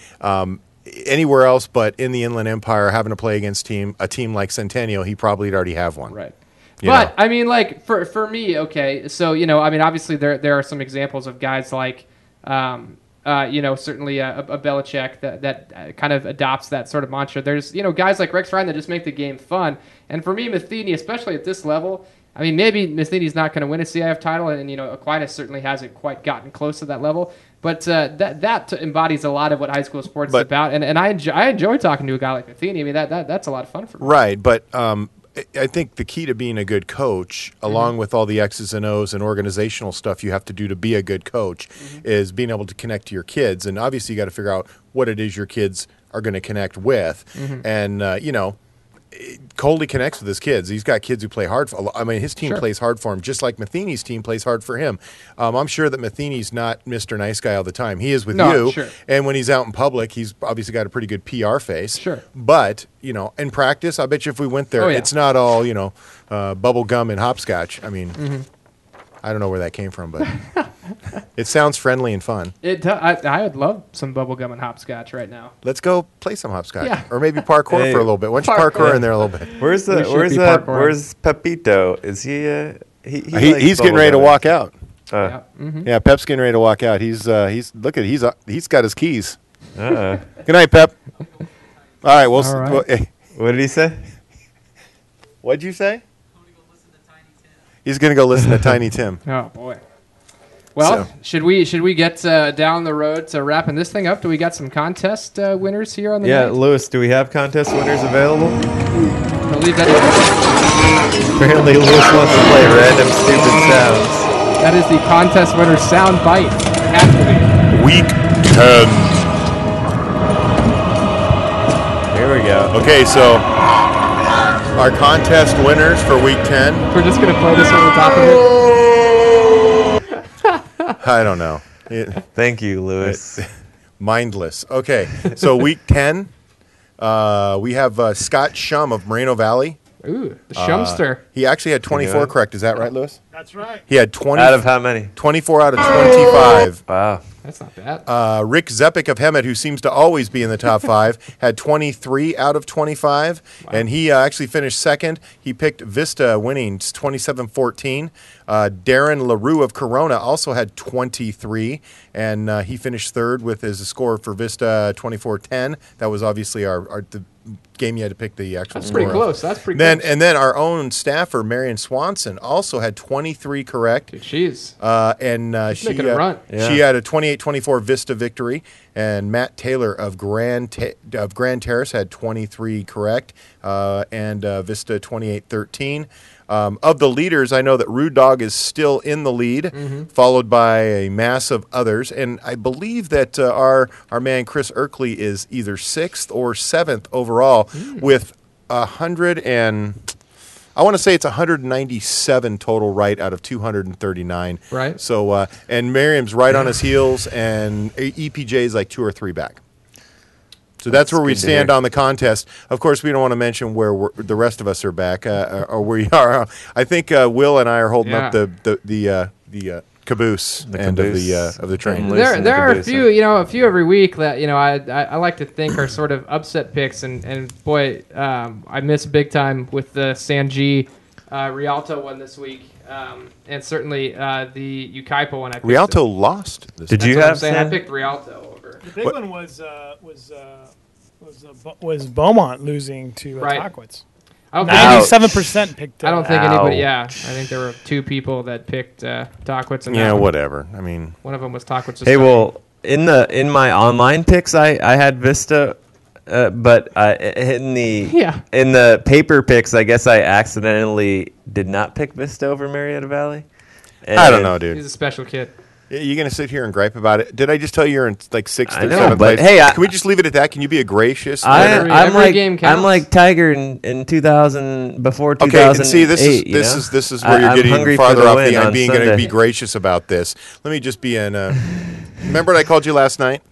anywhere else but in the Inland Empire, having to play against a team like Centennial, he probably would already have one. Right. You But know. I mean, like for me, okay. So obviously there are some examples of guys like, certainly a Belichick that kind of adopts that sort of mantra. There's guys like Rex Ryan that just make the game fun. And for me, Matheny, especially at this level, I mean, maybe Matheny's not going to win a CIF title, and Aquinas certainly hasn't quite gotten close to that level. But that embodies a lot of what high school sports is about. And I enjoy talking to a guy like Matheny. I mean, that's a lot of fun for me. Right, but I think the key to being a good coach, along with all the X's and O's and organizational stuff you have to do to be a good coach, is being able to connect to your kids. And obviously, you got to figure out what it is your kids are going to connect with. And Coley connects with his kids. He's got kids who play hard. His team plays hard for him, just like Matheny's team plays hard for him. I'm sure that Matheny's not Mr. Nice Guy all the time. He is with you. Sure. And when he's out in public, he's obviously got a pretty good PR face. Sure. But, in practice, I bet you if we went there, it's not all, bubble gum and hopscotch. I mean, I don't know where that came from, but it sounds friendly and fun. I would love some bubblegum and hopscotch right now. Let's go play some hopscotch. Yeah. Or maybe parkour Hey, for a little bit. Why don't you parkour in there a little bit? Where's Pepito? Is he? He's getting ready to walk out. Yeah. Yeah, Pep's getting ready to walk out. He's got his keys. Good night, Pep. All right. All right. What did he say? What'd you say? He's going to go listen to Tiny Tim. Oh boy. Well, should we get down the road to wrapping this thing up? Do we got some contest winners here on the night? Lewis, do we have contest winners available? I believe that Apparently, Lewis wants to play random stupid sounds. That is the contest winner sound bite. It has to be. Week 10. Here we go. Okay, so our contest winners for Week 10. We're just going to play this over the top of it. I don't know. Thank you, Lewis. Mindless. Okay, so Week 10, we have Scott Shum of Moreno Valley. Ooh, the Shumster. He actually had 24 correct. Is that right, Lewis? That's right. He had 20 Out of how many? 24 out of 25. Wow. That's not bad. Rick Zepik of Hemet, who seems to always be in the top 5, had 23 out of 25, and he actually finished second. He picked Vista winning 27-14. Darren LaRue of Corona also had 23, and he finished third with his score for Vista 24-10. That was obviously the game you had to pick the actual That's score pretty of. close. That's pretty then, close. And then our own staffer, Marion Swanson, also had 23 correct. Dude, she's she making a run. She had a 28-24 Vista victory, and Matt Taylor of Grand Terrace had 23 correct, and Vista 28-13. Of the leaders, I know that Rude Dog is still in the lead, followed by a mass of others, and I believe that our man Chris Erkley is either 6th or 7th overall with 100 and I want to say it's 197 total right out of 239. Right. So and Miriam's right on his heels, and EPJ is like 2 or 3 back. So that's where we stand on the contest. Of course, we don't want to mention where the rest of us are back or where we are. I think Will and I are holding up the caboose end of the train. There are a few every week that I like to think are sort of upset picks, and boy, I miss big time with the San G Rialto one this week, and certainly the Ukaipa one. Rialto lost. Did you have? I picked Rialto over. The big one was Beaumont losing to Tockwitz. I don't 97% picked. I don't think anybody. Yeah, I think there were 2 people that picked Tockwitz. And whatever. I mean, one of them was Tockwitz. Hey, well, in my online picks, I had Vista, but in the paper picks, I guess I accidentally did not pick Vista over Marietta Valley. I don't know, dude. He's a special kid. You're going to sit here and gripe about it? Did I just tell you you're in like 6th or 7th but place? hey, can we just leave it at that? Can you be a gracious? I'm like Tiger in 2000 before 2008. Okay, and see, this is where you're getting farther off the. I'm being going to be gracious about this. Let me just be in. Remember what I called you last night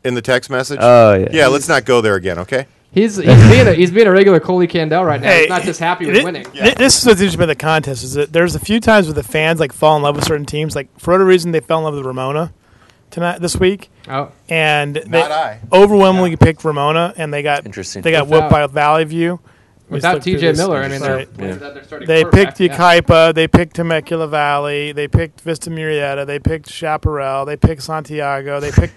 in the text message? Oh yeah. Yeah, let's not go there again, okay? He's being a regular Coley Candell right now. He's not just happy with winning. This is what's interesting about the contest is that there's a few times where the fans fall in love with certain teams. Like for whatever reason, they fell in love with Ramona this week. Oh, and they overwhelmingly picked Ramona, and they got whooped by Valley View. Without TJ Miller, I mean, they picked Ukaipa, they picked Temecula Valley, they picked Vista Murrieta, they picked Chaparral, they picked Santiago, they picked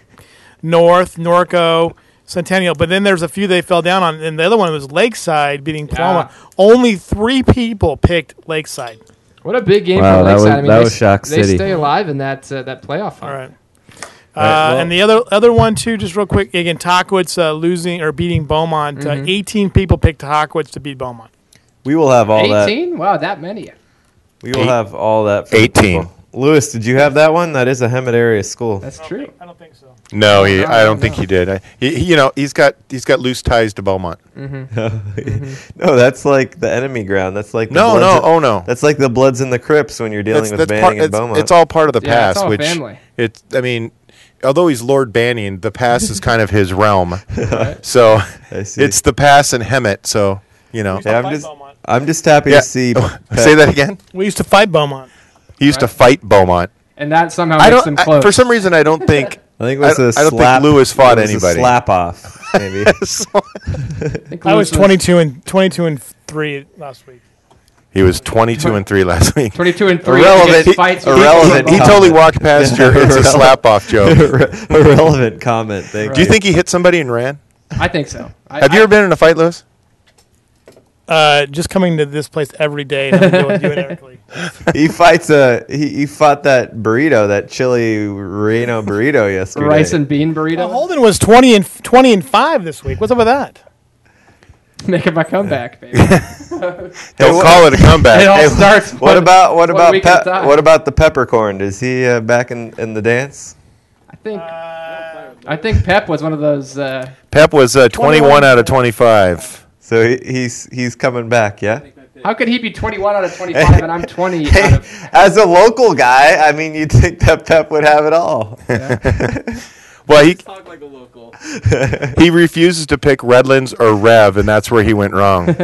Norco. Centennial, but then there's a few they fell down on, and the other one was Lakeside beating Paloma. Only 3 people picked Lakeside. What a big game for Lakeside! That was Shock City. They stay alive in that playoff fight. All right. And the other one too, just real quick again, Tockwitz losing or beating Beaumont. 18 people picked Tockwitz to beat Beaumont. We will have all 18? Wow, that many. We will have all that. For 18. Lewis, did you have that one? That is a Hemet area school. That's true. I don't think so. No, I don't think he did. He's got loose ties to Beaumont. No, that's like the enemy ground. That's like no. That's like the Bloods and the Crips when you're dealing with Banning and Beaumont. It's all part of the past. It's all which family. I mean, although he's Lord Banning, the pass is kind of his realm. So it's the pass and Hemet. So I'm just happy to see. Say that again. We used to fight Beaumont. He used to fight Beaumont. And that somehow makes them close. For some reason, I don't think. I think it was I don't think Lewis fought anybody. A slap off, maybe. I was 22 and 3 last week. He was 22 and 3 last week. 22 and 3. Irrelevant. He totally walked past your. It's a slap off joke. Irrelevant comment. Thank you. Do you think he hit somebody and ran? I think so. Have you ever been in a fight, Lewis? Just coming to this place every day. And doing Erkley. He fought that burrito, that chili reno burrito yesterday. Rice and bean burrito. Well, Holden was 20 and 5 this week. What's up with that? Making my comeback, baby. Don't call it a comeback. It all starts. What about the peppercorn? Is he back in the dance? I think Pep was one of those. Pep was 21 out of 25. So he's coming back, yeah? How could he be 21 out of 25 and I'm 20 out of... As a local guy, I mean, you'd think that Pep would have it all. Yeah. Well, he talk like a local. He refuses to pick Redlands or Rev, and that's where he went wrong.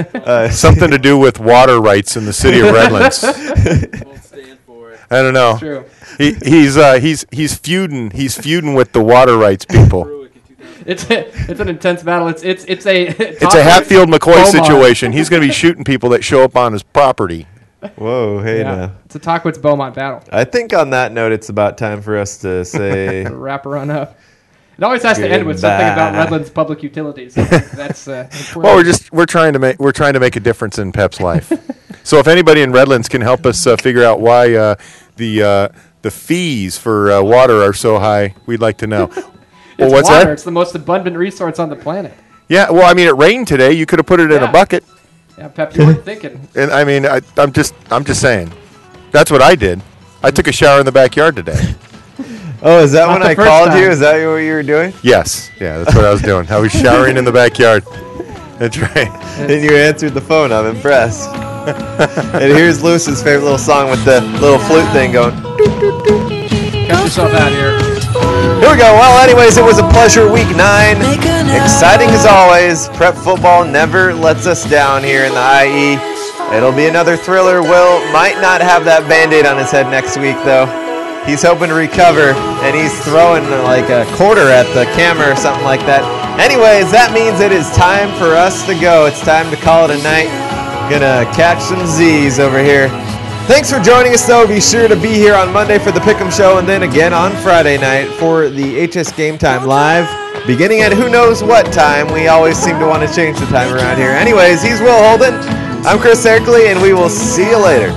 Something to do with water rights in the city of Redlands. Won't stand for it. I don't know. True. He's feuding with the water rights people. It's an intense battle. It's a Hatfield McCoy situation. He's going to be shooting people that show up on his property. Whoa, hey now. It's a Tockwitz Beaumont battle. I think on that note, it's about time for us to say wrap her on up. It always has to end with something about Redlands public utilities. That's well, we're trying to make a difference in Pep's life. So if anybody in Redlands can help us figure out why the fees for water are so high, we'd like to know. It's what's water. that? It's the most abundant resource on the planet. Yeah, well, I mean, it rained today. You could have put it in a bucket. Yeah, Pep, you weren't thinking. And I mean, I'm just saying. That's what I did. I took a shower in the backyard today. Oh, is that when I called you? Is that what you were doing? Yes. Yeah, that's what I was doing. I was showering in the backyard. That's right. And you answered the phone. I'm impressed. And here's Lewis's favorite little song with the little flute thing going. Cut yourself out here. Here we go. Well, anyways, it was a pleasure. Week 9. Exciting as always. Prep football never lets us down here in the IE. It'll be another thriller. Will might not have that Band-Aid on his head next week, though. He's hoping to recover, and he's throwing like a quarter at the camera or something like that. Anyways, that means it is time for us to go. It's time to call it a night. Gonna catch some Z's over here. Thanks for joining us, though. Be sure to be here on Monday for the Pick'em Show, and then again on Friday night for the HS Game Time Live, beginning at who knows what time. We always seem to want to change the time around here. Anyways, he's Will Holden. I'm Chris Erkley, and we will see you later.